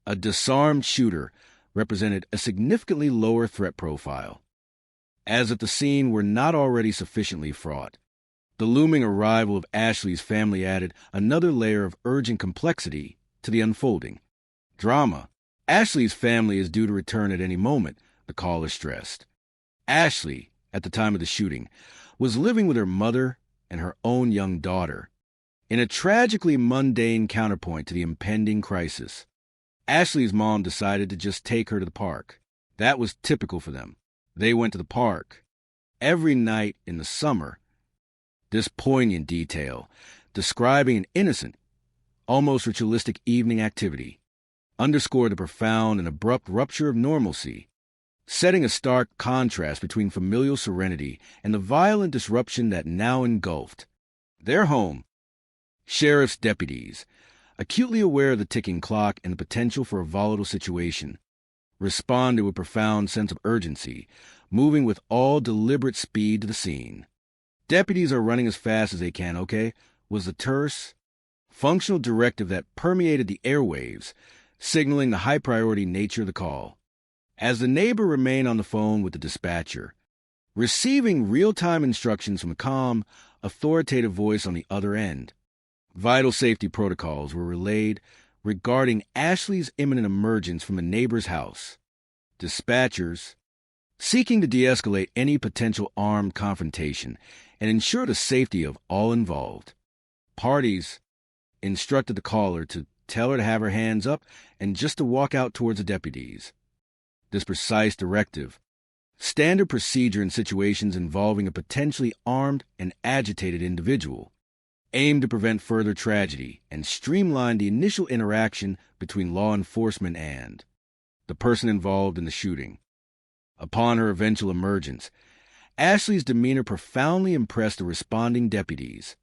A disarmed shooter represented a significantly lower threat profile. As if the scene were not already sufficiently fraught, the looming arrival of Ashley's family added another layer of urgent complexity to the unfolding drama. Ashley's family is due to return at any moment, the caller stressed. Ashley, at the time of the shooting, was living with her mother and her own young daughter. In a tragically mundane counterpoint to the impending crisis, Ashley's mom decided to just take her to the park. That was typical for them. They went to the park every night in the summer. This poignant detail, describing an innocent, almost ritualistic evening activity, underscored the profound and abrupt rupture of normalcy, setting a stark contrast between familial serenity and the violent disruption that now engulfed their home. Sheriff's deputies, acutely aware of the ticking clock and the potential for a volatile situation, responded with profound sense of urgency, moving with all deliberate speed to the scene. Deputies are running as fast as they can, okay? Was the terse, functional directive that permeated the airwaves, signaling the high-priority nature of the call. As the neighbor remained on the phone with the dispatcher, receiving real-time instructions from a calm, authoritative voice on the other end, vital safety protocols were relayed regarding Ashley's imminent emergence from a neighbor's house. Dispatchers, seeking to de-escalate any potential armed confrontation and ensure the safety of all involved. Parties instructed the caller to tell her to have her hands up and just to walk out towards the deputies. This precise directive, standard procedure in situations involving a potentially armed and agitated individual, aimed to prevent further tragedy and streamline the initial interaction between law enforcement and the person involved in the shooting. Upon her eventual emergence, Ashley's demeanor profoundly impressed the responding deputies.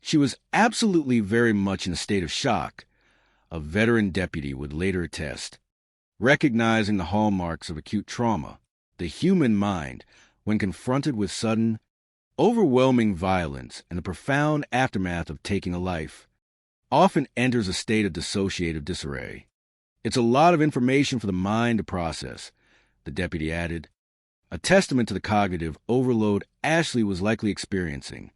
She was absolutely very much in a state of shock, a veteran deputy would later attest, recognizing the hallmarks of acute trauma. The human mind, when confronted with sudden, overwhelming violence and the profound aftermath of taking a life, often enters a state of dissociative disarray. It's a lot of information for the mind to process, the deputy added, a testament to the cognitive overload Ashley was likely experiencing.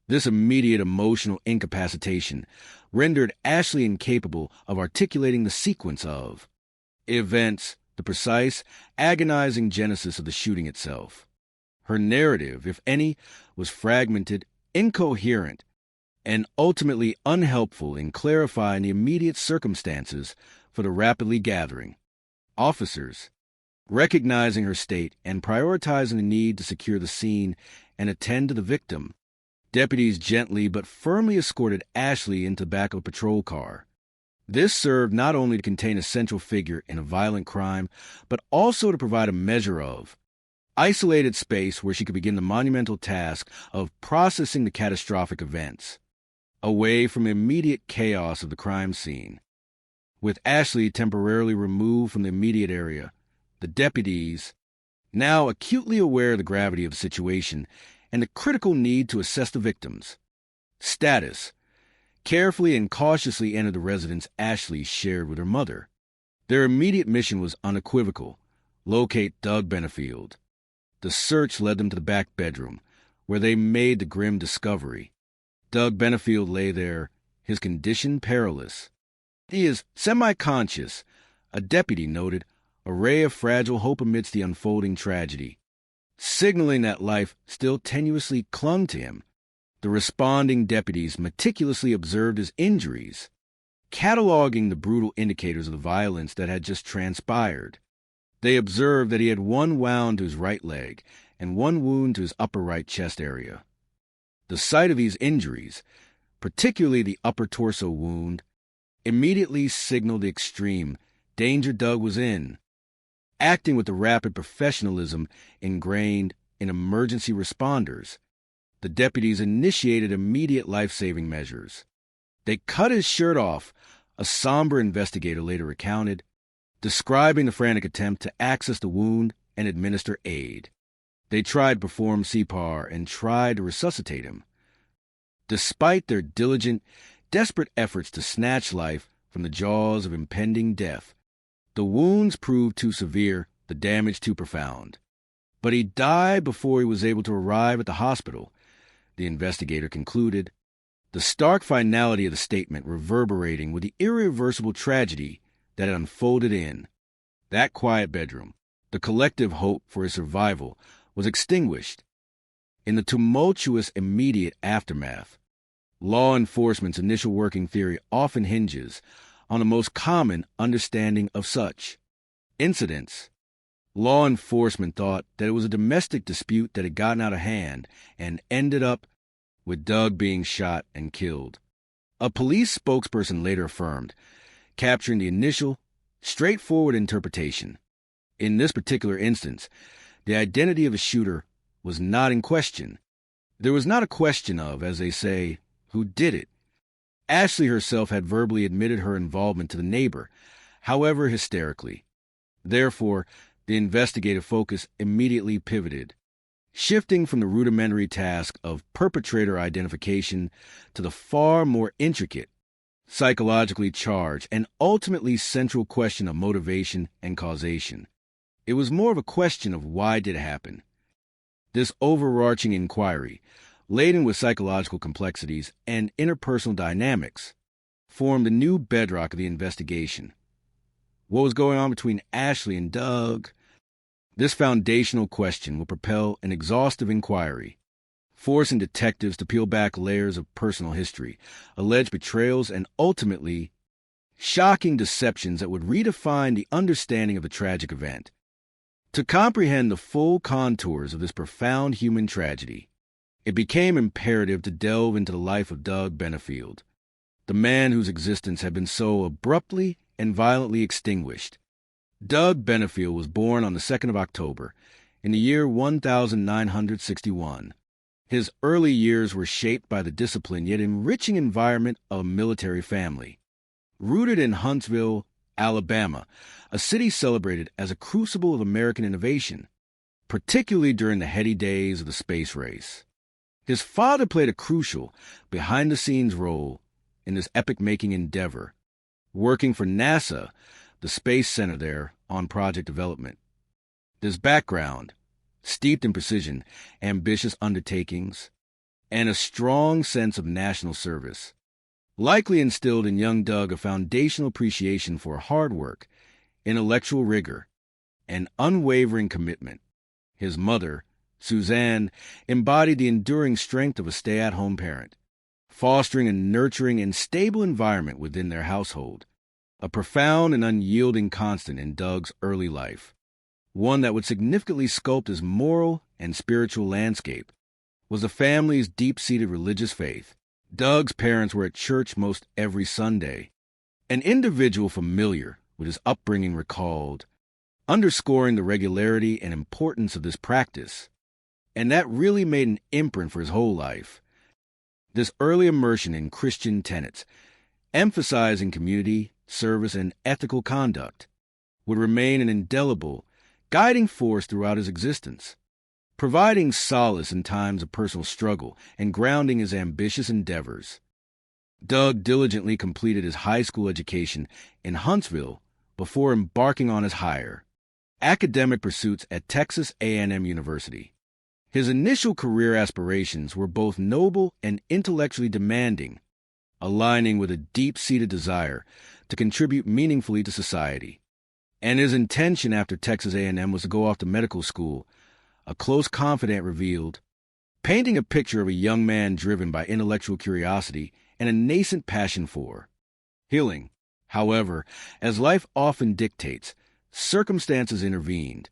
This immediate emotional incapacitation rendered Ashley incapable of articulating the sequence of events, the precise, agonizing genesis of the shooting itself. Her narrative, if any, was fragmented, incoherent, and ultimately unhelpful in clarifying the immediate circumstances for the rapidly gathering officers. Recognizing her state and prioritizing the need to secure the scene and attend to the victim, deputies gently but firmly escorted Ashley into the back of a patrol car. This served not only to contain a central figure in a violent crime, but also to provide a measure of isolated space where she could begin the monumental task of processing the catastrophic events, away from the immediate chaos of the crime scene. With Ashley temporarily removed from the immediate area, the deputies, now acutely aware of the gravity of the situation and the critical need to assess the victim's status, carefully and cautiously entered the residence Ashley shared with her mother. Their immediate mission was unequivocal: locate Doug Benefield. The search led them to the back bedroom, where they made the grim discovery. Doug Benefield lay there, his condition perilous. He is semi-conscious, a deputy noted, a ray of fragile hope amidst the unfolding tragedy, signaling that life still tenuously clung to him. The responding deputies meticulously observed his injuries, cataloging the brutal indicators of the violence that had just transpired. They observed that he had one wound to his right leg and one wound to his upper right chest area. The sight of these injuries, particularly the upper torso wound, immediately signaled the extreme danger Doug was in. acting with the rapid professionalism ingrained in emergency responders, the deputies initiated immediate life-saving measures. They cut his shirt off, a somber investigator later recounted, describing the frantic attempt to access the wound and administer aid. They tried to perform CPR and tried to resuscitate him. Despite their diligent, desperate efforts to snatch life from the jaws of impending death, the wounds proved too severe, the damage too profound. But he died before he was able to arrive at the hospital, the investigator concluded, the stark finality of the statement reverberating with the irreversible tragedy that had unfolded in that quiet bedroom. The collective hope for his survival was extinguished. In the tumultuous immediate aftermath, law enforcement's initial working theory often hinges on the most common understanding of such incidents. Law enforcement thought that it was a domestic dispute that had gotten out of hand and ended up with Doug being shot and killed. A police spokesperson later affirmed, capturing the initial, straightforward interpretation. In this particular instance, the identity of the shooter was not in question. There was not a question of, as they say, who did it. Ashley herself had verbally admitted her involvement to the neighbor, however hysterically. Therefore, the investigative focus immediately pivoted, shifting from the rudimentary task of perpetrator identification to the far more intricate, psychologically charged, and ultimately central question of motivation and causation. It was more of a question of why did it happen. This overarching inquiry, laden with psychological complexities and interpersonal dynamics, formed the new bedrock of the investigation. What was going on between Ashley and Doug? This foundational question will propel an exhaustive inquiry, forcing detectives to peel back layers of personal history, alleged betrayals, and ultimately shocking deceptions that would redefine the understanding of the tragic event. To comprehend the full contours of this profound human tragedy, it became imperative to delve into the life of Doug Benefield, the man whose existence had been so abruptly and violently extinguished. Doug Benefield was born on the 2nd of October in the year 1961. His early years were shaped by the disciplined yet enriching environment of a military family. Rooted in Huntsville, Alabama, a city celebrated as a crucible of American innovation, particularly during the heady days of the space race. His father played a crucial, behind-the-scenes role in this epic-making endeavor, working for NASA, the space center there, on project development. This background, steeped in precision, ambitious undertakings, and a strong sense of national service, likely instilled in young Doug a foundational appreciation for hard work, intellectual rigor, and unwavering commitment. His mother, Suzanne, embodied the enduring strength of a stay-at-home parent, fostering a nurturing and stable environment within their household, a profound and unyielding constant in Doug's early life. One that would significantly sculpt his moral and spiritual landscape was the family's deep-seated religious faith. Doug's parents were at church most every Sunday. An individual familiar with his upbringing recalled, underscoring the regularity and importance of this practice, and that really made an imprint for his whole life. This early immersion in Christian tenets, emphasizing community, service, and ethical conduct, would remain an indelible, guiding force throughout his existence, providing solace in times of personal struggle and grounding his ambitious endeavors. Doug diligently completed his high school education in Huntsville before embarking on his higher academic pursuits at Texas A&M University. His initial career aspirations were both noble and intellectually demanding, aligning with a deep-seated desire to contribute meaningfully to society. And his intention after Texas A&M was to go off to medical school, a close confidant revealed, painting a picture of a young man driven by intellectual curiosity and a nascent passion for healing. However, as life often dictates, circumstances intervened,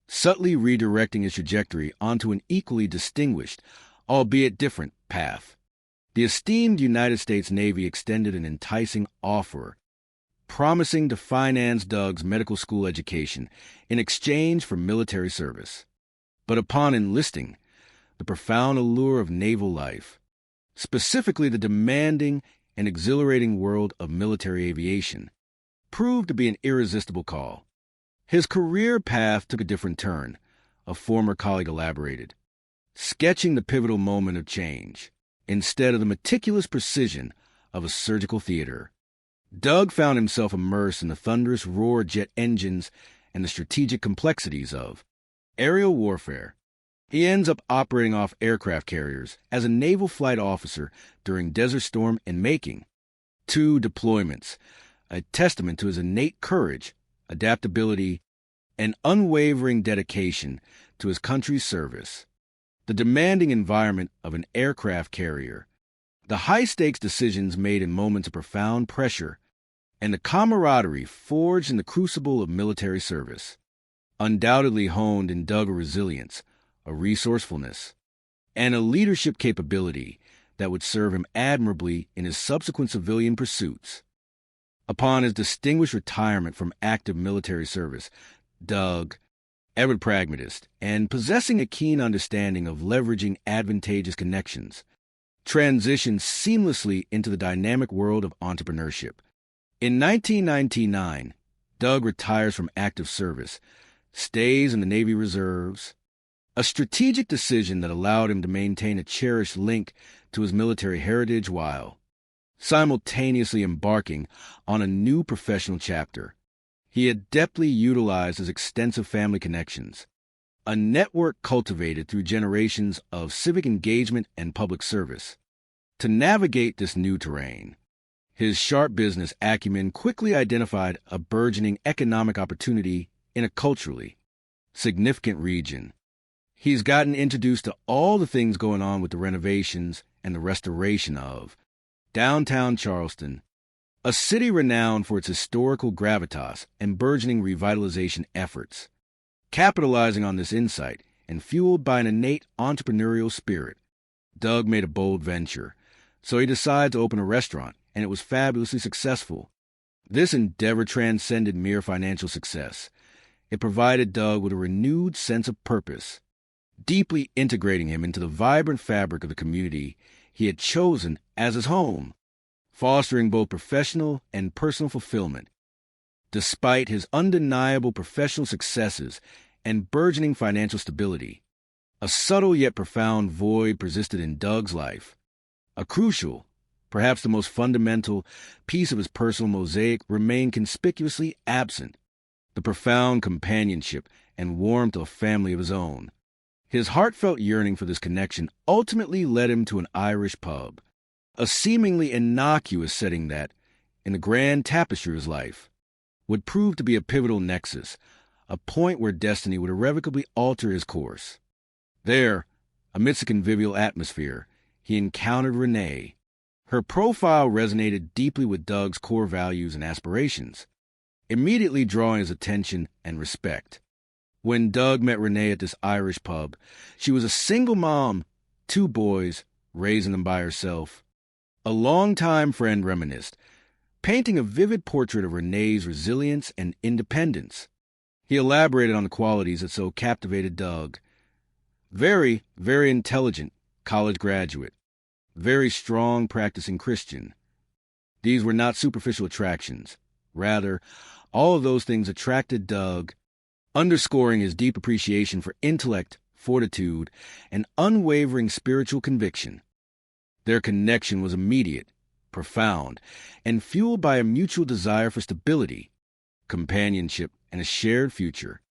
subtly redirecting his trajectory onto an equally distinguished, albeit different, path. The esteemed United States Navy extended an enticing offer, promising to finance Doug's medical school education in exchange for military service. But upon enlisting, the profound allure of naval life, specifically the demanding and exhilarating world of military aviation, proved to be an irresistible call. His career path took a different turn, a former colleague elaborated, sketching the pivotal moment of change. Instead of the meticulous precision of a surgical theater, Doug found himself immersed in the thunderous roar of jet engines and the strategic complexities of aerial warfare. He ends up operating off aircraft carriers as a naval flight officer during Desert Storm and making 2 deployments, a testament to his innate courage, adaptability, and unwavering dedication to his country's service. The demanding environment of an aircraft carrier, the high-stakes decisions made in moments of profound pressure, and the camaraderie forged in the crucible of military service, undoubtedly honed in Doug a resilience, a resourcefulness, and a leadership capability that would serve him admirably in his subsequent civilian pursuits. Upon his distinguished retirement from active military service, Doug, ever pragmatist and possessing a keen understanding of leveraging advantageous connections, transitioned seamlessly into the dynamic world of entrepreneurship. In 1999, Doug retires from active service, stays in the Navy Reserves, a strategic decision that allowed him to maintain a cherished link to his military heritage while simultaneously embarking on a new professional chapter. He adeptly utilized his extensive family connections, a network cultivated through generations of civic engagement and public service, to navigate this new terrain. His sharp business acumen quickly identified a burgeoning economic opportunity in a culturally significant region. He's gotten introduced to all the things going on with the renovations and the restoration of downtown Charleston, a city renowned for its historical gravitas and burgeoning revitalization efforts. Capitalizing on this insight and fueled by an innate entrepreneurial spirit, Doug made a bold venture. So he decided to open a restaurant, and it was fabulously successful. This endeavor transcended mere financial success. It provided Doug with a renewed sense of purpose, deeply integrating him into the vibrant fabric of the community he had chosen as his home, fostering both professional and personal fulfillment. Despite his undeniable professional successes and burgeoning financial stability, a subtle yet profound void persisted in Doug's life. A crucial, perhaps the most fundamental, piece of his personal mosaic remained conspicuously absent: the profound companionship and warmth of a family of his own. His heartfelt yearning for this connection ultimately led him to an Irish pub, a seemingly innocuous setting that, in the grand tapestry of his life, would prove to be a pivotal nexus, a point where destiny would irrevocably alter his course. There, amidst a convivial atmosphere, he encountered Renee. Her profile resonated deeply with Doug's core values and aspirations, immediately drawing his attention and respect. When Doug met Renee at this Irish pub, she was a single mom, 2 boys, raising them by herself. A longtime friend reminisced, painting a vivid portrait of Renee's resilience and independence. He elaborated on the qualities that so captivated Doug. Very, very intelligent college graduate. Very strong practicing Christian. These were not superficial attractions. Rather, all of those things attracted Doug, underscoring his deep appreciation for intellect, fortitude, and unwavering spiritual conviction. Their connection was immediate, profound, and fueled by a mutual desire for stability, companionship, and a shared future,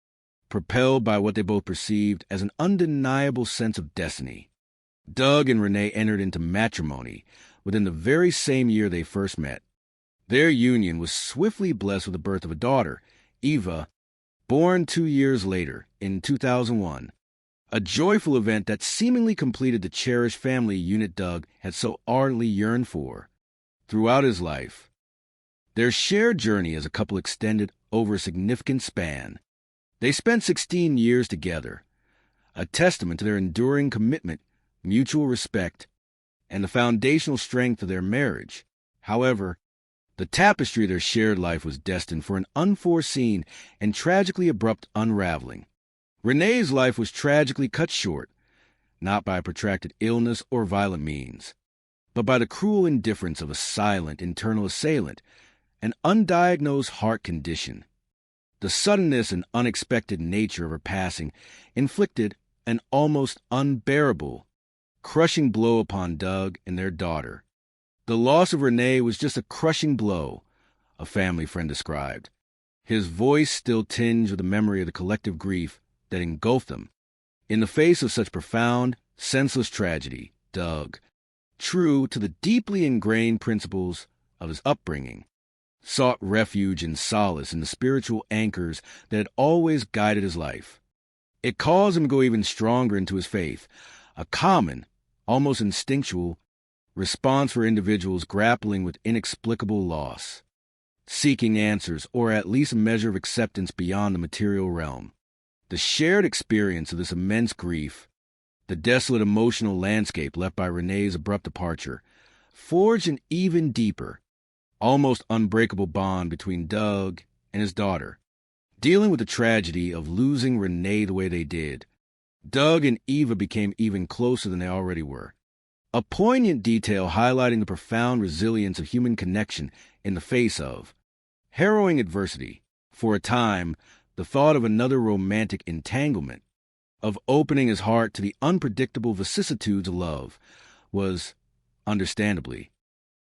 propelled by what they both perceived as an undeniable sense of destiny. Doug and Renee entered into matrimony within the very same year they first met. Their union was swiftly blessed with the birth of a daughter, Eva, born 2 years later, in 2001, a joyful event that seemingly completed the cherished family unit Doug had so ardently yearned for. Throughout his life, their shared journey as a couple extended over a significant span. They spent 16 years together, a testament to their enduring commitment, mutual respect, and the foundational strength of their marriage. However, The tapestry of their shared life was destined for an unforeseen and tragically abrupt unraveling. Renee's life was tragically cut short, not by protracted illness or violent means, but by the cruel indifference of a silent internal assailant, an undiagnosed heart condition. The suddenness and unexpected nature of her passing inflicted an almost unbearable, crushing blow upon Doug and their daughter. The loss of Renee was just a crushing blow, a family friend described, his voice still tinged with the memory of the collective grief that engulfed them. In the face of such profound, senseless tragedy, Doug, true to the deeply ingrained principles of his upbringing, sought refuge and solace in the spiritual anchors that had always guided his life. It caused him to go even stronger into his faith, a common, almost instinctual, response for individuals grappling with inexplicable loss, seeking answers or at least a measure of acceptance beyond the material realm. The shared experience of this immense grief, the desolate emotional landscape left by Renee's abrupt departure, forged an even deeper, almost unbreakable bond between Doug and his daughter. Dealing with the tragedy of losing Renee the way they did, Doug and Eva became even closer than they already were. A poignant detail highlighting the profound resilience of human connection in the face of harrowing adversity. For a time, the thought of another romantic entanglement, of opening his heart to the unpredictable vicissitudes of love, was, understandably,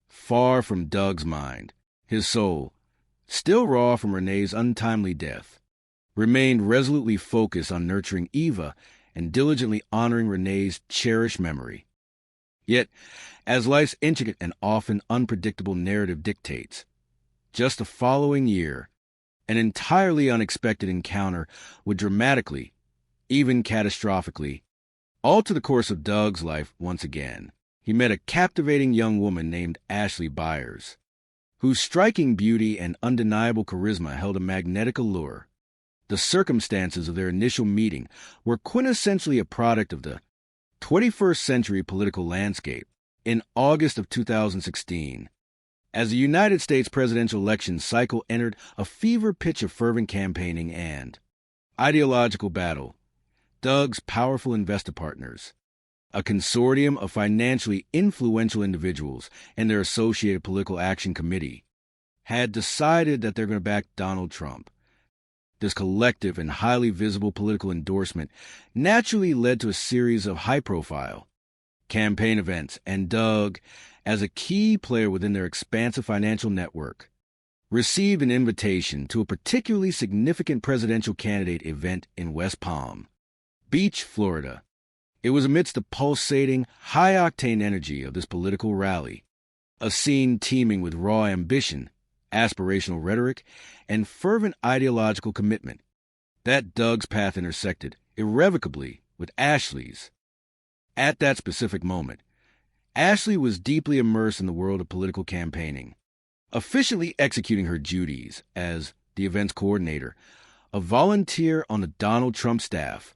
far from Doug's mind. His soul, still raw from Renee's untimely death, remained resolutely focused on nurturing Eva and diligently honoring Renee's cherished memory. Yet, as life's intricate and often unpredictable narrative dictates, just the following year, an entirely unexpected encounter would dramatically, even catastrophically, alter the course of Doug's life once again. He met a captivating young woman named Ashley Byers, whose striking beauty and undeniable charisma held a magnetic allure. The circumstances of their initial meeting were quintessentially a product of the 21st century political landscape. In August of 2016, as the United States presidential election cycle entered a fever pitch of fervent campaigning and ideological battle, Doug's powerful investor partners, a consortium of financially influential individuals and their associated political action committee, had decided that they're going to back Donald Trump. This collective and highly visible political endorsement naturally led to a series of high-profile campaign events, and Doug, as a key player within their expansive financial network, received an invitation to a particularly significant presidential candidate event in West Palm Beach, Florida. It was amidst the pulsating, high-octane energy of this political rally, a scene teeming with raw ambition, aspirational rhetoric, and fervent ideological commitment, that Doug's path intersected irrevocably with Ashley's. At that specific moment, Ashley was deeply immersed in the world of political campaigning, efficiently executing her duties as the event's coordinator, a volunteer on the Donald Trump staff.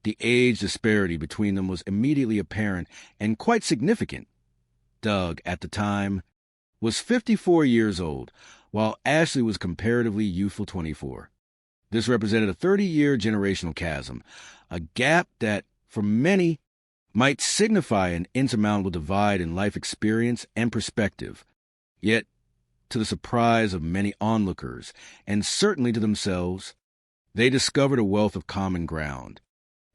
The age disparity between them was immediately apparent and quite significant. Doug, at the time, was 54 years old, while Ashley was comparatively youthful 24. This represented a 30-year generational chasm, a gap that, for many, might signify an insurmountable divide in life experience and perspective. Yet, to the surprise of many onlookers, and certainly to themselves, they discovered a wealth of common ground,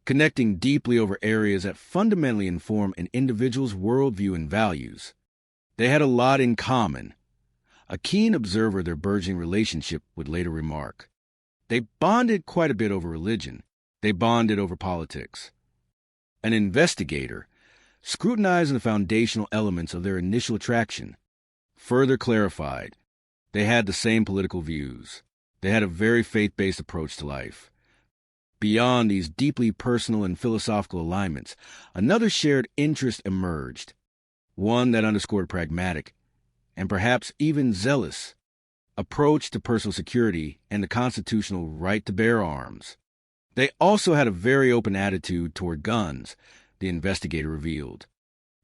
connecting deeply over areas that fundamentally inform an individual's worldview and values. They had a lot in common. A keen observer of their burgeoning relationship would later remark. They bonded quite a bit over religion. They bonded over politics. An investigator, scrutinizing the foundational elements of their initial attraction, further clarified they had the same political views. They had a very faith-based approach to life. Beyond these deeply personal and philosophical alignments, another shared interest emerged, one that underscored a pragmatic, and perhaps even zealous, approach to personal security and the constitutional right to bear arms. They also had a very open attitude toward guns, the investigator revealed.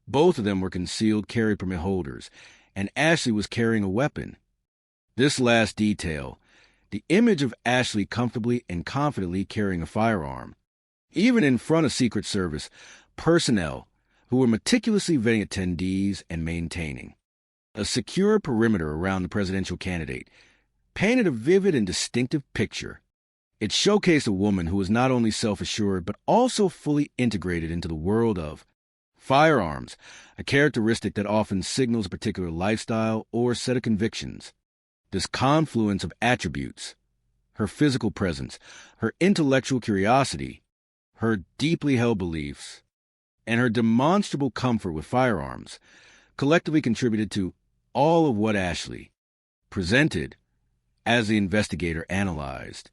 Both of them were concealed carry permit holders, and Ashley was carrying a weapon, This last detail, the image of Ashley comfortably and confidently carrying a firearm, even in front of Secret Service personnel who were meticulously vetting attendees and maintaining a secure perimeter around the presidential candidate, painted a vivid and distinctive picture. It showcased a woman who was not only self-assured but also fully integrated into the world of firearms, a characteristic that often signals a particular lifestyle or set of convictions. This confluence of attributes, her physical presence, her intellectual curiosity, her deeply held beliefs, and her demonstrable comfort with firearms, collectively contributed to all of what Ashley presented as the investigator analyzed.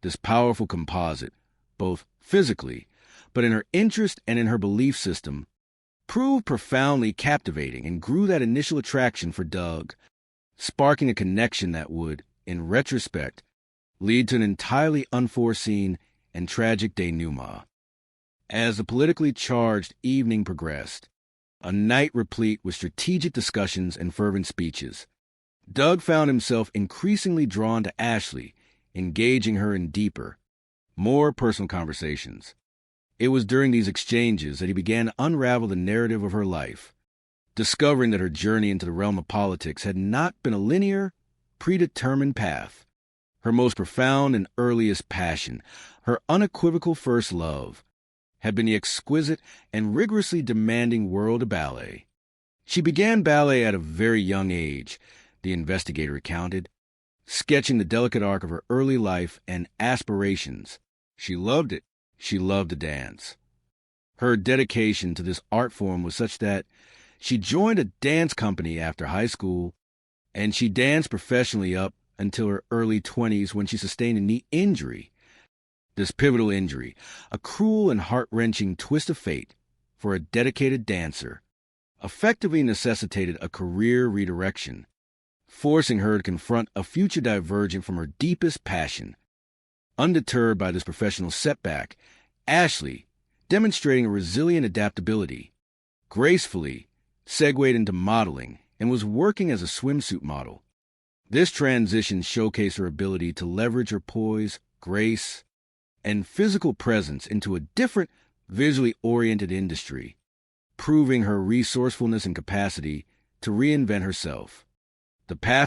This powerful composite, both physically, but in her interest and in her belief system, proved profoundly captivating and grew that initial attraction for Doug, sparking a connection that would, in retrospect, lead to an entirely unforeseen and tragic denouement. As the politically charged evening progressed, a night replete with strategic discussions and fervent speeches, Doug found himself increasingly drawn to Ashley, engaging her in deeper, more personal conversations. It was during these exchanges that he began to unravel the narrative of her life, discovering that her journey into the realm of politics had not been a linear, predetermined path. Her most profound and earliest passion, her unequivocal first love, had been the exquisite and rigorously demanding world of ballet. She began ballet at a very young age, the investigator recounted, sketching the delicate arc of her early life and aspirations. She loved it. She loved to dance. Her dedication to this art form was such that she joined a dance company after high school, and she danced professionally up until her early 20s when she sustained a knee injury. This pivotal injury, a cruel and heart-wrenching twist of fate for a dedicated dancer, effectively necessitated a career redirection, forcing her to confront a future divergent from her deepest passion. Undeterred by this professional setback, Ashley, demonstrating a resilient adaptability, gracefully segued into modeling and was working as a swimsuit model. This transition showcased her ability to leverage her poise, grace, and physical presence into a different, visually oriented industry, proving her resourcefulness and capacity to reinvent herself. The path